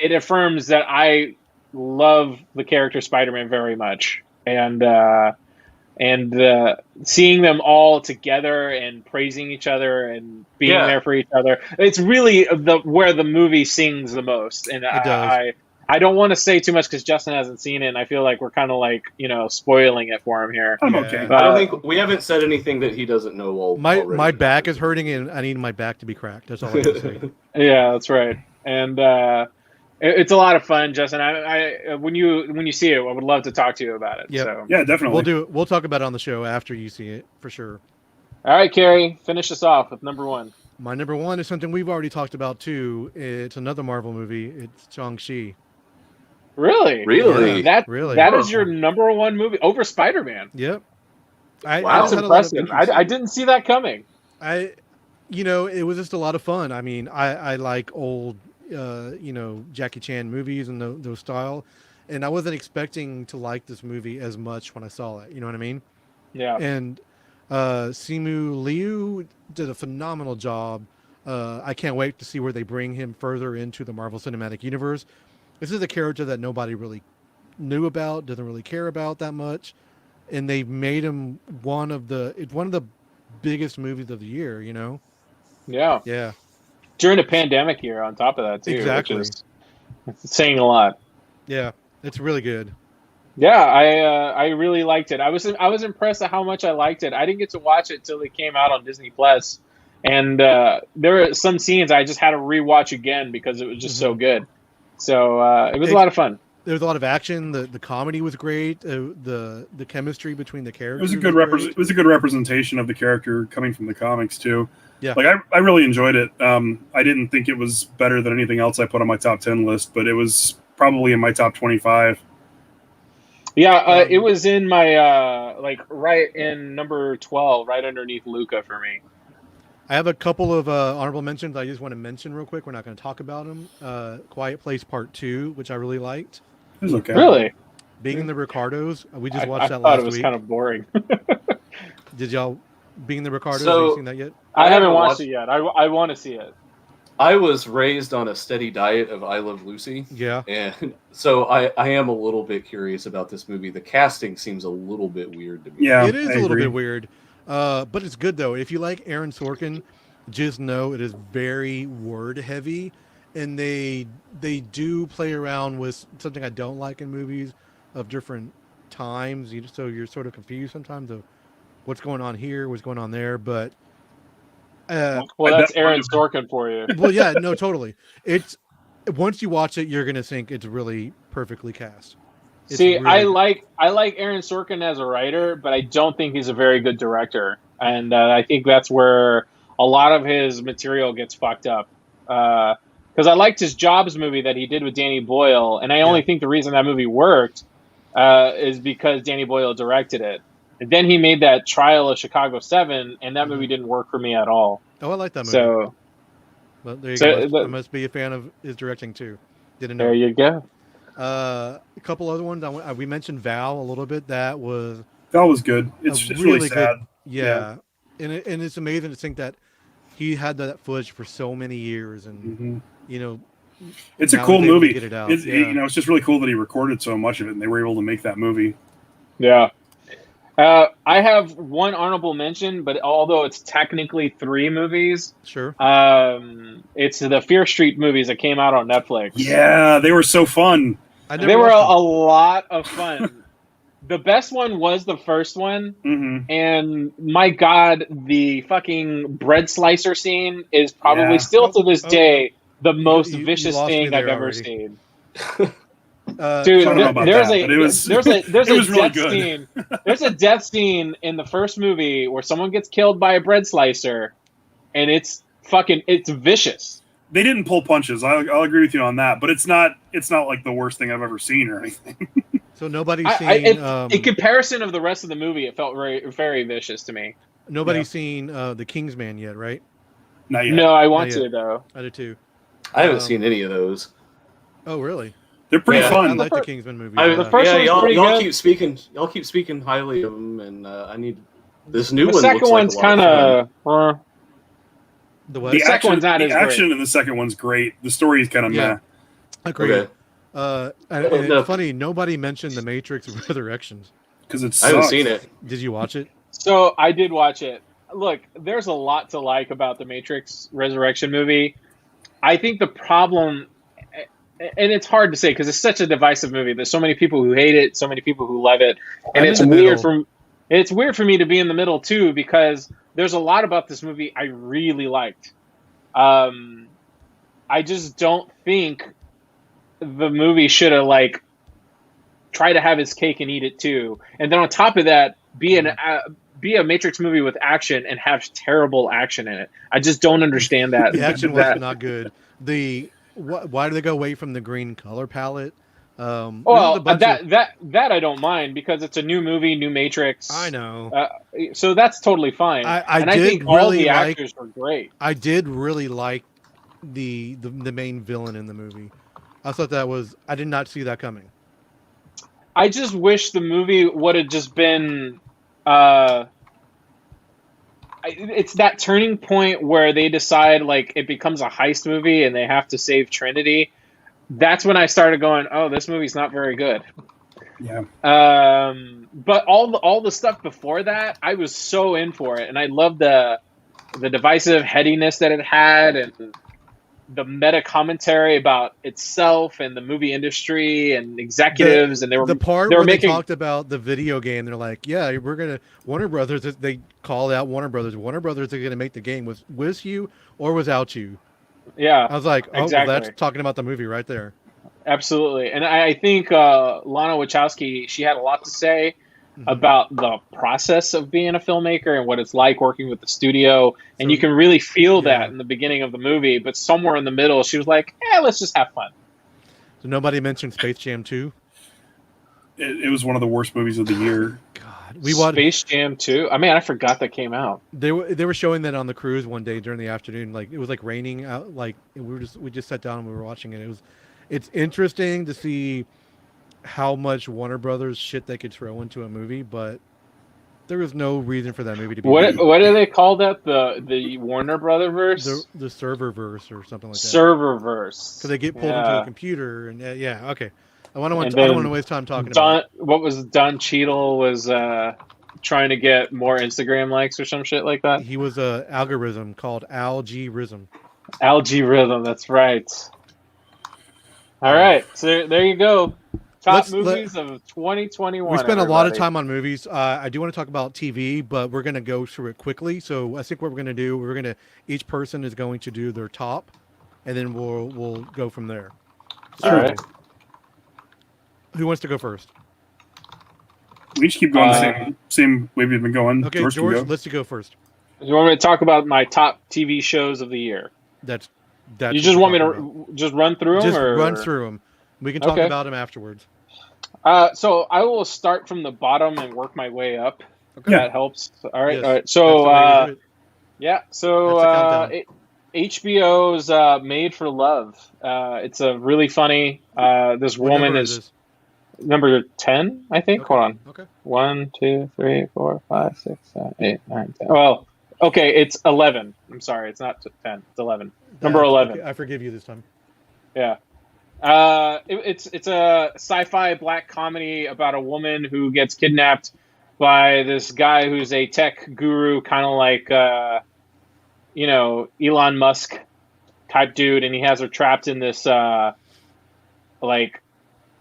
I love the character Spider-Man very much, and seeing them all together and praising each other and being there for each other. It's really where the movie sings the most. And It does. I don't want to say too much because Justin hasn't seen it, and I feel like we're kind of like, spoiling it for him here. I'm Yeah. okay. I don't think we haven't said anything that he doesn't know already. My back is hurting, and I need my back to be cracked. That's all I can say. Yeah, that's right. And it's a lot of fun, Justin. I when you see it, I would love to talk to you about it. Yep. So. Yeah, definitely. We'll talk about it on the show after you see it for sure. All right, Carrie, finish us off with number one. My number one is something we've already talked about too. It's another Marvel movie. It's Shang-Chi. Really? Really? Really? That is your number one movie over Spider-Man. Yep. Wow. That's impressive. I didn't see that coming. It was just a lot of fun. I mean, I like old, Jackie Chan movies and those style, and I wasn't expecting to like this movie as much when I saw it. You know what I mean? Yeah. And Simu Liu did a phenomenal job. I can't wait to see where they bring him further into the Marvel Cinematic Universe. This is a character that nobody really knew about, doesn't really care about that much, and they've made him one of the biggest movies of the year. Yeah. Yeah. During a pandemic year, on top of that too, Exactly. which is saying a lot. Yeah, it's really good. Yeah, I really liked it. I was impressed at how much I liked it. I didn't get to watch it till it came out on Disney Plus, and there were some scenes I just had to rewatch again because it was just so good. So it was a lot of fun. There was a lot of action. The comedy was great. The chemistry between the characters. It was a good representation of the character coming from the comics too. Yeah. Like I really enjoyed it. I didn't think it was better than anything else I put on my top 10 list, but it was probably in my top 25. Yeah, it was in my right in number 12, right underneath Luca for me. I have a couple of honorable mentions I just want to mention real quick. We're not going to talk about them. Quiet Place Part 2, which I really liked. It was okay. Really? Being the Ricardos. We just watched that I thought last it was week. kind of boring. Did y'all Being the Ricardos? So- have you seen that yet? I haven't haven't watched watched- it yet. I want to see it. I was raised on a steady diet of I Love Lucy. Yeah. And so I am a little bit curious about this movie. The casting seems a little bit weird to me. Yeah, It is I a little agree. bit weird, but it's good though. If you like Aaron Sorkin, just know it is very word heavy, and they do play around with something I don't like in movies of different times. So you're sort of confused sometimes of what's going on here, what's going on there. But Well, I that's bet Aaron one of Sorkin for you. well, yeah, no, totally. It's once you watch it, you're gonna think it's really perfectly cast. It's See, I really like Aaron Sorkin as a writer, but I don't think he's a very good director, and I think that's where a lot of his material gets fucked up. Because I liked his Jobs movie that he did with Danny Boyle, and I Yeah. only think the reason that movie worked is because Danny Boyle directed it. And then he made that Trial of Chicago 7, and that movie didn't work for me at all. oh, I like that movie. So, Well, there you so go. I the, must be a fan of his directing too. Didn't there know. you go. A couple other ones. We mentioned Val a little bit. That was That was good. a It's really sad. good. Yeah, and it's amazing to think that he had that footage for so many years, and Hmm. you know, It's a now cool he's able to movie. get it out. It's, Yeah. you know, it's just really cool that he recorded so much of it, and they were able to make that movie. Yeah. I have one honorable mention, but although it's technically 3 movies, Sure. it's the Fear Street movies that came out on Netflix. Yeah, they were so fun. I They never were watched a lot of fun. The best one was the first one, Hmm. and my God, the fucking bread slicer scene is probably Yeah. still to this Oh, day the most you vicious lost me thing I've there ever already. seen. them. Dude, I don't know about there's that, a but it was there's a it was really death good. scene. There's a death scene in the first movie where someone gets killed by a bread slicer, and it's vicious. They didn't pull punches. I'll agree with you on that, but it's not like the worst thing I've ever seen or anything. So nobody's In seen. comparison of the rest of the movie, it felt very very vicious to me. Nobody's seen the Kingsman yet, right? Not yet. No, I want Not yet. to though. I did too. I haven't Um, seen any of those. Oh, really? They're pretty Yeah. I fun. like the Kingsman movies. The first yeah, one's y'all, pretty y'all good. keep speaking highly of them, and I need this new The one. second Looks one's like a lot kind fun. of. the what? The second action, one's not the as great. action in the second one's great. The story is kind of Yeah. meh. Agreed. Okay. And No. it's funny, nobody mentioned the Matrix Resurrections. Because it I haven't sucks. seen it. Did you watch it? So I did watch it. Look, there's a lot to like about the Matrix Resurrection movie. I think the problem, and it's hard to say because it's such a divisive movie. There's so many people who hate it, so many people who love it, and I'm it's in the weird middle. it's weird for me to be in the middle too because there's a lot about this movie I really liked. I just don't think the movie should have try to have his cake and eat it too. And then on top of that, be a Matrix movie with action and have terrible action in it. I just don't understand that. The action was not good. Why do they go away from the green color palette? Well, that I don't mind because it's a new movie, new Matrix. I know. So that's totally fine. I I did think all really the like- actors were great. I did really like the main villain in the movie. I thought that was. I did not see that coming. I just wish the movie would have just been. It's that turning point where they decide it becomes a heist movie and they have to save Trinity. That's when I started going, oh, this movie's not very good. Yeah. But all the stuff before that, I was so in for it, and I loved the divisive headiness that it had, and the meta commentary about itself and the movie industry and executives, and the part they were where making. they talked about the video game. They're like, yeah, we're gonna Warner Brothers. They called out Warner Brothers. Warner Brothers are gonna make the game with you or without you. Yeah, I was like, oh, exactly. well, that's talking about the movie right there. Absolutely, and I think Lana Wachowski, she had a lot to say about the process of being a filmmaker and what it's like working with the studio, and you can really feel that in the beginning of the movie. But somewhere in the middle, she was like, let's just have fun. So nobody mentioned Space Jam 2. It was one of the worst movies of the year. God, we watched Space Jam 2. I mean, I forgot that came out. They were showing that on the cruise one day during the afternoon. It was raining out. We just sat down and we were watching it. It's interesting to see how much Warner Brothers shit they could throw into a movie, but There was no reason for that movie to be What made. what do they call that? The Warner Brother verse? The serververse or something like that. Serververse. Because they get pulled into a computer and yeah, okay. I don't want to waste time talking about it. What was Don Cheadle was trying to get more Instagram likes or some shit like that? He was a algorithm called algorithm. Algorithm, that's right. All right, so there you go. Top movies of 2021. We spent a lot of time on movies. I do want to talk about TV, but we're going to go through it quickly. So I think what we're going to do, each person is going to do their top, and then we'll go from there. So, all right. Who wants to go first? We just keep going the same way we've been going. Okay, George, let's go first. You want me to talk about my top TV shows of the year? That's you just want me to just run through them? Just run through them. We can talk about them afterwards. So I will start from the bottom and work my way up. Okay. That helps. All right. Yes. All right. So yeah. So HBO's Made for Love. It's a really funny. This woman is number 10, I think. Okay. Hold on. Okay. 1, 2, 3, 4, 5, 6, 7, 8, 9, 10. Well, okay, it's 11. I'm sorry, it's not 10. It's 11. Number 11. Okay. I forgive you this time. Yeah. It's a sci-fi black comedy about a woman who gets kidnapped by this guy who's a tech guru, kind of like Elon Musk type dude, and he has her trapped in this like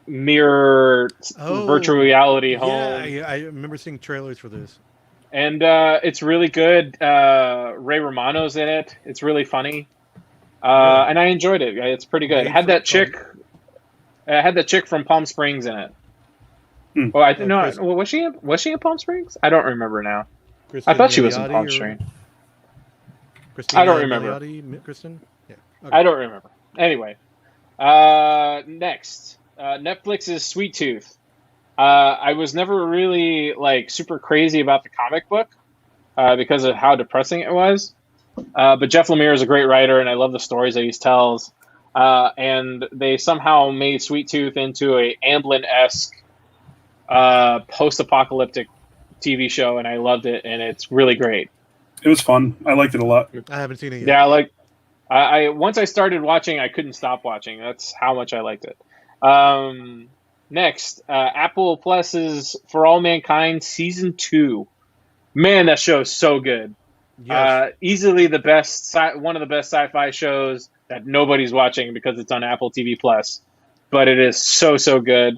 mirror virtual reality home. Yeah, I remember seeing trailers for this. And it's really good. Ray Romano's in it. It's really funny. And I enjoyed it. It's pretty good. It had that chick from Palm Springs in it. Oh, I think no. Was she in Palm Springs? I don't remember now. I thought she was in Palm Springs. I don't remember. Kristen? Yeah. Okay. I don't remember. Anyway, next, Netflix's Sweet Tooth. I was never really like super crazy about the comic book because of how depressing it was. But Jeff Lemire is a great writer, and I love the stories that he tells. And they somehow made Sweet Tooth into a Amblin-esque post-apocalyptic TV show, and I loved it, and it's really great. It was fun. I liked it a lot. I haven't seen it yet. Yeah, I once I started watching, I couldn't stop watching. That's how much I liked it. Next, Apple Plus's For All Mankind Season 2. Man, that show is so good. Yes. Easily the best, one of the best sci-fi shows that nobody's watching because it's on Apple TV Plus. But it is so good.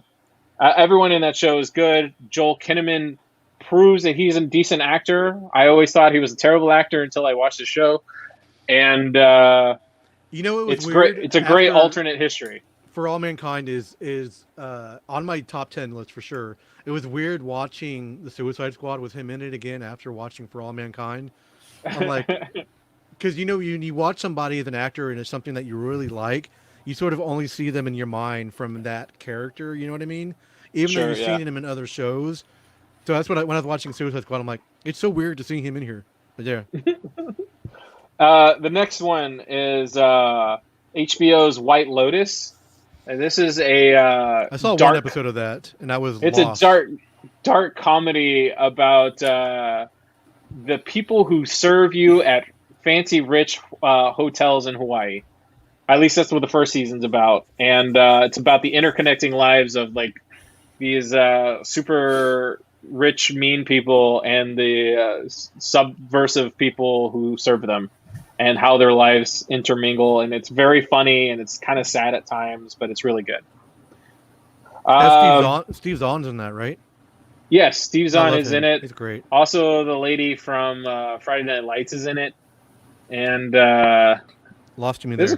Everyone in that show is good. Joel Kinnaman proves that he's a decent actor. I always thought he was a terrible actor until I watched the show. And it's great. It's a great alternate history. For All Mankind is on my top 10 list for sure. It was weird watching The Suicide Squad with him in it again after watching For All Mankind. I'm like, because you watch somebody as an actor and it's something that you really like, you sort of only see them in your mind from that character. You know what I mean? Even though you've seen him in other shows. So that's when I was watching Suicide Squad, I'm like, it's so weird to see him in here. But yeah. The next one is HBO's White Lotus. And this is I saw one episode of that, and I was lost. A dark comedy about the people who serve you at fancy rich hotels in Hawaii. At least that's what the first season's about. And it's about the interconnecting lives of like these super rich, mean people and the subversive people who serve them, and how their lives intermingle. And it's very funny, and it's kind of sad at times, but it's really good. Steve Zahn's in that, right? Yes, Steve Zahn is in it. He's great. Also, the lady from Friday Night Lights is in it, and lost me there. There's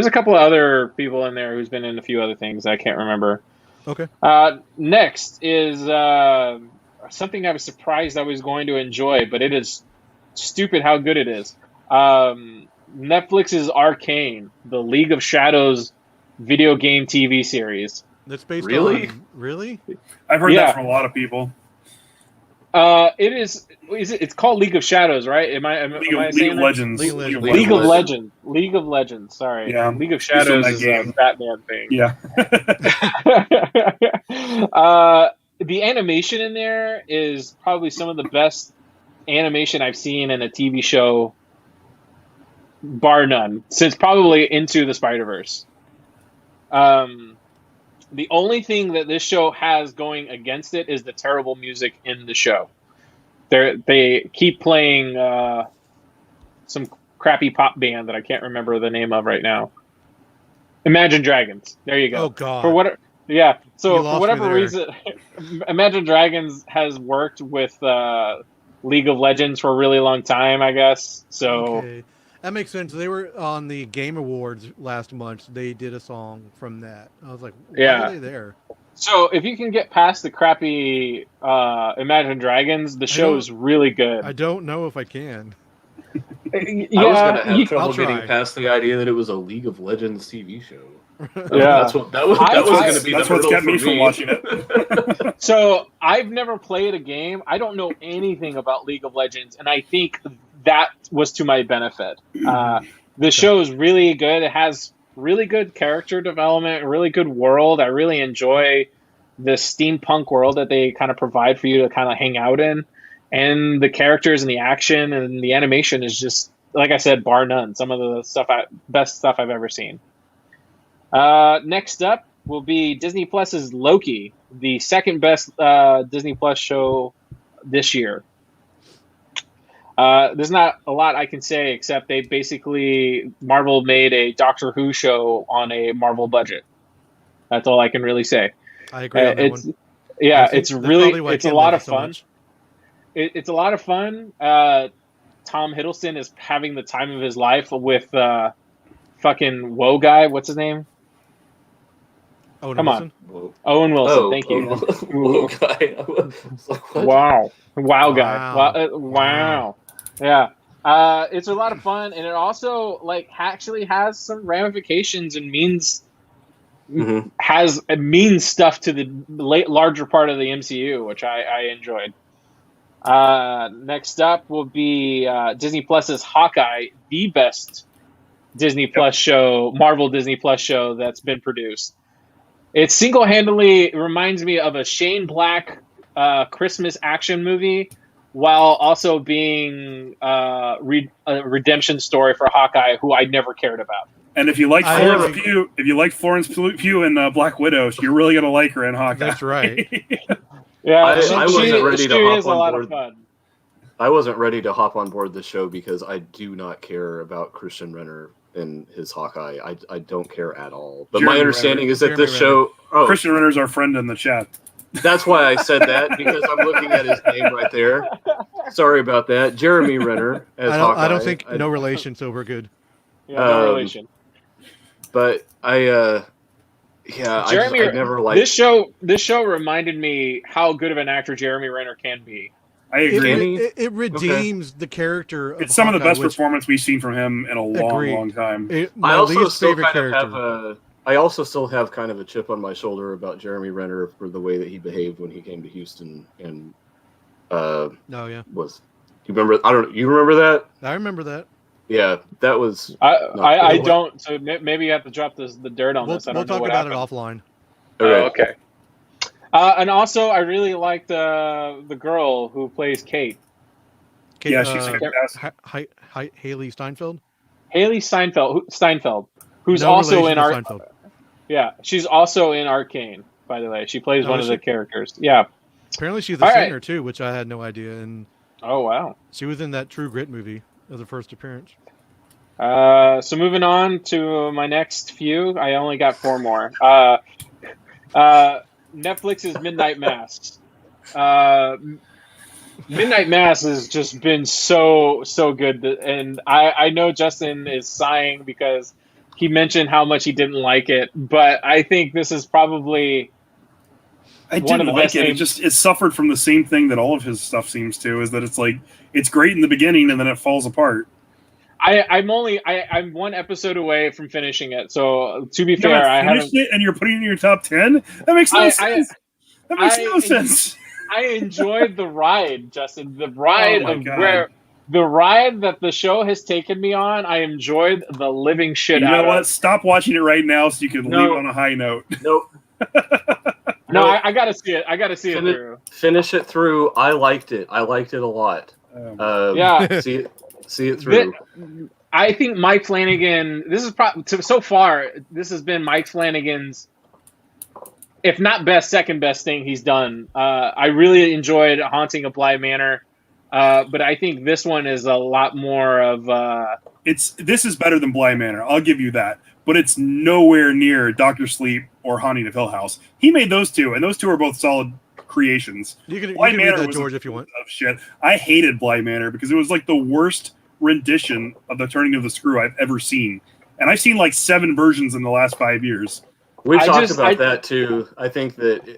a couple of other people in there who's been in a few other things I can't remember. Okay. Next is something I was surprised I was going to enjoy, but it is stupid how good it is. Netflix's Arcane, the League of Shadows video game TV series. That's based Really? on... Really? I've heard that from a lot of people. It is. It's called League of Shadows, right? Am I saying League of Legends. League of Legends. Sorry. Yeah. League of Shadows is a Batman thing. Yeah. the animation in there is probably some of the best animation I've seen in a TV show, bar none, since probably Into the Spider-Verse. The only thing that this show has going against it is the terrible music in the show. They keep playing some crappy pop band that I can't remember the name of right now. Imagine Dragons. There you go. Oh God. For what? Yeah. You So lost for whatever me there. reason, Imagine Dragons has worked with League of Legends for a really long time, I guess. So Okay. That makes sense. They were on the Game Awards last month. They did a song from that. I was like, why Yeah. are they there? so if you can get past the crappy Imagine Dragons, the show is really good. I don't know if I can. Yeah, I was gonna have you- trouble I'll try. getting past the idea that it was a League of Legends TV show. Yeah. That was going to be That's the what's hurdle kept me for from watching it. So I've never played a game. I don't know anything about League of Legends, and I think that was to my benefit. The show is really good. It has really good character development, a really good world. I really enjoy the steampunk world that they kind of provide for you to kind of hang out in. And the characters and the action and the animation is just, like I said, bar none. Some of the best stuff I've ever seen. Next up will be Disney Plus's Loki, the second best Disney Plus show this year. There's not a lot I can say except they basically Marvel made a Doctor Who show on a Marvel budget. That's all I can really say. I agree on that It's one. yeah, That's it's probably really why it's a Ken lot loves of it so fun. much. It's a lot of fun. Tom Hiddleston is having the time of his life with fucking Woe guy. What's his name? Oh, Come on. Whoa. Owen Wilson. Thank you. Whoa, guy. I was like, what? Wow guy. Wow. Wow. Yeah. It's a lot of fun, and it also actually has some ramifications and means stuff to the larger part of the MCU, which I enjoyed. Next up will be Disney Plus's Hawkeye, the best Disney Plus show, Marvel Disney Plus show that's been produced. It single-handedly reminds me of a Shane Black Christmas action movie, while also being a redemption story for Hawkeye, who I never cared about. And if you like Florence Pugh in Black Widow, you're really gonna like her in Hawkeye. That's right. Yeah, I wasn't ready to hop is a on lot board. of fun. I wasn't ready to hop on board the show because I do not care about Christian Renner and his Hawkeye. I don't care at all. But my Jeremy understanding Renner. is that Jeremy this show... Oh, Christian Renner's our friend in the chat. that's why I said that, because I'm looking at his name right there. Sorry about that. Jeremy Renner as Hawkeye. I don't think no relation, so we're good. Yeah, no Um, relation. But I Jeremy, I never liked... this show reminded me how good of an actor Jeremy Renner can be. I agree. Danny? It redeems the character. It's some of the Hawkeye, best which- performance we've seen from him in a long, Agreed. long time. My I also least still favorite kind of character. have I also still have kind of a chip on my shoulder about Jeremy Renner for the way that he behaved when he came to Houston and Oh yeah, was... You remember? You remember that? I remember that. Yeah, that was... I cool. don't. So maybe you have to drop the dirt on We'll this. I don't we'll know talk what about happened. it offline. Oh, okay. And also, I really liked the girl who plays Kate, Kate, Yeah, she's fantastic. Haley Steinfeld. Haley Steinfeld, who's No also relation in to our. Seinfeld. Yeah, she's also in Arcane. By the way, she plays Oh, one is of the she? characters. Yeah. Apparently, she's a All right. singer too, which I had no idea. And Oh wow. she was in that True Grit movie as a first appearance. So moving on to my next few, I only got 4 more. Netflix's Midnight Mass. Midnight Mass has just been so good, and I know Justin is sighing because he mentioned how much he didn't like it, but I think this is probably I one of didn't the like best it. things. It suffered from the same thing that all of his stuff seems to, is that it's great in the beginning and then it falls apart. I'm 1 episode away from finishing it, so to be You fair, I haven't haven't. finished it and you're putting it in your top 10? That makes no sense. That makes no sense. I enjoyed the ride, Justin. The ride Oh my of God. the ride that the show has taken me on. I enjoyed the living shit You out know what? of. Stop watching it right now so you can No. leave on a high note. Nope. No, I gotta see it. I gotta see it through. Finish it through. I liked it. I liked it a lot. Yeah. See it through. I think Mike Flanagan. This is so far. This has been Mike Flanagan's, if not best, second best thing he's done. I really enjoyed Haunting of Bly Manor, but I think this one is a lot more of. This is better than Bly Manor. I'll give you that, but it's nowhere near Doctor Sleep or Haunting of Hill House. He made those two, and those two are both solid creations. You can Bly read Manor that, was George, if you want. Of shit. I hated Bly Manor because it was like the worst rendition of the Turning of the Screw I've ever seen, and I've seen like 7 versions in the last 5 years. We've talked about that too. I think that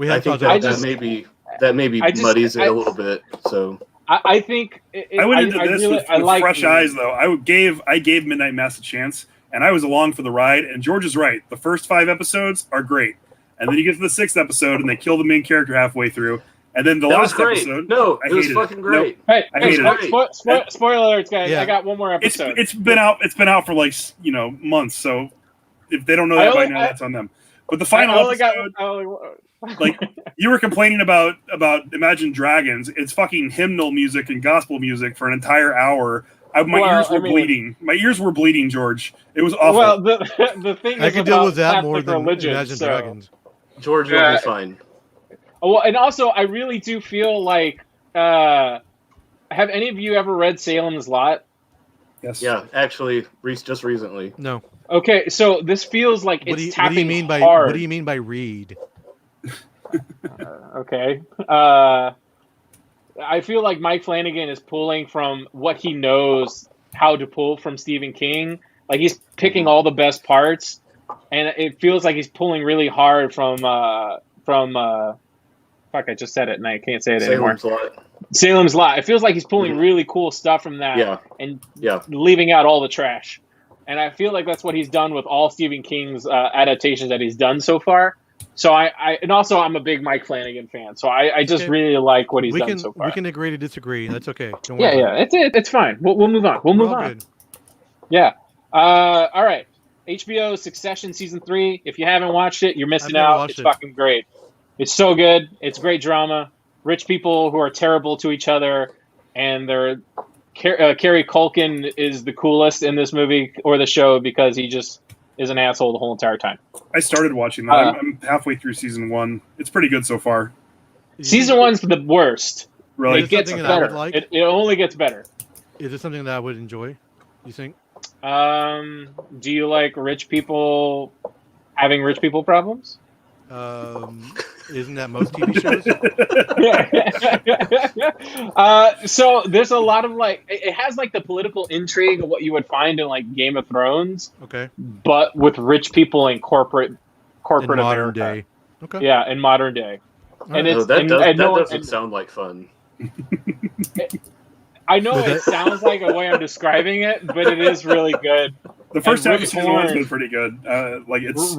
maybe muddies it a little bit. So I think I went into this with fresh eyes, though. I gave Midnight Mass a chance, and I was along for the ride. And George is right. The first 5 episodes are great, and then you get to the 6th episode, and they kill the main character halfway through. And then the last episode, it was fucking great. Nope. Spoiler alerts, guys! Yeah. I got one more episode. It's been out for like months. So if they don't know that by now, that's on them. But the final episode, like you were complaining about Imagine Dragons, it's fucking hymnal music and gospel music for an entire hour. My ears were bleeding. My ears were bleeding, George. It was awful. Well, the thing I is can deal with that Catholic more than religion, Imagine Dragons. George will be fine. Well, and also, I really do feel like. Have any of you ever read Salem's Lot? Yes. Yeah, actually, just recently. No. Okay, so this feels like it's tapping what do you mean by hard. What do you mean by read? Okay. I feel like Mike Flanagan is pulling from what he knows how to pull from Stephen King. Like he's picking all the best parts, and it feels like he's pulling really hard from. Fuck! I just said it, and I can't say it anymore. Salem's Lot. It feels like he's pulling really cool stuff from that, and leaving out all the trash. And I feel like that's what he's done with all Stephen King's adaptations that he's done so far. So and also I'm a big Mike Flanagan fan, so I just really like what he's done so far. We can agree to disagree. That's okay. Don't worry. It's fine. We'll move on. We'll move on. Good. Yeah. All right. HBO Succession season 3. If you haven't watched it, you're missing out. It's fucking great. It's so good. It's great drama. Rich people who are terrible to each other, and they're Kerry Culkin is the coolest in this movie or the show because he just is an asshole the whole entire time. I started watching that. I'm halfway through season 1. It's pretty good so far. Season 1's the worst. Really? It gets better. Like? It only gets better. Is it something that I would enjoy, you think? Do you like rich people having rich people problems? Isn't that most TV shows? So there's a lot of it has the political intrigue of what you would find in Game of Thrones. Okay. But with rich people in corporate in modern America. Day. Okay. Yeah, in modern day. And that doesn't sound like fun. I know it sounds like a way I'm describing it, but it is really good. The first half of season 1's been pretty good.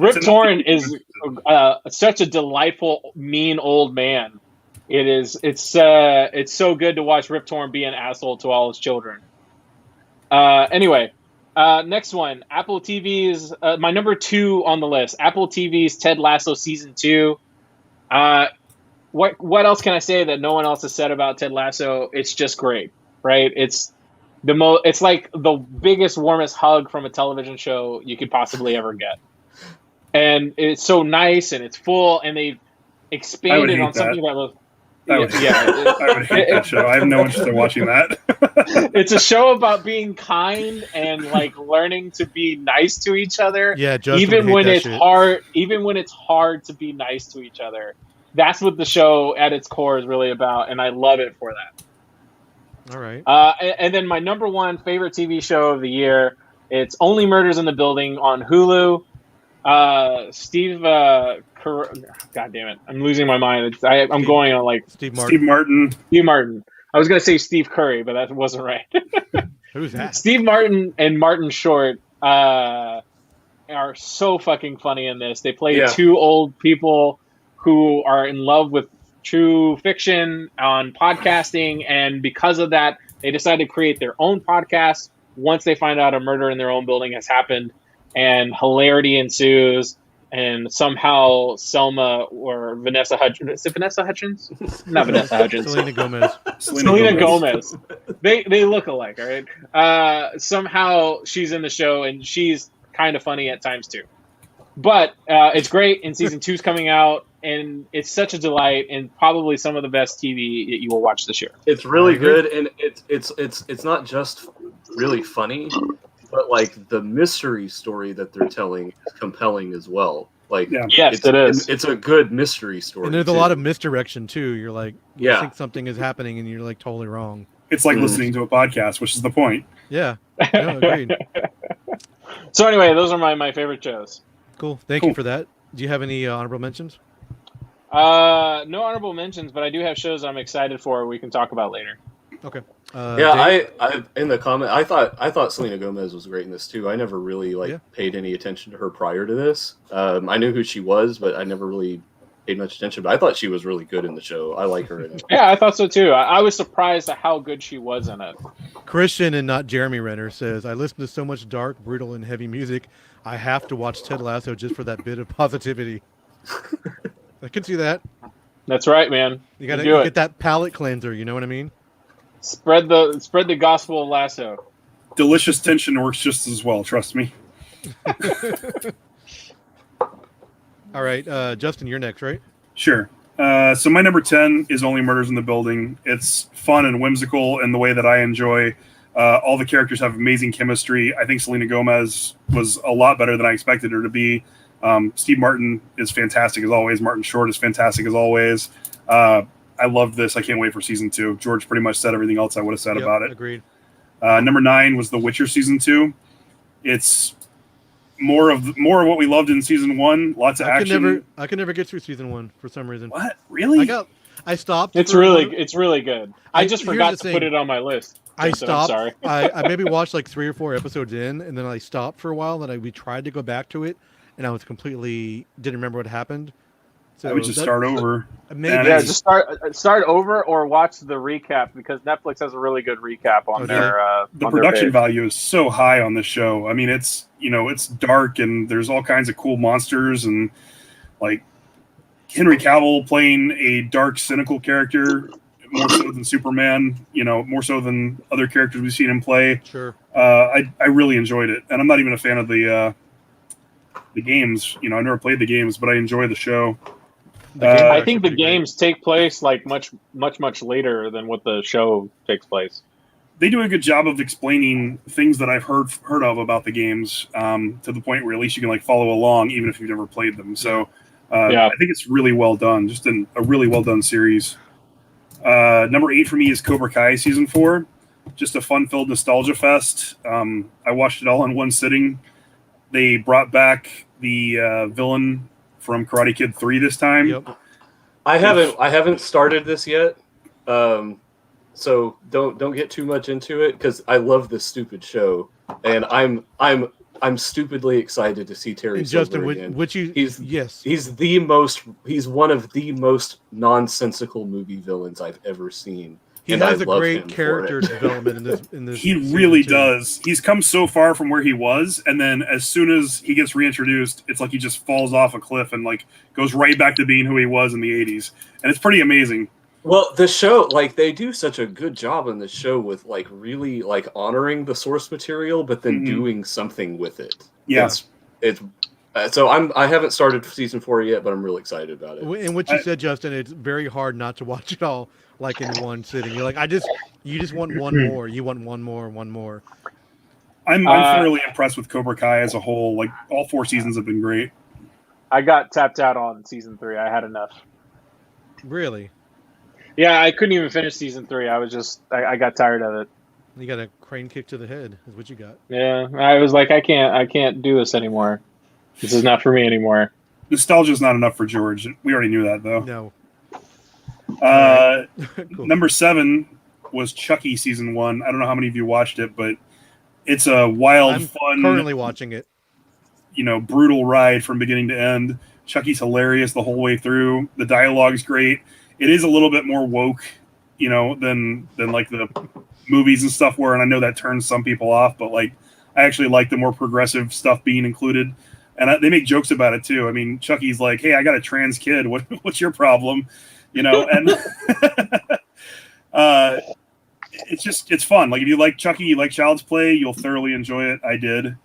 Rip Torn is such a delightful, mean old man. It's so good to watch Rip Torn be an asshole to all his children. Anyway, next one, Apple TV's my number 2 on the list. Apple TV's Ted Lasso season 2. What else can I say that no one else has said about Ted Lasso? It's just great, right? It's like the biggest, warmest hug from a television show you could possibly ever get. And it's so nice and it's full, and they've expanded on something that was. I would hate that show. I have no interest in watching that. It's a show about being kind and learning to be nice to each other. Yeah, Justin even when it's shit. hard. Even when it's hard to be nice to each other. That's what the show at its core is really about, and I love it for that. All right. And then my number 1 favorite TV show of the year, it's Only Murders in the Building on Hulu. Steve, God damn it, I'm losing my mind. I'm going on Steve Martin. Steve Martin. I was going to say Steve Curry, but that wasn't right. Who's that? Steve Martin and Martin Short are so fucking funny in this. They play 2 old people who are in love with true fiction on podcasting, and because of that, they decide to create their own podcast once they find out a murder in their own building has happened, and hilarity ensues. and somehow Selma or Vanessa Hudgens. Is it Vanessa Hudgens? Not Vanessa Hudgens. Selena Gomez. Selena Gomez. They look alike, all right? Somehow she's in the show, and she's kind of funny at times too. But it's great, and season 2's coming out, and it's such a delight, and probably some of the best TV that you will watch this year. It's really good, and it's not just really funny, but like the mystery story that they're telling is compelling as well. Like, Yes, it is. It's a good mystery story, And there's too. a lot of misdirection too. You're like, you Yeah. think something is happening, and you're like totally wrong. It's like listening to a podcast, which is the point. Yeah, no, agreed. So anyway, those are my favorite shows. Cool. Thank you for that. Do you have any honorable mentions? No honorable mentions, but I do have shows I'm excited for. We can talk about later. Okay. Yeah, I in the comment, I thought Selena Gomez was great in this too. I never really paid any attention to her prior to this. I knew who she was, but I never really paid much attention. But I thought she was really good in the show. I like her in it. Yeah, I thought so too. I was surprised at how good she was in it. Christian and not Jeremy Renner says, I listen to so much dark, brutal, and heavy music. I have to watch Ted Lasso just for that bit of positivity. I can see that. That's right, man. You gotta do it. get that palate cleanser. You know what I mean? Spread the gospel of Lasso. Delicious tension works just as well. Trust me. All right, Justin, you're next, right? Sure. So my number 10 is Only Murders in the Building. It's fun and whimsical in the way that I enjoy. All the characters have amazing chemistry. I think Selena Gomez was a lot better than I expected her to be. Steve Martin is fantastic as always. Martin Short is fantastic as always. I love this. I can't wait for season 2. George pretty much said everything else I would have said about it. Agreed. Number 9 was The Witcher season 2. It's more of what we loved in season 1. Lots of action. I could never get through season 1 for some reason. What? Really? I stopped. It's really good. I just Here's forgot the to thing. put it on my list. I Justin, stopped. I'm sorry. I maybe watched like 3 or 4 episodes in, and then I stopped for a while. Then we tried to go back to it, and I was completely didn't remember what happened. So I would just start over. Maybe, Yeah, just start over or watch the recap because Netflix has a really good recap on their. The on their production page. value is so high on this show. I mean, it's dark and there's all kinds of cool monsters and like Henry Cavill playing a dark, cynical character more so than Superman. More so than other characters we've seen him play. Sure. I really enjoyed it, and I'm not even a fan of the games. I never played the games, but I enjoy the show. I think the games take place like much later than what the show takes place. They do a good job of explaining things that I've heard of about the games to the point where at least you can like follow along even if you've never played them. So I think it's really well done, just a really well done series. Number 8 for me is Cobra Kai season 4. Just a fun-filled nostalgia fest. I watched it all in one sitting. They brought back the villain from Karate Kid 3 this time. Yep. I haven't started this yet, so don't get too much into it because I love this stupid show, and I'm stupidly excited to see Terry Silver again. He's one of the most nonsensical movie villains I've ever seen. He has a great character development in this. He really does. He's come so far from where he was, and then as soon as he gets reintroduced, it's like he just falls off a cliff and like goes right back to being who he was in the 80s. And it's pretty amazing. Well, the show, like they do such a good job on the show with like really like honoring the source material, but then doing something with it. Yeah. So I haven't started season 4 yet, but I'm really excited about it. And what you said, Justin, it's very hard not to watch it all like in one sitting. You're like, you just want one more. You want one more. I'm thoroughly impressed with Cobra Kai as a whole. Like all 4 seasons have been great. I got tapped out on season 3. I had enough. Really? Yeah, I couldn't even finish season 3. I got tired of it. You got a crane kick to the head is what you got. Yeah, I was like, I can't do this anymore. This is not for me anymore. Nostalgia is not enough for George. We already knew that, though. No. Cool. Number 7 was Chucky season 1. I don't know how many of you watched it, but it's a wild, fun. Currently watching it. Brutal ride from beginning to end. Chucky's hilarious the whole way through. The dialogue's great. It is a little bit more woke, than like the movies and stuff were, and I know that turns some people off, but like I actually like the more progressive stuff being included. And they make jokes about it too. I mean, Chucky's like, "Hey, I got a trans kid. What's your problem?" You know, and it's fun. Like if you like Chucky, you like Child's Play, you'll thoroughly enjoy it. I did.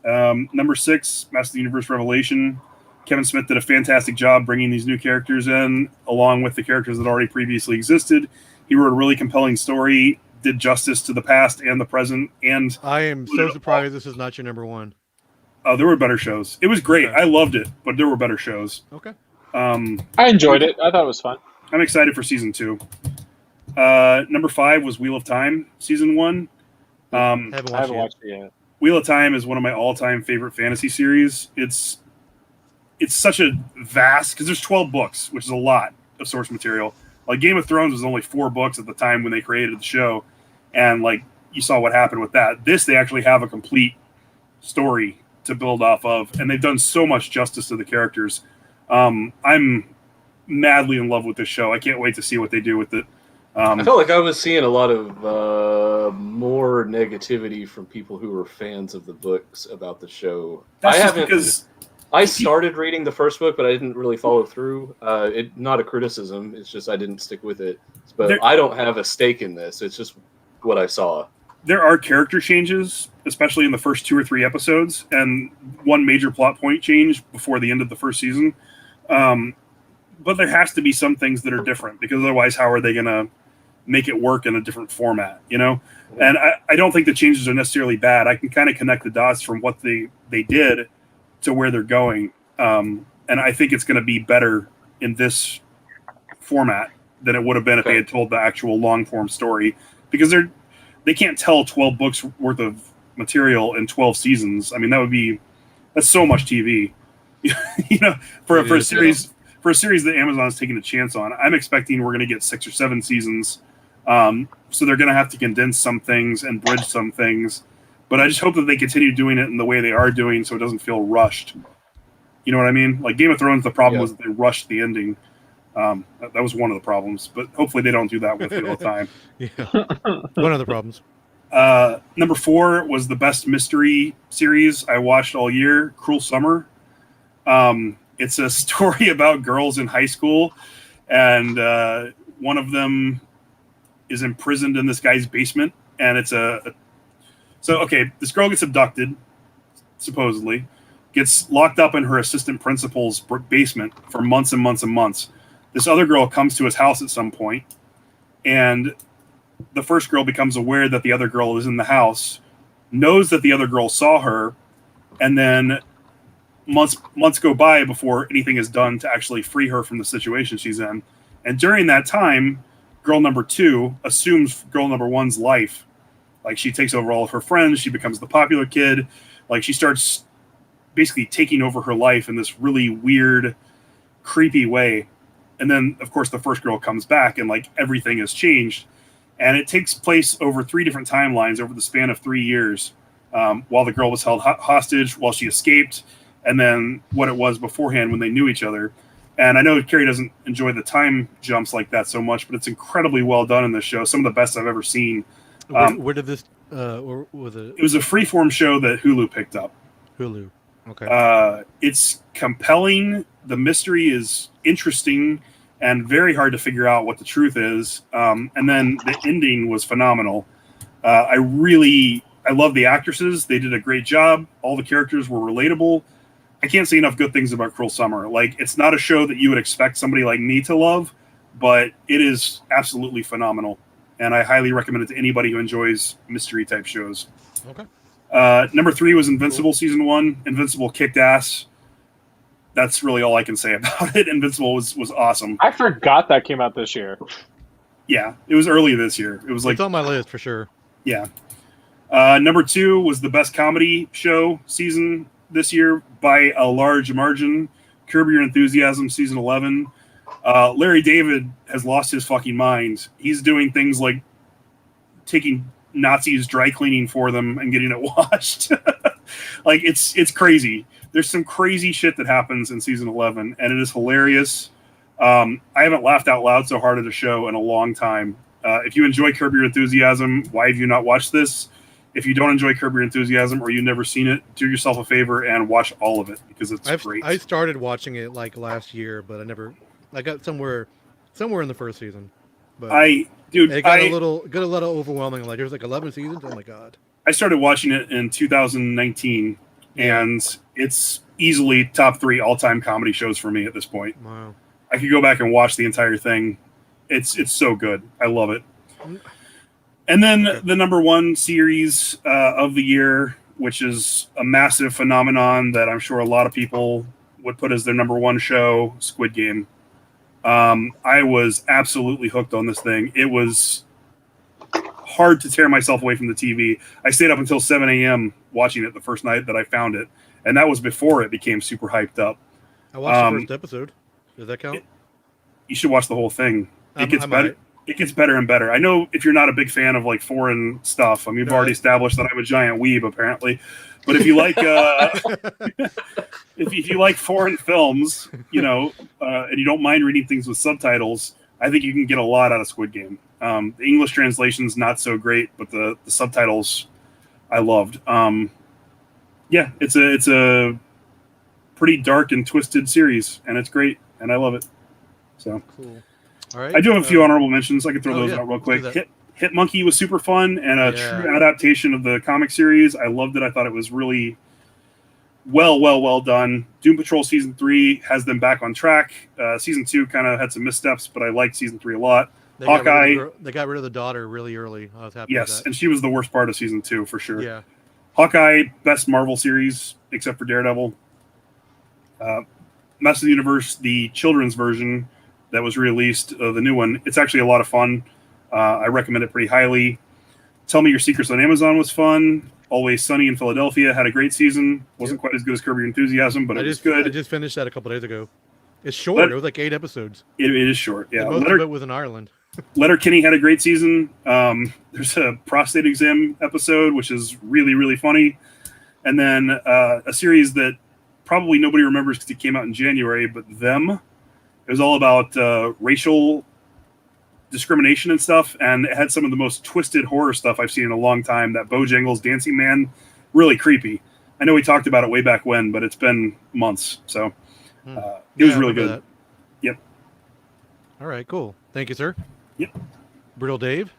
Number 6, Master of the Universe Revelation. Kevin Smith did a fantastic job bringing these new characters in, along with the characters that already previously existed. He wrote a really compelling story, did justice to the past and the present, and I am so surprised this is not your number 1. there were better shows. It was great. Okay. I loved it, but there were better shows. Okay. I enjoyed it. I thought it was fun. I'm excited for season 2. Number 5 was Wheel of Time, season 1. Haven't I haven't watched watched it yet. Wheel of Time is one of my all-time favorite fantasy series. It's such a vast, because there's 12 books, which is a lot of source material. Like Game of Thrones was only 4 books at the time when they created the show, and like you saw what happened with that. This, they actually have a complete story to build off of, and they've done so much justice to the characters. I'm madly in love with this show. I can't wait to see what they do with it. I felt like I was seeing a lot of more negativity from people who were fans of the books about the show. I started reading the first book, but I didn't really follow through. Not a criticism. It's just I didn't stick with it. But I don't have a stake in this. It's just what I saw. There are character changes, especially in the first 2 or 3 episodes, and one major plot point change before the end of the first season. But there has to be some things that are different, because otherwise how are they going to make it work in a different format, you know? And I don't think the changes are necessarily bad. I can kind of connect the dots from what they did to where they're going. And I think it's going to be better in this format than it would have been if they had told the actual long-form story, because they can't tell 12 books worth of material in 12 seasons. I mean, that's so much TV, you know, for a series. Yeah. For a series that Amazon's taking a chance on. I'm expecting we're going to get 6 or 7 seasons. So they're going to have to condense some things and bridge some things. But I just hope that they continue doing it in the way they are doing, so it doesn't feel rushed. You know what I mean? Like Game of Thrones, the problem was that they rushed the ending. That was one of the problems. But hopefully they don't do that with Wheel of Time. Yeah. One of the problems. Number 4 was the best mystery series I watched all year, Cruel Summer. It's a story about girls in high school, and one of them is imprisoned in this guy's basement. And it's this girl gets abducted, supposedly, gets locked up in her assistant principal's basement for months and months and months. This other girl comes to his house at some point, and the first girl becomes aware that the other girl is in the house, knows that the other girl saw her, and then months go by before anything is done to actually free her from the situation she's in. And during that time, girl number 2 assumes girl number 1's life. Like, she takes over all of her friends. She becomes the popular kid. Like, she starts basically taking over her life in this really weird, creepy way. And then, of course, the first girl comes back, and like everything has changed. And it takes place over 3 different timelines over the span of 3 years, while the girl was held hostage, while she escaped, and then what it was beforehand when they knew each other. And I know Carrie doesn't enjoy the time jumps like that so much, but it's incredibly well done in this show. Some of the best I've ever seen. Where did this? Or was it? It was a freeform show that Hulu picked up. Hulu. Okay. It's compelling. The mystery is interesting and very hard to figure out what the truth is. And then the ending was phenomenal. I love the actresses. They did a great job. All the characters were relatable. I can't say enough good things about Cruel Summer. Like, it's not a show that you would expect somebody like me to love, but it is absolutely phenomenal. And I highly recommend it to anybody who enjoys mystery type shows. Okay. Number 3 was Invincible season 1. Invincible kicked ass. That's really all I can say about it. Invincible was awesome. I forgot that came out this year. Yeah, it was early this year. It was like, it's on my list for sure. Yeah. Number 2 was the best comedy show season this year by a large margin. Curb Your Enthusiasm season 11. Larry David has lost his fucking mind. He's doing things like taking Nazis dry cleaning for them and getting it washed. Like, it's crazy. There's some crazy shit that happens in season 11, and it is hilarious. I haven't laughed out loud so hard at a show in a long time. If you enjoy Curb Your Enthusiasm, why have you not watched this? if you don't enjoy Curb Your Enthusiasm or you've never seen it, do yourself a favor and watch all of it because it's great. I started watching it like last year, but I got somewhere in the first season. But it got a little overwhelming. Like there's like 11 seasons. Oh my god! I started watching it in 2019, and it's easily top 3 all-time comedy shows for me at this point. Wow! I could go back and watch the entire thing. It's so good. I love it. And then the number 1 series of the year, which is a massive phenomenon that I'm sure a lot of people would put as their number 1 show, Squid Game. I was absolutely hooked on this thing. It was hard to tear myself away from the TV. I stayed up until 7 a.m. watching it the first night that I found it, and that was before it became super hyped up. I watched the first episode. Does that count? You should watch the whole thing. It gets better. It gets better and better. I know if you're not a big fan of like foreign stuff, I mean, you've already established that I'm a giant weeb apparently. But if you like, if you like foreign films, and you don't mind reading things with subtitles, I think you can get a lot out of Squid Game. The English translation's not so great, but the subtitles I loved. It's a pretty dark and twisted series, and it's great, and I love it. So cool. All right. I do have a few honorable mentions. I can throw those out real quick. Hit Monkey was super fun and a true adaptation of the comic series. I loved it. I thought it was really well done. Doom Patrol Season 3 has them back on track. Season 2 kind of had some missteps, but I liked Season 3 a lot. Hawkeye. They got rid of the daughter really early. I was happy with that. And she was the worst part of Season 2 for sure. Yeah. Hawkeye, best Marvel series, except for Daredevil. Masters of the Universe, the children's version that was released, the new one, it's actually a lot of fun. I recommend it pretty highly. Tell Me Your Secrets on Amazon was fun. Always Sunny in Philadelphia had a great season. Wasn't quite as good as Curb Your Enthusiasm, but it was good. I just finished that a couple days ago. It's short. It was like 8 episodes. It is short, yeah. Most of it was in Ireland. Letterkenny had a great season. There's a prostate exam episode, which is really, really funny. And then a series that probably nobody remembers because it came out in January, but Them. It was all about racial discrimination and stuff, and it had some of the most twisted horror stuff I've seen in a long time. That Bojangles Dancing Man, really creepy. I know we talked about it way back when, but it's been months, so it was really good. That. Yep. All right, cool. Thank you, sir. Yep. Brutal Dave?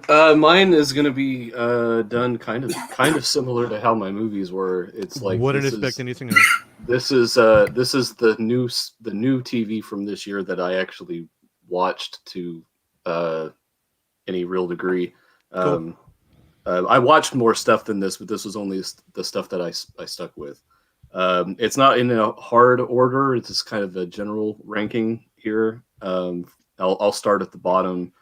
Mine is going to be done kind of similar to how my movies were. It's like wouldn't expect anything else. This is the new TV from this year that I actually watched to any real degree. Cool. I watched more stuff than this, but this was only the stuff that I stuck with. It's not in a hard order. It's just kind of a general ranking here. I'll start at the bottom.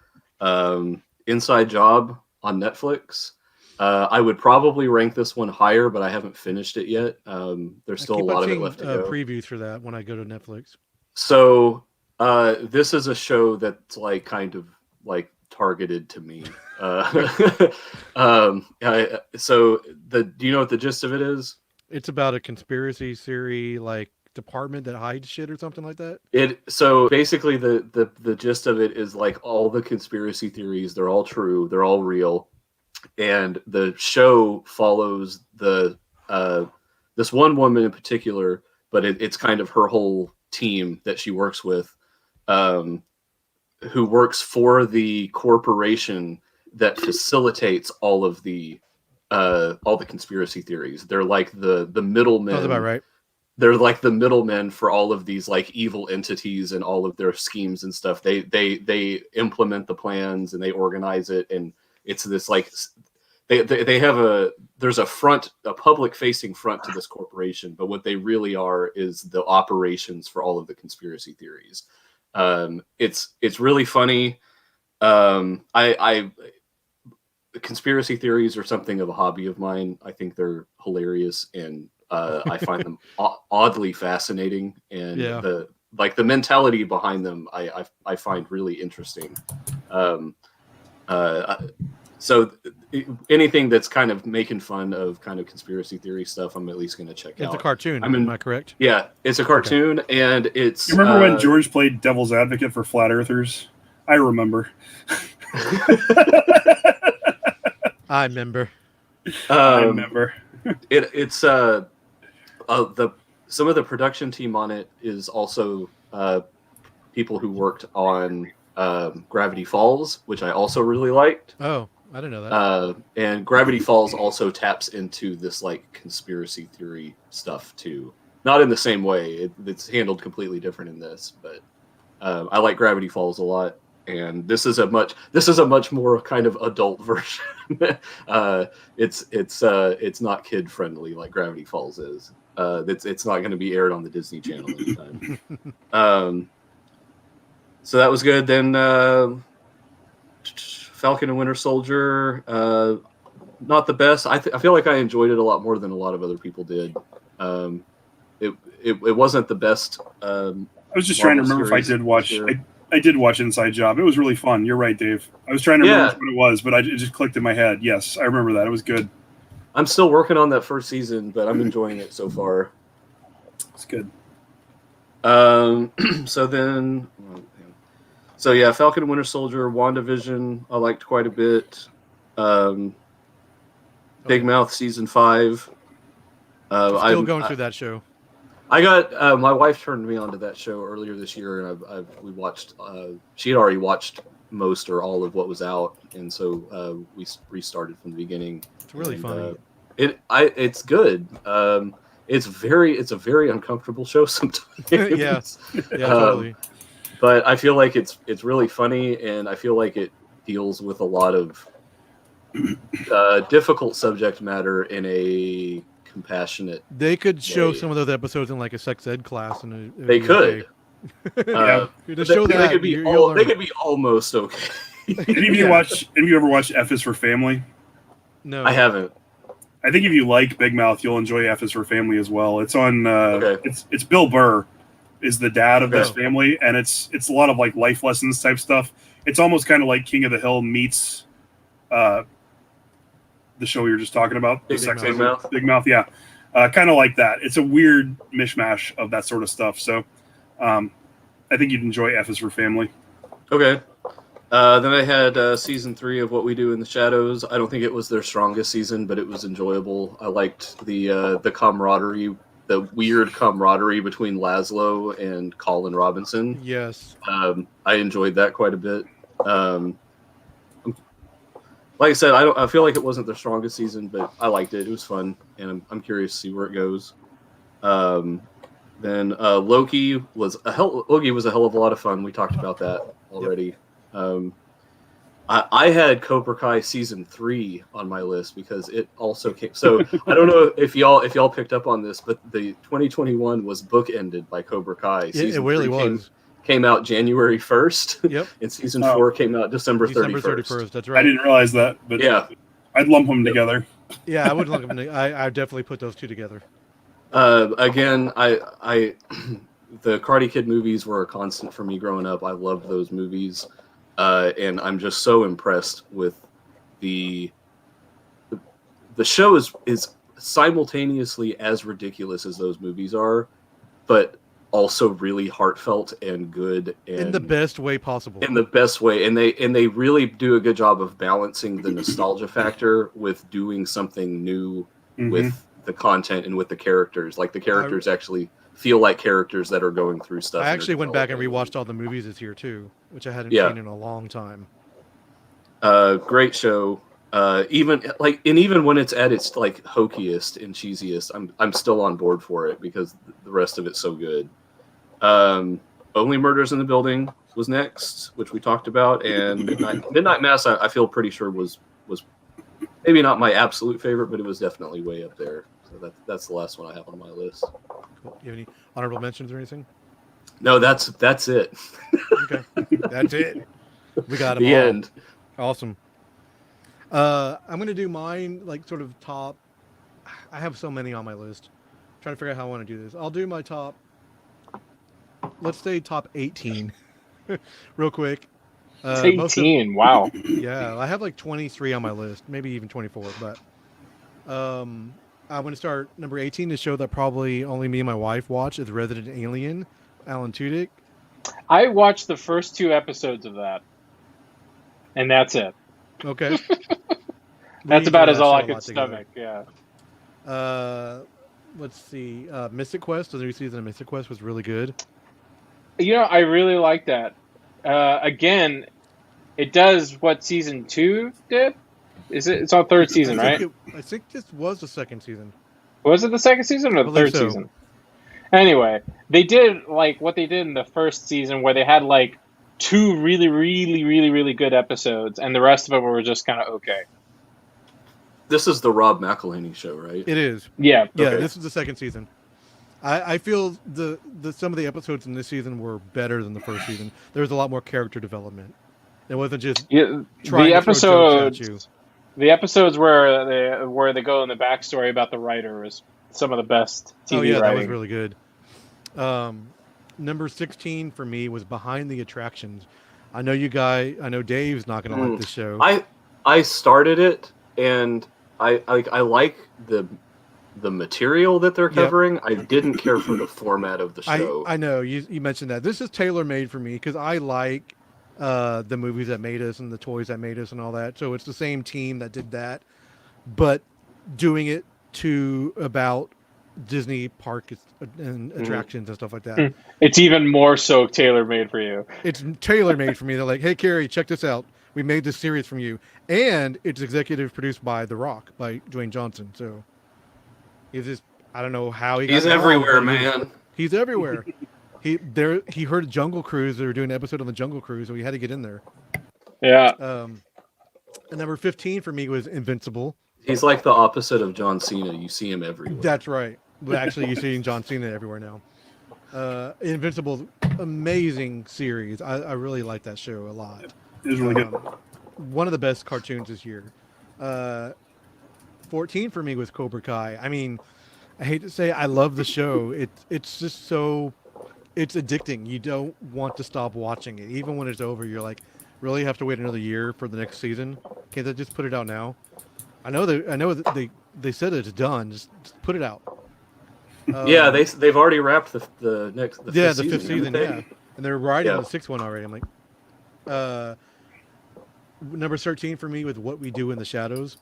Inside Job on Netflix. I would probably rank this one higher, but I haven't finished it yet. There's still a lot of it left to go. Previews for that when I go to Netflix. So this is a show that's like kind of like targeted to me. So do you know what the gist of it is? It's about a conspiracy theory like department that hides shit or something like that. So basically the gist of it is like all the conspiracy theories, they're all true, they're all real, and the show follows the this one woman in particular, but it's kind of her whole team that she works with, who works for the corporation that facilitates all the conspiracy theories. They're like the middlemen. That's about right. They're like the middlemen for all of these like evil entities and all of their schemes and stuff. They implement the plans and they organize it, and it's this like they have there's a public facing front to this corporation, but what they really are is the operations for all of the conspiracy theories. It's really funny. Conspiracy theories are something of a hobby of mine. I think they're hilarious, and I find them oddly fascinating, and the mentality behind them I find really interesting. So anything that's kind of making fun of kind of conspiracy theory stuff, I'm at least going to check out. It's a cartoon. Am I correct? Yeah, it's a cartoon, and it's. You remember when George played devil's advocate for flat earthers? I remember. I remember. I remember. It's the some of the production team on it is also people who worked on Gravity Falls, which I also really liked. Oh, I didn't know that. And Gravity Falls also taps into this like conspiracy theory stuff too. Not in the same way. It's handled completely different in this, but I like Gravity Falls a lot. And this is a much more kind of adult version. It's not kid friendly like Gravity Falls is. It's not going to be aired on the Disney Channel anytime. So that was good. Then Falcon and Winter Soldier, not the best. I feel like I enjoyed it a lot more than a lot of other people did. It wasn't the best. I was just trying to remember if I did watch. I did watch Inside Job. It was really fun. You're right, Dave. I was trying to remember what it was, but it just clicked in my head. Yes, I remember that. It was good. I'm still working on that first season, but I'm enjoying it so far. It's good. So yeah, Falcon and Winter Soldier, WandaVision, I liked quite a bit. Big Mouth season 5. Still going through that show. I got my wife turned me onto that show earlier this year, and we watched. She had already watched most or all of what was out, and so we restarted from the beginning. It's really funny. It's good. It's a very uncomfortable show sometimes. Yeah, totally. But I feel like it's really funny, and I feel like it deals with a lot of difficult subject matter in a compassionate. They could show some of those episodes in like a sex ed class, and they could. Yeah. They could be almost okay. Any of you ever watched F is for Family? No, I haven't. I think if you like Big Mouth, you'll enjoy F is for Family as well. It's on. It's Bill Burr is the dad of this family, and it's a lot of like life lessons type stuff. It's almost kind of like King of the Hill meets the show we were just talking about. Big Mouth, yeah. Kind of like that. It's a weird mishmash of that sort of stuff. So I think you'd enjoy F is for Family. Okay. Then I had season 3 of What We Do in the Shadows. I don't think it was their strongest season, but it was enjoyable. I liked the camaraderie, the weird camaraderie between Laszlo and Colin Robinson. Yes. I enjoyed that quite a bit. Like I said, I feel like it wasn't their strongest season, but I liked it. It was fun, and I'm curious to see where it goes. Then Loki was a hell of a lot of fun. We talked about that already. Yep. I had Cobra Kai season 3 on my list because it also came. So I don't know if y'all picked up on this, but the 2021 was bookended by Cobra Kai. It really was. Came out January 1st. Yep. And season 4 came out December 31st. That's right. I didn't realize that, but yeah, I'd lump them together. Yeah, I would lump them. I definitely put those two together. Again, I the Karate Kid movies were a constant for me growing up. I loved those movies, and I'm just so impressed with the show is simultaneously as ridiculous as those movies are, but also really heartfelt and good, and in the best way possible. In the best way, and they really do a good job of balancing the nostalgia factor with doing something new with the content and with the characters. Like the characters actually feel like characters that are going through stuff. I actually went back and rewatched all the movies this year too, which I hadn't seen in a long time. Great show. Even when it's at its like hokiest and cheesiest, I'm still on board for it because the rest of it's so good. Only Murders in the Building was next, which we talked about, and Midnight Mass I feel pretty sure was maybe not my absolute favorite, but it was definitely way up there. So that's the last one I have on my list. Cool. You have any honorable mentions or anything? No, that's it. Okay, that's it. We got them the all. End. Awesome. I'm gonna do mine like sort of top. I have so many on my list. I'm trying to figure out how I want to do this. I'll do my top. Let's say top 18, real quick. 18. Wow. Yeah, I have like 23 on my list, maybe even 24. But I'm going to start number 18. To show that probably only me and my wife watch is Resident Alien, Alan Tudyk. I watched the first 2 episodes of that, and that's it. Okay. That's We about enjoy as that all show I a could lot together. stomach. Yeah. Let's see. Mystic Quest, the new season of Mystic Quest was really good. I really like that. Again, it does what season 2 did. Is it? It's on third season, right? I think this was the second season. Was it the second season I or the believe third so. season? Anyway, they did like what they did in the first season, where they had like 2 really, really, really, really good episodes, and the rest of them were just kind of okay. This is the Rob McElhenney show, right? It is. Yeah. Yeah, Okay. this is the second season. I feel the some of the episodes in this season were better than the first season. There was a lot more character development. It wasn't just Yeah, trying the to throw jokes at you. episodes where they go in the backstory about the writer was some of the best TV Oh yeah, that was writing. really good. Number 16 for me was Behind the Attractions. I know Dave's not going to like this show. I started it, and I like the material that they're covering. I didn't care for the format of the show. I know you mentioned that. This is tailor made for me because I like the movies that made us and the toys that made us and all that. So it's the same team that did that, but doing it about Disney parks and attractions and stuff like that. It's even more so tailor made for you. It's tailor made for me. They're like, hey, Carrie, check this out. We made this series from you, and it's executive produced by The Rock, by Dwayne Johnson. So he's just, I don't know how He's everywhere, man. He's everywhere. He heard Jungle Cruise. They were doing an episode on the Jungle Cruise, so he had to get in there. Yeah. And number 15 for me was Invincible. He's like the opposite of John Cena. You see him everywhere. That's right. But actually, you're seeing John Cena everywhere now. Invincible, amazing series. I really like that show a lot. It was really good. One of the best cartoons this year. 14 for me was Cobra Kai. I mean, I hate to say I love the show. It's just so, it's addicting. You don't want to stop watching it. Even when it's over, you're like, really have to wait another year for the next season? Can't they just put it out now? I know that they said it's done. Just put it out. Yeah, they've already wrapped the fifth season, yeah, and they're writing the sixth one already. I'm like, number 13 for me with What We Do in the Shadows.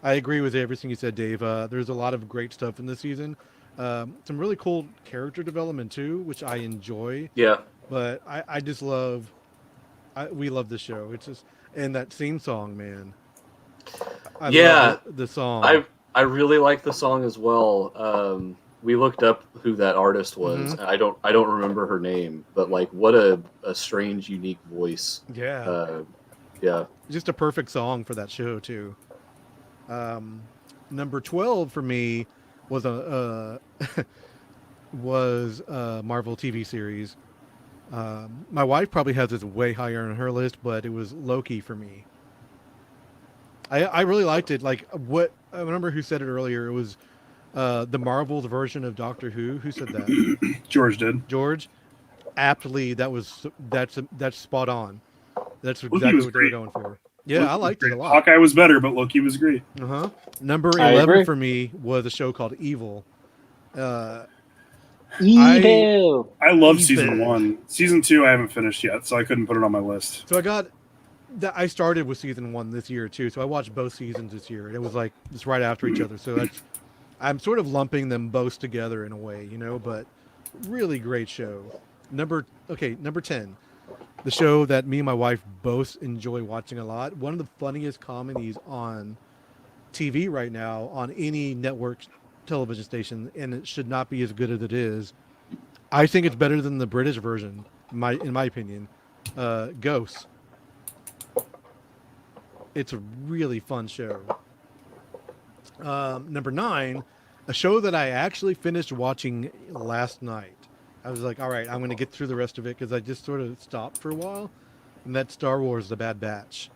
I agree with everything you said, Dave. There's a lot of great stuff in this season. Some really cool character development too, which I enjoy. Yeah, but I just love. We love the show. It's just, and that theme song, man. I love the song. I really like the song as well. We looked up who that artist was. Mm-hmm. I don't remember her name, but like, what a strange, unique voice. Yeah. Yeah. Just a perfect song for that show too. Number 12 for me was a Marvel TV series. My wife probably has this way higher on her list, but it was Loki for me. I really liked it. Like, what I remember who said it earlier. It was the Marvel's version of Doctor Who. Who said that? George did. George. Aptly, that's spot on. That's Loki exactly was what they were great. going for. Yeah, Loki I liked was it a great. lot. Hawkeye was better, but Loki was great. Number I 11 agree. for me was a show called Evil. Evil. I loved Evil. season 1. Season 2 I haven't finished yet, so I couldn't put it on my list. So I started with season 1 this year too. So I watched both seasons this year. It was like just right after each other. So I'm sort of lumping them both together in a way, but really great show. Number 10. The show that me and my wife both enjoy watching a lot. One of the funniest comedies on TV right now on any network television station, and it should not be as good as it is. I think it's better than the British version, in my opinion. Ghosts. It's a really fun show. Number 9, a show that I actually finished watching last night. I was like, all right, I'm going to get through the rest of it because I just sort of stopped for a while. And that's Star Wars: The Bad Batch.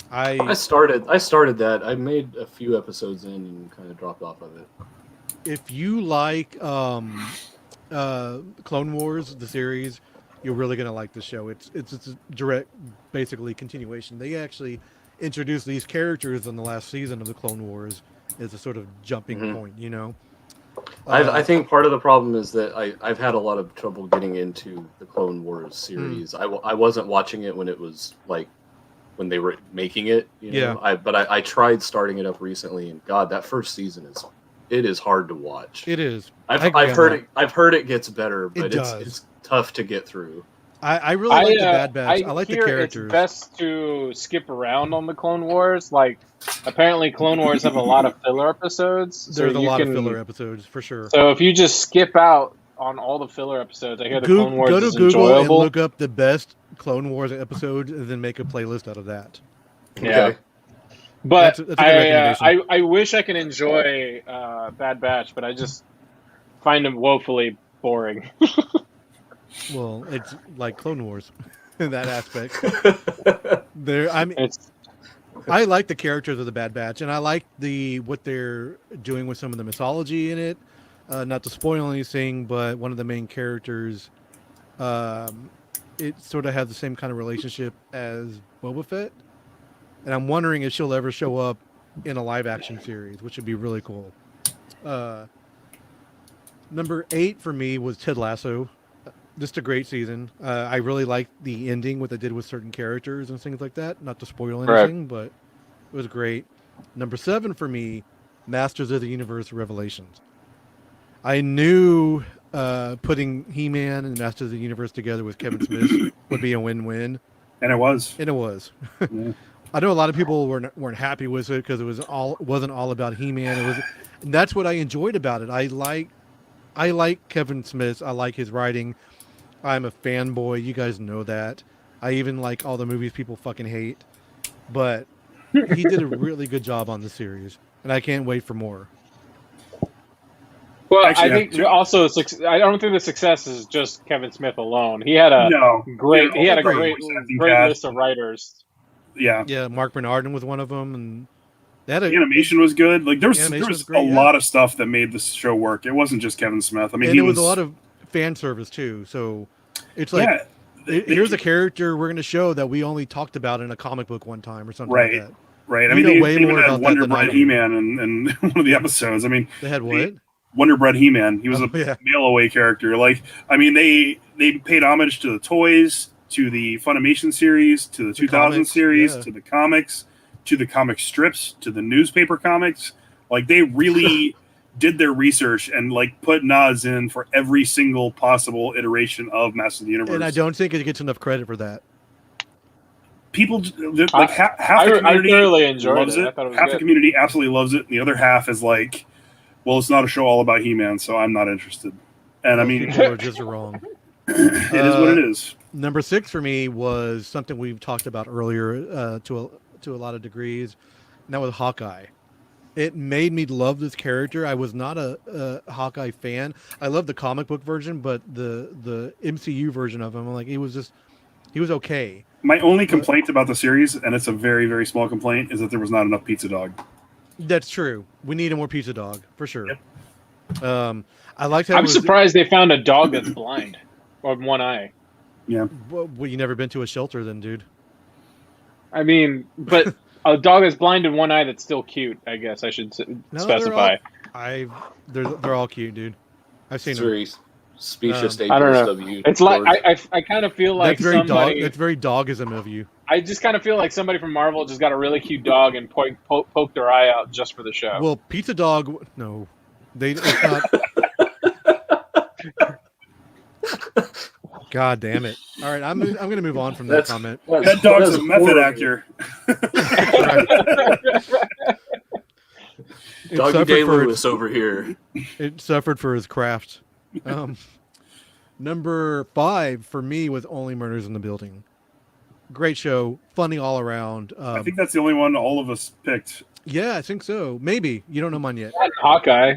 I started that. I made a few episodes in and kind of dropped off of it. If you like Clone Wars, the series, you're really going to like the show. It's a direct, basically, continuation. They actually introduced these characters in the last season of the Clone Wars as a sort of jumping point, I think part of the problem is that I've had a lot of trouble getting into the Clone Wars series. I wasn't watching it when it was like when they were making it. I tried starting it up recently, and God, that first season is hard to watch. It is. I've heard it gets better, but does. it's tough to get through. I really like the Bad Batch. I like the hear characters. It's best to skip around on the Clone Wars. Like, apparently, Clone Wars have a lot of filler episodes. There's a lot of filler episodes for sure. So if you just skip out on all the filler episodes, I hear the Clone Wars go to is Google enjoyable. and look up the best Clone Wars episodes, and then make a playlist out of that. Yeah. Okay. But that's a good recommendation. I wish I could enjoy Bad Batch, but I just find them woefully boring. Well, it's like Clone Wars in that aspect. I like the characters of the Bad Batch, and I like what they're doing with some of the mythology in it. Not to spoil anything, but one of the main characters, it sort of has the same kind of relationship as Boba Fett, and I'm wondering if she'll ever show up in a live action series, which would be really cool. Number 8 for me was Ted Lasso. Just a great season. I really liked the ending, what they did with certain characters and things like that. Not to spoil anything, but it was great. Number 7 for me, Masters of the Universe Revelations. I knew putting He-Man and Masters of the Universe together with Kevin Smith would be a win-win. And it was. Yeah. I know a lot of people weren't happy with it because it wasn't all about He-Man. And that's what I enjoyed about it. I like Kevin Smith. I like his writing. I'm a fanboy. You guys know that. I even like all the movies people fucking hate. But he did a really good job on the series, and I can't wait for more. Well, actually, I think also I don't think the success is just Kevin Smith alone. He had a great list of writers. Yeah, Mark Bernardin was one of them, and the animation was good. Like there was a lot of stuff that made this show work. It wasn't just Kevin Smith. I mean, there was a lot of fan service too. So it's like here's a character we're going to show that we only talked about in a comic book one time or something like that. Right. I mean, they even had Wonder Bread He-Man in one of the episodes. I mean, they had what? Wonder Bread He-Man. He was a mail-away character. Like, I mean, they paid homage to the toys, to the Funimation series, to the 2000 series, to the comics, to the comic strips, to the newspaper comics. Like, they really did their research and like put nods in for every single possible iteration of Masters of the Universe. And I don't think it gets enough credit for that. People like half the community thoroughly enjoyed loves it. I thought it was half good. The community absolutely loves it, and the other half is like, "Well, it's not a show all about He-Man, so I'm not interested." And I mean, people are just wrong. It is what it is. Number 6 for me was something we've talked about earlier to a lot of degrees, and that was Hawkeye. It made me love this character. I was not a Hawkeye fan. I love the comic book version, but the MCU version of him, like he was okay. My only complaint about the series, and it's a very, very small complaint, is that there was not enough Pizza Dog. That's true. We need a more Pizza Dog for sure. Yep. I liked how I'm surprised they found a dog that's blind or one eye. Yeah. Well, you never been to a shelter then, dude? I mean, but a dog that's blind in one eye that's still cute, I guess I should specify. They're all cute, dude. I've seen them. Very specious. I don't know. It's like I kind of feel like that's very dogism of you. I just kind of feel like somebody from Marvel just got a really cute dog and poked their eye out just for the show. Well, Pizza Dog, no, it's not. God damn it! All right, I'm going to move on from that comment. That dog's a method actor. Doggy Day Lewis over here. It suffered for his craft. Number 5 for me was Only Murders in the Building. Great show, funny all around. I think that's the only one all of us picked. Yeah, I think so. Maybe you don't know mine yet. Hawkeye.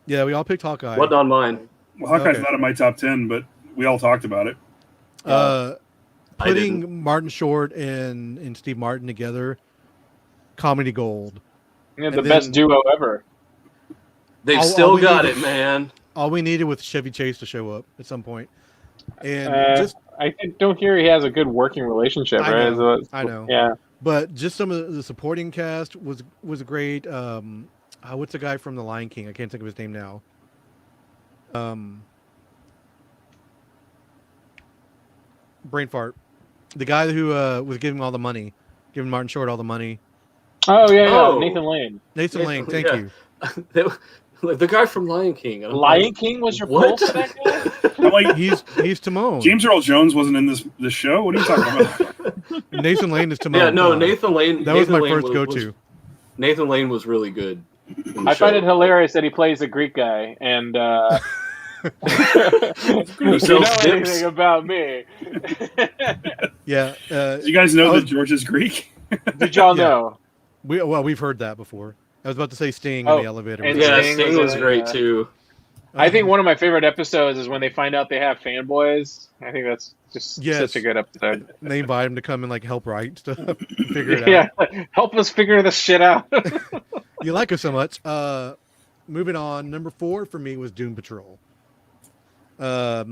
Yeah, we all picked Hawkeye. What on mine? Well, Hawkeye's not in my top 10, but we all talked about it. Putting Martin Short and Steve Martin together, comedy gold. Yeah, the best duo ever. They've still got it, man. All we needed was Chevy Chase to show up at some point. And I don't hear he has a good working relationship, right? I know. Yeah. But just some of the supporting cast was great. What's the guy from The Lion King? I can't think of his name now. Brain fart. The guy who was giving all the money. giving Martin Short all the money. Oh yeah, Oh. Nathan Lane. Nathan Lane, thank yeah. you. Like the guy from Lion King. And I'm Lion like, King was your what? pull for that guy? I'm like, He's Timon. James Earl Jones wasn't in this show. What are you talking about? Nathan Lane is Timon. Yeah, no, Come on. Nathan Lane. That was Nathan my Lane first go-to. Nathan Lane was really good. in the I find show. it hilarious that he plays a Greek guy, and Who you sells know dips. anything about me? Yeah. Do you guys know that George is Greek? Did y'all Yeah. know? We've heard that before. I was about to say Sting Oh, in the elevator. and Yeah, Sting Sting was was in great it, too. I think one of my favorite episodes is when they find out they have fanboys. I think that's just Yes. such a good episode. They invite him to come and like help write stuff, figure it Yeah, out. help us figure this shit out. You like us so much. Moving on, number 4 for me was Doom Patrol. I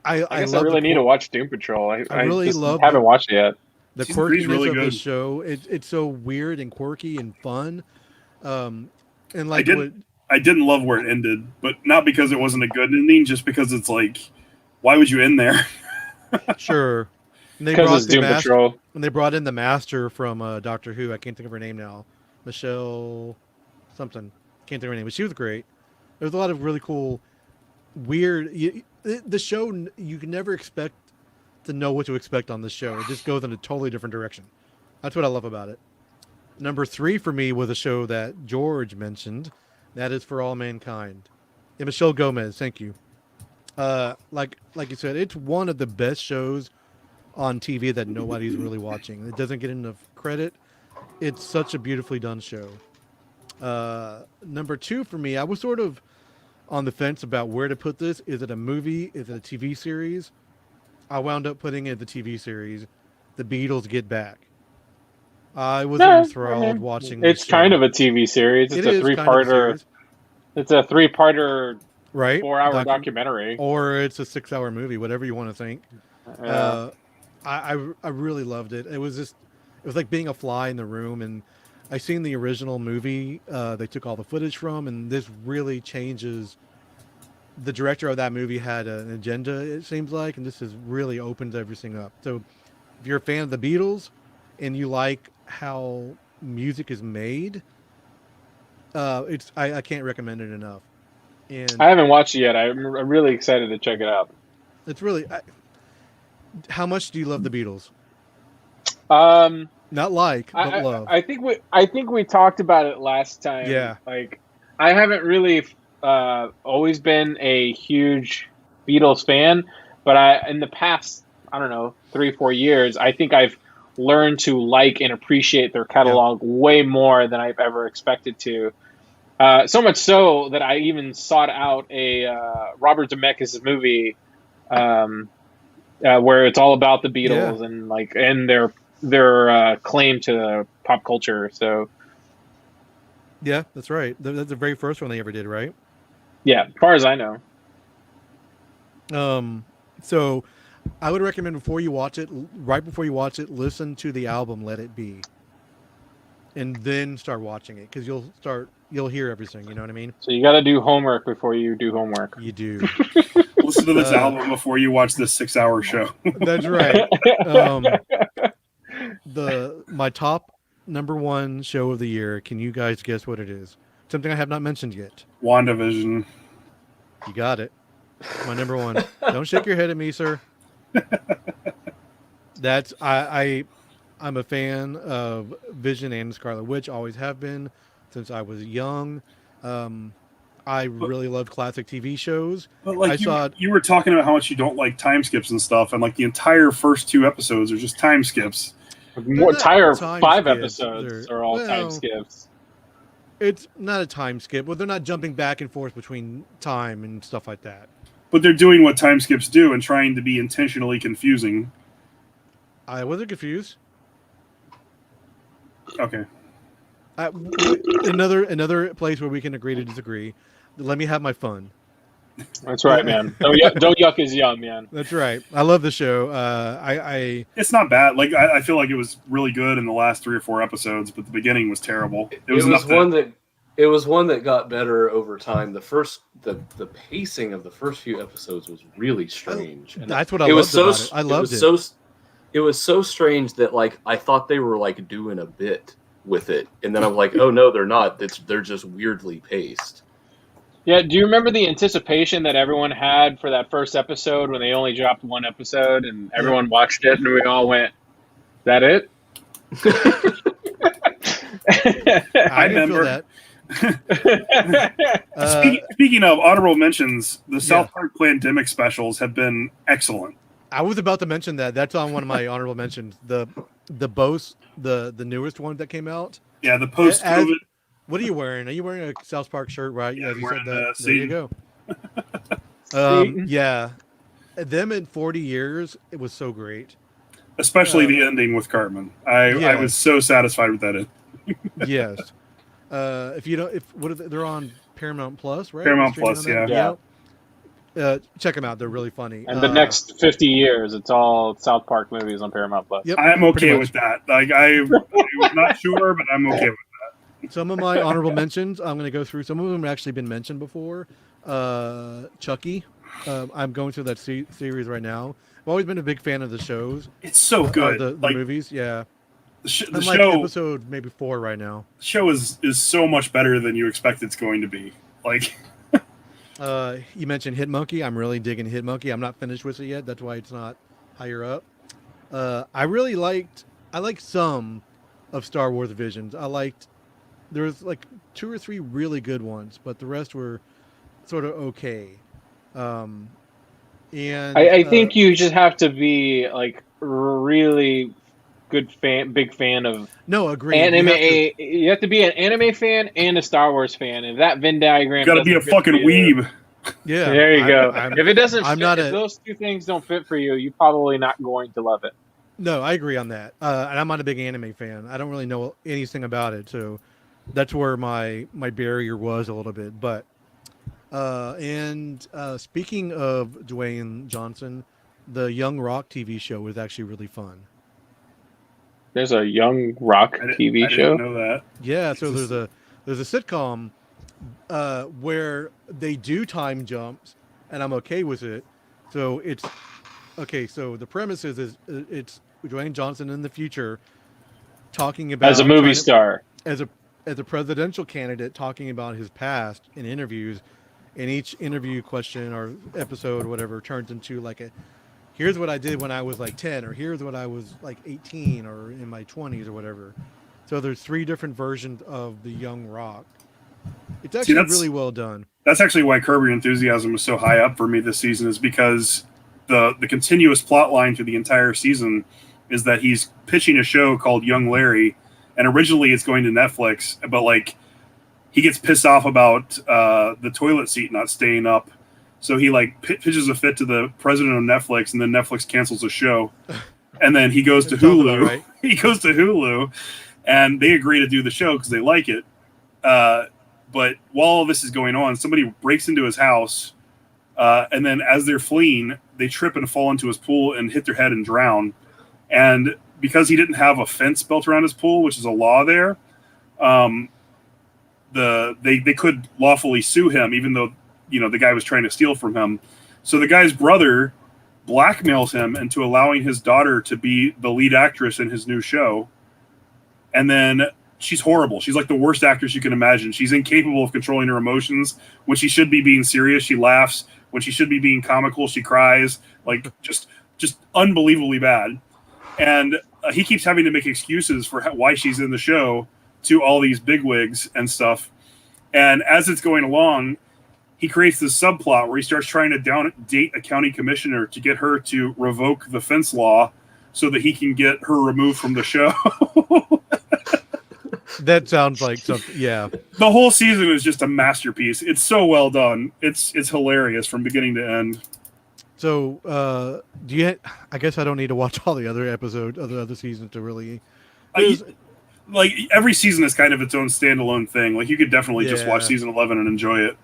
I love really the need to watch Doom Patrol. I really just love haven't the- watched it yet. the Season 3 is quirkiness really of the good. show. It's so weird and quirky and fun. And like I didn't love where it ended, but not because it wasn't a good ending, just because it's like, why would you end there? sure. And they Because brought it's the Doom master, Patrol. and they brought in the master from Doctor Who. I can't think of her name now. Michelle something. Can't think of her name, but she was great. There was a lot of really cool, weird. The show, you can never expect to know what to expect on this show. It just goes in a totally different direction. That's what I love about it. Number 3 for me was a show that George mentioned. That is For All Mankind. Yeah, Michelle Gomez, thank you. Like you said, it's one of the best shows on TV that nobody's really watching. It doesn't get enough credit. It's such a beautifully done show. Number 2 for me, I was sort of on the fence about where to put this. Is it a movie? Is it a TV series? I wound up putting it the TV series, The Beatles Get Back. I was enthralled watching this It's kind show. of a TV series. It's It a is kind of a three-parter. series, It's a three-parter, right? 4-hour documentary. Or it's a 6-hour movie, whatever you want to think. Yeah. I really loved it. It was like being a fly in the room, and I seen the original movie. They took all the footage from, and this really changes. The director of that movie had an agenda, it seems like, and this has really opened everything up. So, if you're a fan of the Beatles, and you like how music is made, I can't recommend it enough. And I haven't watched it yet. I'm really excited to check it out. it's really. How much do you love the Beatles? Not like, but love. I think we talked about it last time. Yeah. Like, I haven't really always been a huge Beatles fan, but in the past, I don't know, 3-4 years, I think I've learned to like and appreciate their catalog way more than I've ever expected to. So much so that I even sought out a Robert Zemeckis movie where it's all about the Beatles and their claim to pop culture. So Yeah, that's right. That's the very first one they ever did, right? yeah, as far as I know. So I would recommend right before you watch it, listen to the album "Let It Be," and then start watching it, because you'll hear everything. You know what I mean? So you got to do homework before you do homework. You do. Listen to this album before you watch this 6-hour show. That's right. My top number 1 show of the year. Can you guys guess what it is? Something I have not mentioned yet. WandaVision. You got it. My number 1. Don't shake your head at me, sir. That's I'm a fan of Vision and Scarlet Witch. Always have been since I was young. I really love classic TV shows. But like you were talking about how much you don't like time skips and stuff, and like the entire first 2 episodes are just time skips. Entire time 5 skips. episodes are all time skips. It's not a time skip. Well, they're not jumping back and forth between time and stuff like that. But they're doing what time skips do and trying to be intentionally confusing. I wasn't confused. Okay. Another place where we can agree to disagree. Let me have my fun. That's right, man. Don't yuck his yum, man. That's right. I love the show. It's not bad. Like I feel like it was really good in the last 3 or 4 episodes, but the beginning was terrible. It was one that got better over time. The pacing of the first few episodes was really strange. And that's what I loved about it. I loved it. it was so strange that like I thought they were like doing a bit with it, and then I'm like, oh no, they're not. They're just weirdly paced. Yeah, do you remember the anticipation that everyone had for that first episode when they only dropped one episode and everyone watched it and we all went, "Is that it?" I didn't feel remember. that. Speaking of honorable mentions, the South Park Plandemic specials have been excellent. I was about to mention that. That's on one of my honorable mentions. The Bose, the newest one that came out. Yeah, the post-COVID. What are you wearing? Are you wearing a South Park shirt? Right? Yeah, As I'm you said wearing that. the There you go. Yeah, them in 40 years, it was so great. Especially the ending with Cartman. I was so satisfied with that. Yes. If you don't, they're on Paramount Plus, right? Paramount Streaming Plus, on that? yeah. Check them out. They're really funny. And the next 50 years, it's all South Park movies on Paramount Plus. Yep, I'm okay with that. Like I was not sure, but I'm okay with that. Some of my honorable mentions, I'm going to go through. Some of them have actually been mentioned before. Chucky. I'm going through that series right now. I've always been a big fan of the shows. It's so good. The movies, yeah. The I'm show, like episode maybe 4 right now. The show is so much better than you expect it's going to be. Like, you mentioned Hit Monkey. I'm really digging Hit Monkey. I'm not finished with it yet. That's why it's not higher up. I liked some of Star Wars Visions. There was like 2 or 3 really good ones, but the rest were sort of okay. And I think you just have to be like really big fan of agree. anime. You have to be an anime fan and a Star Wars fan, and that Venn diagram. You got to be a fucking weeb. Yeah, there you go. If it doesn't, if those two things don't fit for you, you're probably not going to love it. No, I agree on that. And I'm not a big anime fan. I don't really know anything about it, so that's where my barrier was a little bit. But speaking of Dwayne Johnson, the Young Rock TV show was actually really fun. There's a Young Rock TV show. I didn't know that. Yeah, so there's a sitcom where they do time jumps, and I'm okay with it. So it's okay. So the premise is it's Dwayne Johnson in the future talking about as a movie star, as a presidential candidate, talking about his past in interviews, and each interview question or episode, whatever, turns into like here's what I did when I was like 10, or here's what I was like 18, or in my 20s, or whatever. So there's 3 different versions of the Young Rock. It's actually really well done. That's actually why Curb Your Enthusiasm was so high up for me this season, is because the continuous plot line through the entire season is that he's pitching a show called Young Larry, and originally it's going to Netflix, but like he gets pissed off about the toilet seat not staying up. So he like pitches a fit to the president of Netflix, and then Netflix cancels the show. And then he goes to Hulu. Right. He goes to Hulu, and they agree to do the show because they like it. But while all this is going on, somebody breaks into his house, and then as they're fleeing, they trip and fall into his pool and hit their head and drown. And because he didn't have a fence built around his pool, which is a law there, they could lawfully sue him, even though the guy was trying to steal from him. So the guy's brother blackmails him into allowing his daughter to be the lead actress in his new show. And then she's horrible. She's like the worst actress you can imagine. She's incapable of controlling her emotions. When she should be being serious, she laughs. When she should be being comical, she cries. Like just unbelievably bad. And he keeps having to make excuses for why she's in the show to all these bigwigs and stuff. And as it's going along, he creates this subplot where he starts trying to date a county commissioner to get her to revoke the fence law so that he can get her removed from the show. That sounds like something. Yeah. The whole season is just a masterpiece. It's so well done. It's hilarious from beginning to end. So, I guess I don't need to watch all the other episodes of the other seasons to really. Like every season is kind of its own standalone thing. Like you could definitely just watch season 11 and enjoy it.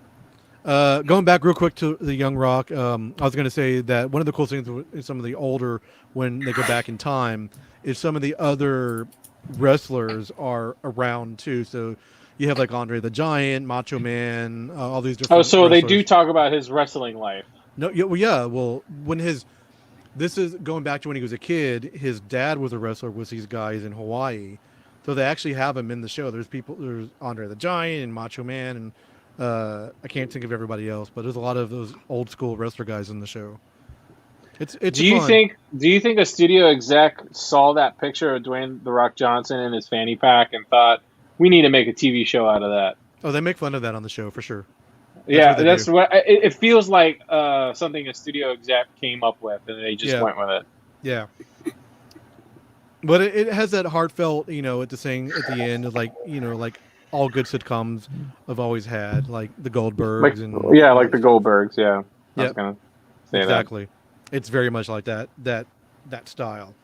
Going back real quick to the Young Rock, I was going to say that one of the cool things with some of the older, when they go back in time, is some of the other wrestlers are around too. So you have like Andre the Giant, Macho Man, all these different. Oh, so wrestlers. they do talk about his wrestling life. No, yeah. Well, when This is going back to when he was a kid. His dad was a wrestler with these guys in Hawaii, so they actually have him in the show. There's Andre the Giant and Macho Man, and I can't think of everybody else, but there's a lot of those old school wrestler guys in the show. It's Do you fun. think a studio exec saw that picture of Dwayne the Rock Johnson in his fanny pack and thought, we need to make a TV show out of that? Oh, they make fun of that on the show for sure. That's what it feels like. Something a studio exec came up with, and they just went with it. Yeah. But it has that heartfelt, at the end, like like all good sitcoms have always had, like the Goldbergs Like and the Goldbergs. Yeah, I was Yep. gonna say exactly. It's very much like that style.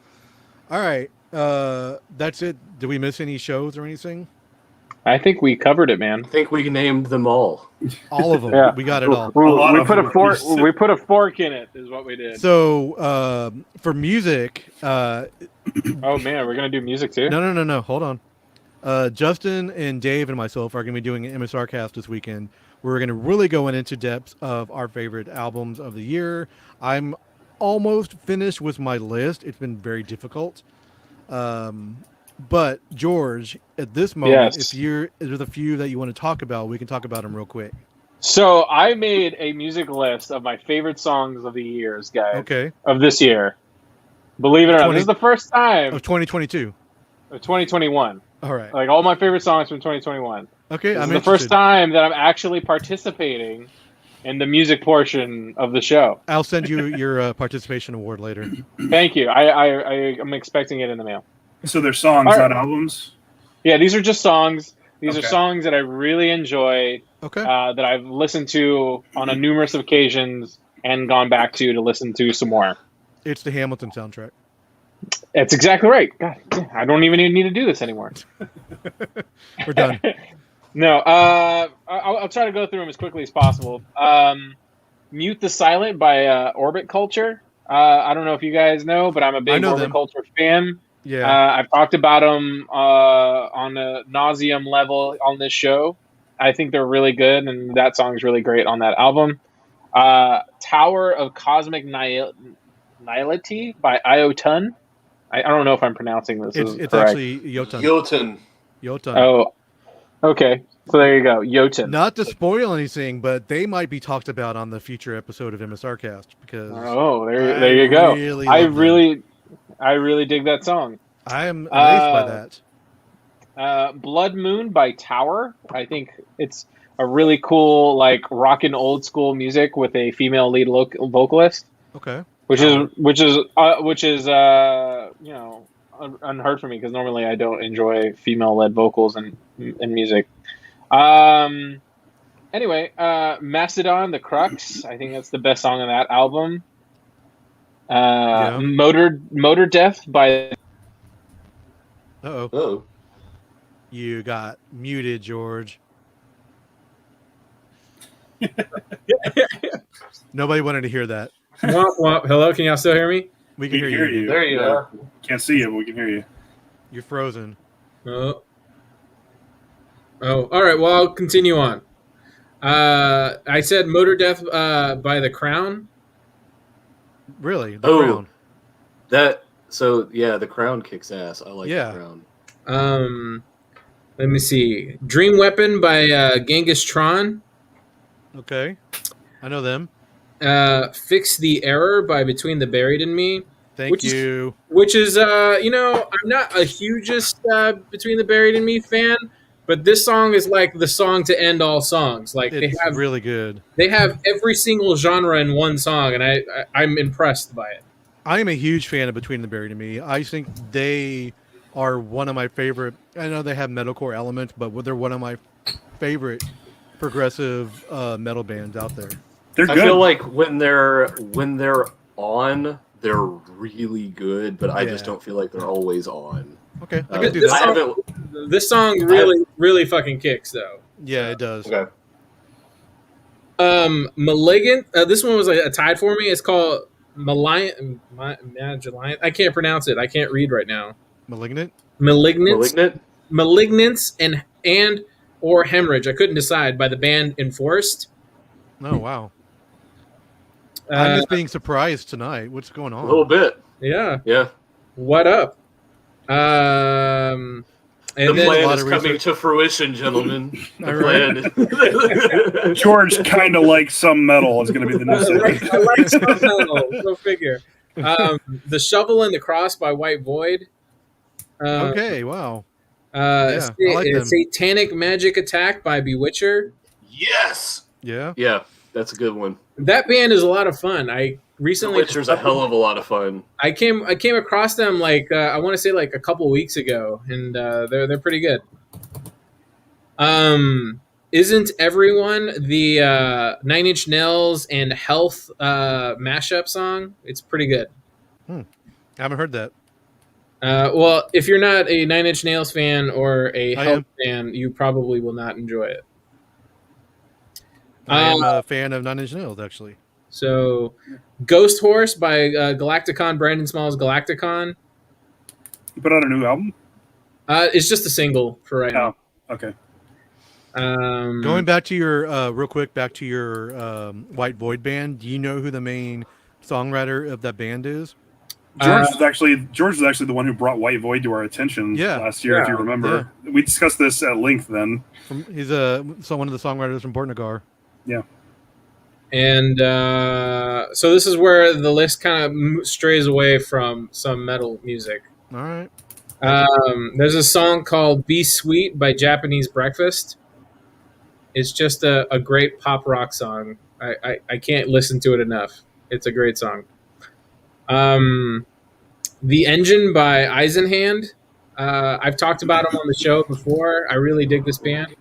All right, that's it. Did we miss any shows or anything? that. I think we covered it, man. I think we named them all. All of them. Yeah. We got it all. lot We of put them a are fork. pieces. We put a fork in it. Is what we did. So for music, Oh man, we're gonna do music too. no. Hold on. Justin and Dave and myself are going to be doing an MSR cast this weekend. We're going to really go into depth of our favorite albums of the year. I'm almost finished with my list. It's been very difficult. But George, at this moment, Yes. if there's a few that you want to talk about, we can talk about them real quick. So I made a music list of my favorite songs of the years, guys. Okay. Of this year. Believe it or not, this is the first time Of 2022. of 2021. All right. Like all my favorite songs from 2021. Okay. This I'm is the first interested. time that I'm actually participating in the music portion of the show. I'll send you your participation award later. Thank you. I'm expecting it in the mail. So they're songs, All right. not albums. Yeah, these are just songs. These are Okay. songs that I really enjoy, Okay. that I've listened to on a numerous occasions and gone back to listen to some more. It's the Hamilton soundtrack. That's exactly right. God, I don't even need to do this anymore. We're done. No, I'll try to go through them as quickly as possible. Mute the Silent by Orbit Culture. I don't know if you guys know, but I'm a big know Orbit them. Culture fan. Yeah. I've talked about them on a nauseum level on this show. I think they're really good, and that song's really great on that album. Tower of Cosmic Nihility by Iotun. I don't know if I'm pronouncing this It's correct. actually Jotun. Jotun. Jotun. Oh, okay. So there you go, Jotun. Not to spoil anything, but they might be talked about on the future episode of MSR Cast because Oh, there you go. I really dig that song. I am amazed by that. Blood Moon by Tower. I think it's a really cool, like rockin' old school music with a female lead vocalist, Okay. which is unheard for me because normally I don't enjoy female led vocals in music. Anyway, Mastodon, The Crux. I think that's the best song on that album. Yeah. Motor Death by Uh-oh. Oh, You got muted, George. Nobody wanted to hear that. Womp womp. Hello, can y'all still hear me? We can We hear you. there you are. Can't see you, but we can hear you. You're frozen. Oh. All right. Well, I'll continue on. I said Motor Death by The Crown. Really? The Oh. Crown. The Crown kicks ass. I like Yeah. the Crown. Let me see. Dream Weapon by Genghis Tron. Okay. I know them. Fix the Error by Between the Buried and Me. Thank Which is- you. Which is, I'm not a hugest Between the Buried and Me fan, but this song is like the song to end all songs. Like It's they have really good. they have every single genre in one song, and I'm impressed by it. I am a huge fan of Between the Buried and Me. I think they are one of my favorite. I know they have metalcore elements, but they're one of my favorite progressive metal bands out there. They're I good. feel like when they're on, they're really good, but I just Yeah. don't feel like they're always on. Okay, I Uh, can do this that. I haven't. This song really fucking kicks though. Yeah, it does. Okay. Malignant. This one was tied for me. It's called Malignant. I can't pronounce it. I can't read right now. Malignant. Malignant. Malignance and or Hemorrhage. I couldn't decide by the band Enforced. Oh wow. I'm just being surprised tonight. What's going on? A little bit. Yeah. Yeah. What up? And The then plan lot is of coming research. to fruition, gentlemen. The All plan. George kind of likes some metal is going to be the new I segment. like some metal. Go figure. The Shovel and the Cross by White Void. Okay, wow. Yeah, I like them. Satanic Magic Attack by Bewitcher. Yes. Yeah. Yeah, that's a good one. That band is a lot of fun. I recently Witcher's a hell of a lot of fun. I came across them like I want to say like a couple weeks ago, and they're pretty good. Isn't Everyone the Nine Inch Nails and Health mashup song? It's pretty good. I haven't heard that. Well, if you're not a Nine Inch Nails fan or a I Health am. fan, you probably will not enjoy it. I am a fan of Nine Inch Nails, actually. So, Ghost Horse by Galacticon, Brandon Small's Galacticon. You put out a new album? It's just a single for right now. Okay. Going back to your real quick, back to your White Void band. Do you know who the main songwriter of that band is? George was actually the one who brought White Void to our attention last year, if you remember. Yeah. We discussed this at length then. He's one of the songwriters from Portnagar. Yeah. And so this is where the list kind of strays away from some metal music. All right. There's a song called Be Sweet by Japanese Breakfast. It's just a great pop rock song. I can't listen to it enough. It's a great song. The Engine by Eisenhand. I've talked about them on the show before. I really dig this band.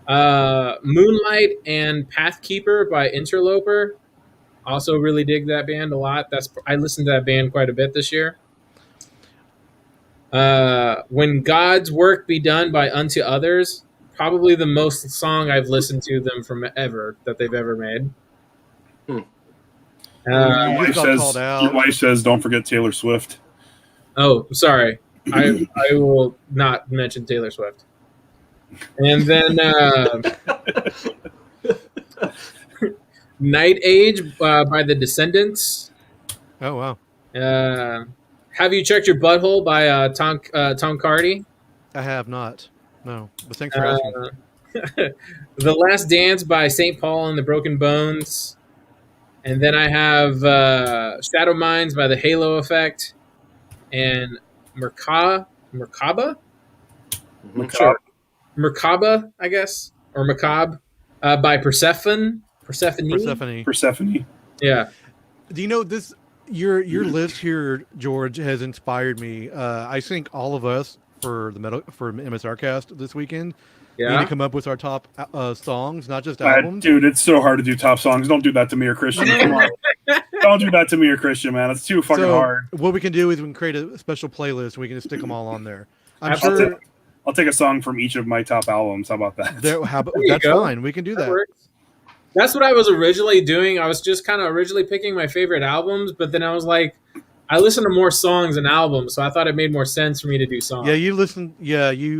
Moonlight and Pathkeeper by Interloper. Also really dig that band a lot. I listened to that band quite a bit this year. When God's Work Be Done by Unto Others. Probably the most song I've listened to them from ever that they've ever made. Your wife says, don't forget Taylor Swift. Oh, sorry. I will not mention Taylor Swift. And then Night Age by The Descendants. Oh, wow. Have You Checked Your Butthole by Tom Cardy? I have not. No, but thanks for asking. The Last Dance by St. Paul and the Broken Bones. And then I have Shadow Minds by The Halo Effect. And Merkaba? Merkaba, I guess. Or Macabre by Persephone. Yeah. Do you know this? Your list here, George, has inspired me. I think all of us for MSR Cast this weekend need to come up with our top songs, not just albums. Dude, it's so hard to do top songs. Don't do that to me or Christian. Come on. Don't do that to me or Christian, man. It's too fucking hard. What we can do is we can create a special playlist and we can just stick them all on there. I'll take a song from each of my top albums. How about that? That's fine. We can do that. Works. That's what I was originally doing. I was just kind of originally picking my favorite albums, but then I was like, I listen to more songs than albums, so I thought it made more sense for me to do songs. Yeah, you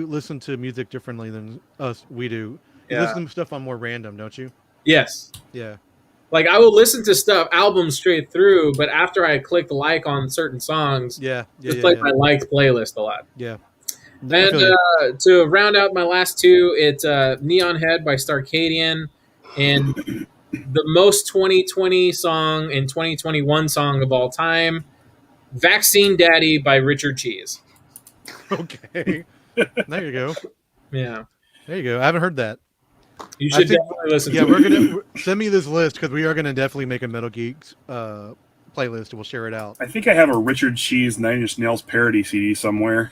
listen to music differently than us. We do. You listen to stuff on more random, don't you? Yes. Yeah. Like I will listen to albums straight through, but after I click like on certain songs, my liked playlist a lot. Yeah. And to round out my last two, it's Neon Head by Starcadian, and the most 2020 song and 2021 song of all time, Vaccine Daddy by Richard Cheese. Okay. There you go. Yeah. There you go. I haven't heard that. You should definitely listen to it. Yeah, we're going to send me this list because we are going to definitely make a Metal Geeks playlist and we'll share it out. I think I have a Richard Cheese 9 Inch Nails parody CD somewhere.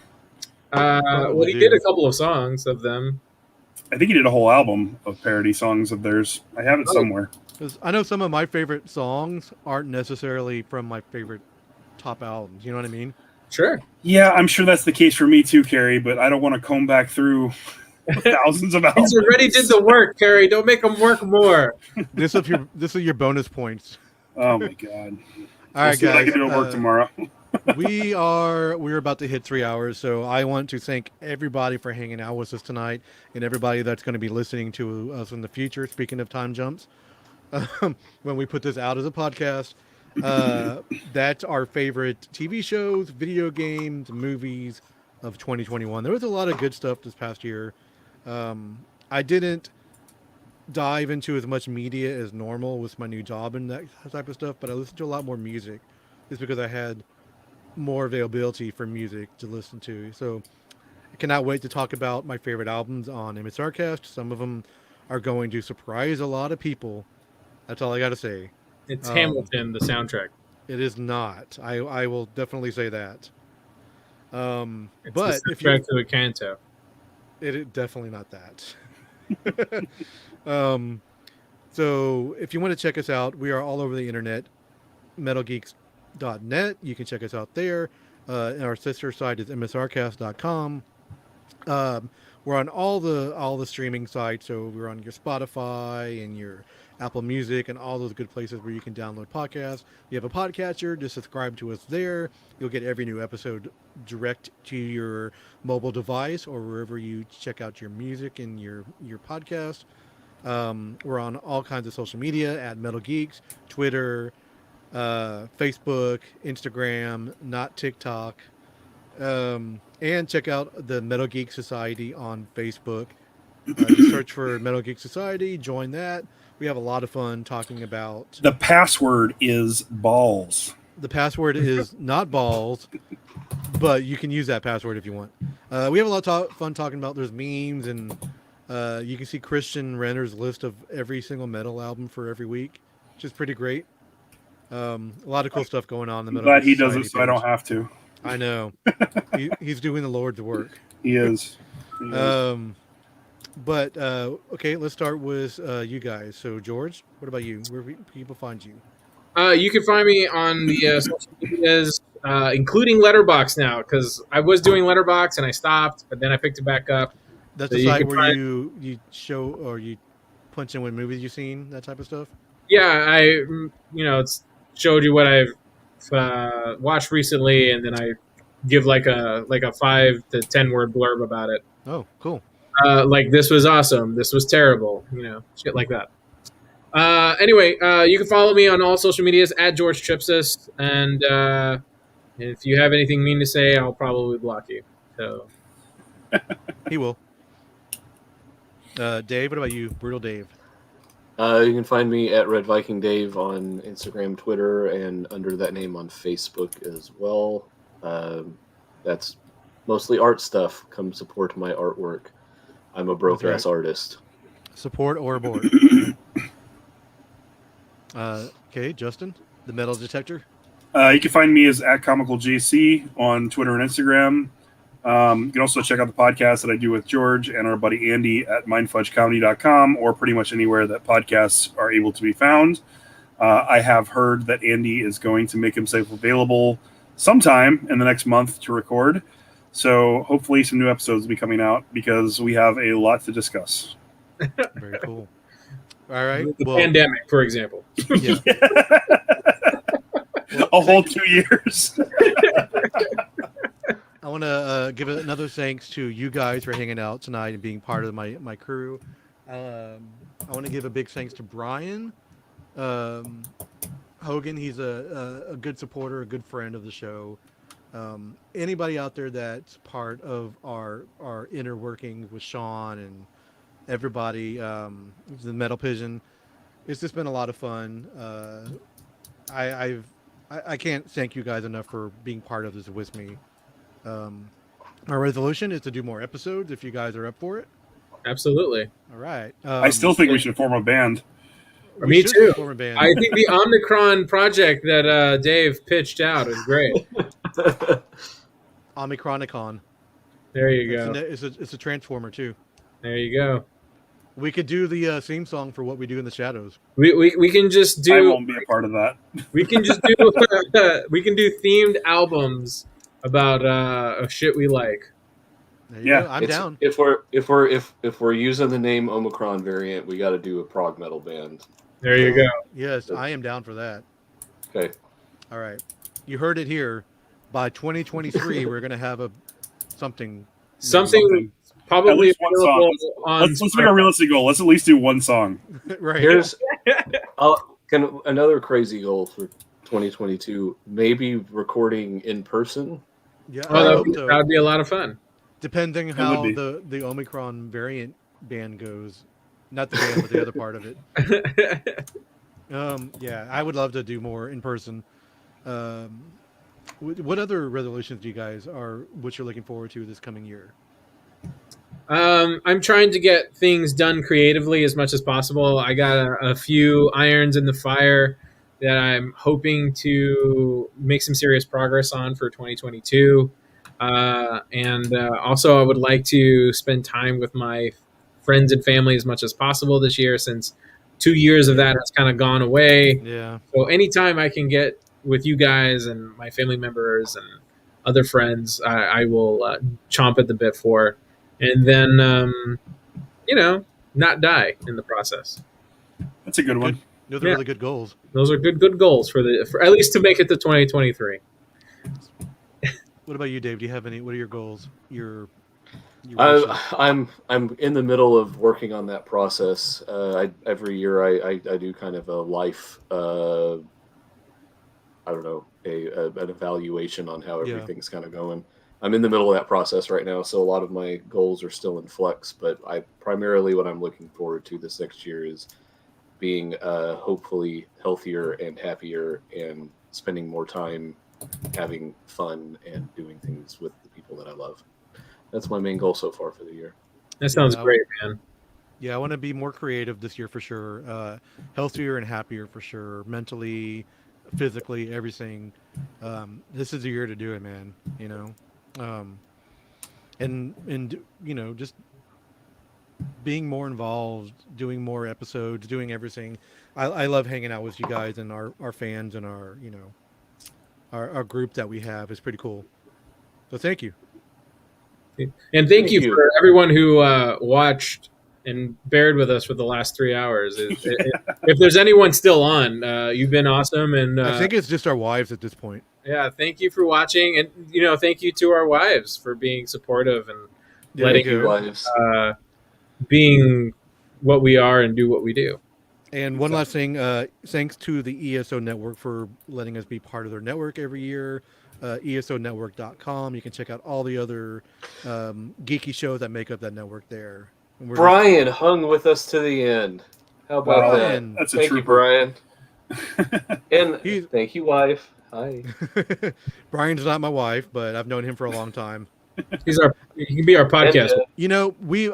Well, he did a couple of songs of them. I think he did a whole album of parody songs of theirs. I have it somewhere. I know some of my favorite songs aren't necessarily from my favorite top albums. You know what I mean? Sure. Yeah, I'm sure that's the case for me too, Carrie, but I don't want to comb back through thousands of albums. He's already did the work, Carrie. Don't make him work more. This is your bonus points. Oh my god! All right, guys. I can do at work tomorrow. We're about to hit 3 hours, so I want to thank everybody for hanging out with us tonight, and everybody that's going to be listening to us in the future. Speaking of time jumps, when we put this out as a podcast. That's our favorite TV shows, video games, movies of 2021. There was a lot of good stuff this past year. I didn't dive into as much media as normal with my new job and that type of stuff, but I listened to a lot more music just because I had more availability for music to listen to. So I cannot wait to talk about my favorite albums on MSRcast. Some of them are going to surprise a lot of people. That's all I got to say. It's Hamilton, the soundtrack. It is not. I will definitely say that. It's But the if you, soundtrack to a canto. it is definitely not that. So if you want to check us out, we are all over the internet. MetalGeeks.net. You can check us out there. And our sister site is msrcast.com. We're on all the streaming sites, so we're on your Spotify and your Apple Music and all those good places where you can download podcasts. You have a podcatcher, just subscribe to us there. You'll get every new episode direct to your mobile device or wherever you check out your music and your podcast. We're on all kinds of social media at Metal Geeks, Twitter, Facebook, Instagram, not TikTok. And check out the Metal Geek Society on Facebook. Just search for Metal Geek Society, join that. We have a lot of fun talking about... The password is balls. The password is not balls, but you can use that password if you want. We have a lot of fun talking about there's memes, and you can see Christian Renner's list of every single metal album for every week, which is pretty great. A lot of cool stuff going on in the Metal Glad Geek he does Society it so I page. don't have to. I know. He's doing the Lord's work. He is. But okay, let's start with you guys. So George, what about you? Where can people find you? You can find me on the social medias, including Letterbox now, because I was doing Letterbox and I stopped, but then I picked it back up. That's So the you site can where find- you show or you punch in what movies you've seen, that type of stuff. Yeah, it's showed you what I've watched recently, and then I give like a 5 to 10 word blurb about it. Oh, cool. Like, this was awesome, this was terrible, shit like that. Anyway, you can follow me on all social medias at George Tripsis, and if you have anything mean to say, I'll probably block you. So He will. Dave, what about you? Brutal Dave. You can find me at Red Viking Dave on Instagram, Twitter, and under that name on Facebook as well. That's mostly art stuff. Come support my artwork. I'm a broke ass artist. Support or abort. Okay, Justin, the metal detector. You can find me as at ComicalJC on Twitter and Instagram. You can also check out the podcast that I do with George and our buddy Andy at mindfudgecomedy.com or pretty much anywhere that podcasts are able to be found. I have heard that Andy is going to make himself available sometime in the next month to record. So hopefully some new episodes will be coming out because we have a lot to discuss. Very cool. All right. the Well, pandemic, for example. yeah. A whole 2 years. I want to give another thanks to you guys for hanging out tonight and being part of my crew. I want to give a big thanks to Brian Hogan. He's a good supporter, a good friend of the show. Anybody out there that's part of our inner workings with Sean and everybody, the Metal Pigeon, it's just been a lot of fun. I can't thank you guys enough for being part of this with me. Our resolution is to do more episodes if you guys are up for it. Absolutely. All right. I still think we should form a band. We Me should too. form a band. I think the Omicron project that Dave pitched out is great. Omicronicon. There you go. It's a transformer too. There you go. We could do the theme song for What We Do in the Shadows. We can just I do won't be a part of that. we can just do we can do themed albums about shit we like. There you Yeah. go. I'm down. If we're using the name Omicron variant, we got to do a prog metal band. There you go. Yes, I am down for that. Okay. All right. You heard it here. By 2023, we're going to have something. Something At probably least one song. available on Let's make a realistic goal. Let's at least do one song. Right. Here's Another crazy goal for 2022, maybe recording in person. Yeah, Oh, I that hope would, so. that would be a lot of fun. Depending would how be. the Omicron variant ban goes, not the ban, but the other part of it. Yeah, I would love to do more in person. Um, what other resolutions do you guys what you're looking forward to this coming year? I'm trying to get things done creatively as much as possible. I got a few irons in the fire that I'm hoping to make some serious progress on for 2022. And also, I would like to spend time with my friends and family as much as possible this year, since 2 years of that has kind of gone away. Yeah, So anytime I can get with you guys and my family members and other friends, I will chomp at the bit for, and then not die in the process. That's a good one. good. Those are Yeah. really good goals. Those are good goals for at least to make it to 2023. What about you, Dave? Do you have any? What are your goals? Your wishes? I'm in the middle of working on that process. Every year I do kind of a life. I don't know, an evaluation on how Yeah. everything's kind of going. I'm in the middle of that process right now, so a lot of my goals are still in flux. But primarily what I'm looking forward to this next year is being hopefully healthier and happier, and spending more time having fun and doing things with the people that I love. That's my main goal so far for the year. That sounds Yeah. great, man. Yeah, I want to be more creative this year for sure. Healthier and happier for sure. Mentally, physically, everything. This is the year to do it, man. You know, and just being more involved, doing more episodes, doing everything. I love hanging out with you guys and our fans and our group that we have. Is pretty cool. So thank you. And thank you for everyone who watched and bared with us for the last 3 hours. If there's anyone still on, you've been awesome. And I think it's just our wives at this point. yeah, thank you for watching, and thank you to our wives for being supportive and Yeah, letting thank you. Wives. being what we are and do what we do. And one last thing, thanks to the ESO Network for letting us be part of their network every year. ESOnetwork.com. You can check out all the other geeky shows that make up that network there. And Brian hung with us to the end. How about Brian. that? That's a Thank you, trooper. Brian. And thank you, wife. Hi. Brian's not my wife, but I've known him for a long time. He can be our podcast.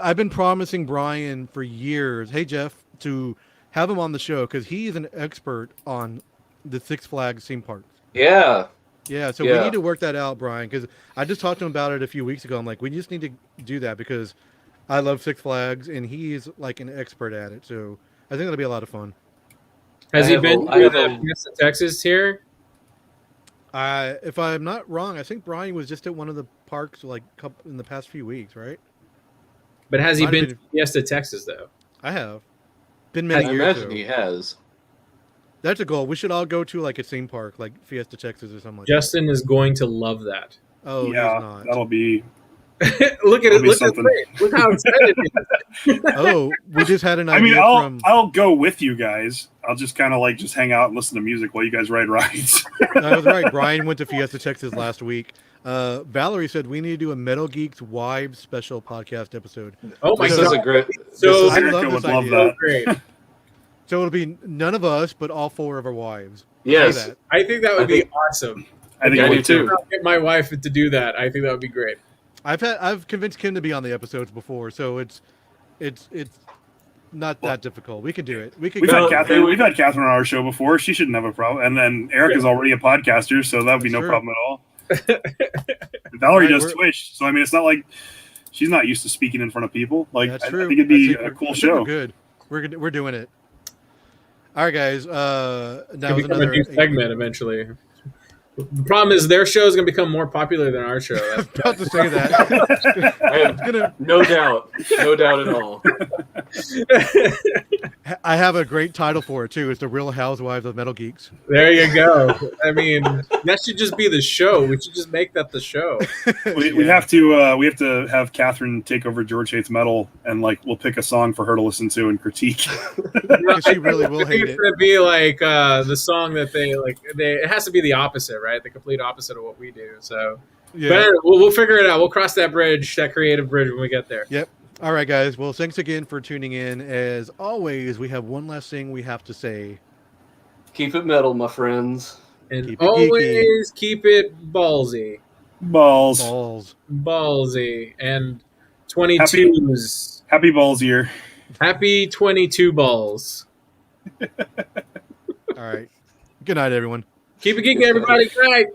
I've been promising Brian for years, hey Jeff, to have him on the show because he's an expert on the Six Flags theme parks. Yeah. Yeah, so we need to work that out, Brian, because I just talked to him about it a few weeks ago. I'm like, we just need to do that because I love Six Flags and he's like an expert at it. So I think it'll be a lot of fun. Has he been to the Fiesta Texas here? If I'm not wrong, I think Brian was just at one of the parks like in the past few weeks, right? But has he been to Fiesta Texas though? I have. Been many years. I imagine he has. That's a goal. We should all go to like a theme park, like Fiesta Texas or something like Justin is going to love that. Oh, yeah, he's not. that'll be. Look at it. Look at it. Look how excited he is. Oh, we just had an I idea mean, I'll go with you guys. I'll just kind of like just hang out and listen to music while you guys ride rides. I was right. Brian went to Fiesta Texas last week. Valerie said we need to do a Metal Geeks Wives special podcast episode. Oh my This god! is a great. So I love this idea. So great. So it'll be none of us, but all four of our wives. Yes. I think that would be awesome. I think I I do would too. too. I'll get my wife to do that. I think that would be great. I've convinced Kim to be on the episodes before, so it's not that difficult. We can do it. We can. We've had Catherine on our show before. She shouldn't have a problem. And then Eric is already a podcaster, so that would be no problem at all. Valerie does Twitch, so I mean, it's not like she's not used to speaking in front of people. Like, I think it'd be a cool show. We're good. We're doing it. All right, guys. Now become a new segment eventually. The problem is their show is going to become more popular than our show. About to say that. I have Gonna- no doubt at all. I have a great title for it too. It's the Real Housewives of Metal Geeks. There you go. I mean, that should just be the show. We should just make that the show. We have to have Catherine take over George Hates Metal, and like we'll pick a song for her to listen to and critique. Because she really will I think hate it's it. going to be like the song that they like. It has to be the opposite, right? The complete opposite of what we do. So, Yeah. but anyway, we'll figure it out. We'll cross that bridge, that creative bridge, when we get there. Yep. All right, guys. Well, thanks again for tuning in. As always, we have one last thing we have to say. Keep it metal, my friends. And Keep it always keep it ballsy. Balls. Ballsy. And 22s. Happy balls year. Happy 22 balls. All right. Good night, everyone. Keep it geeky, everybody. Good night.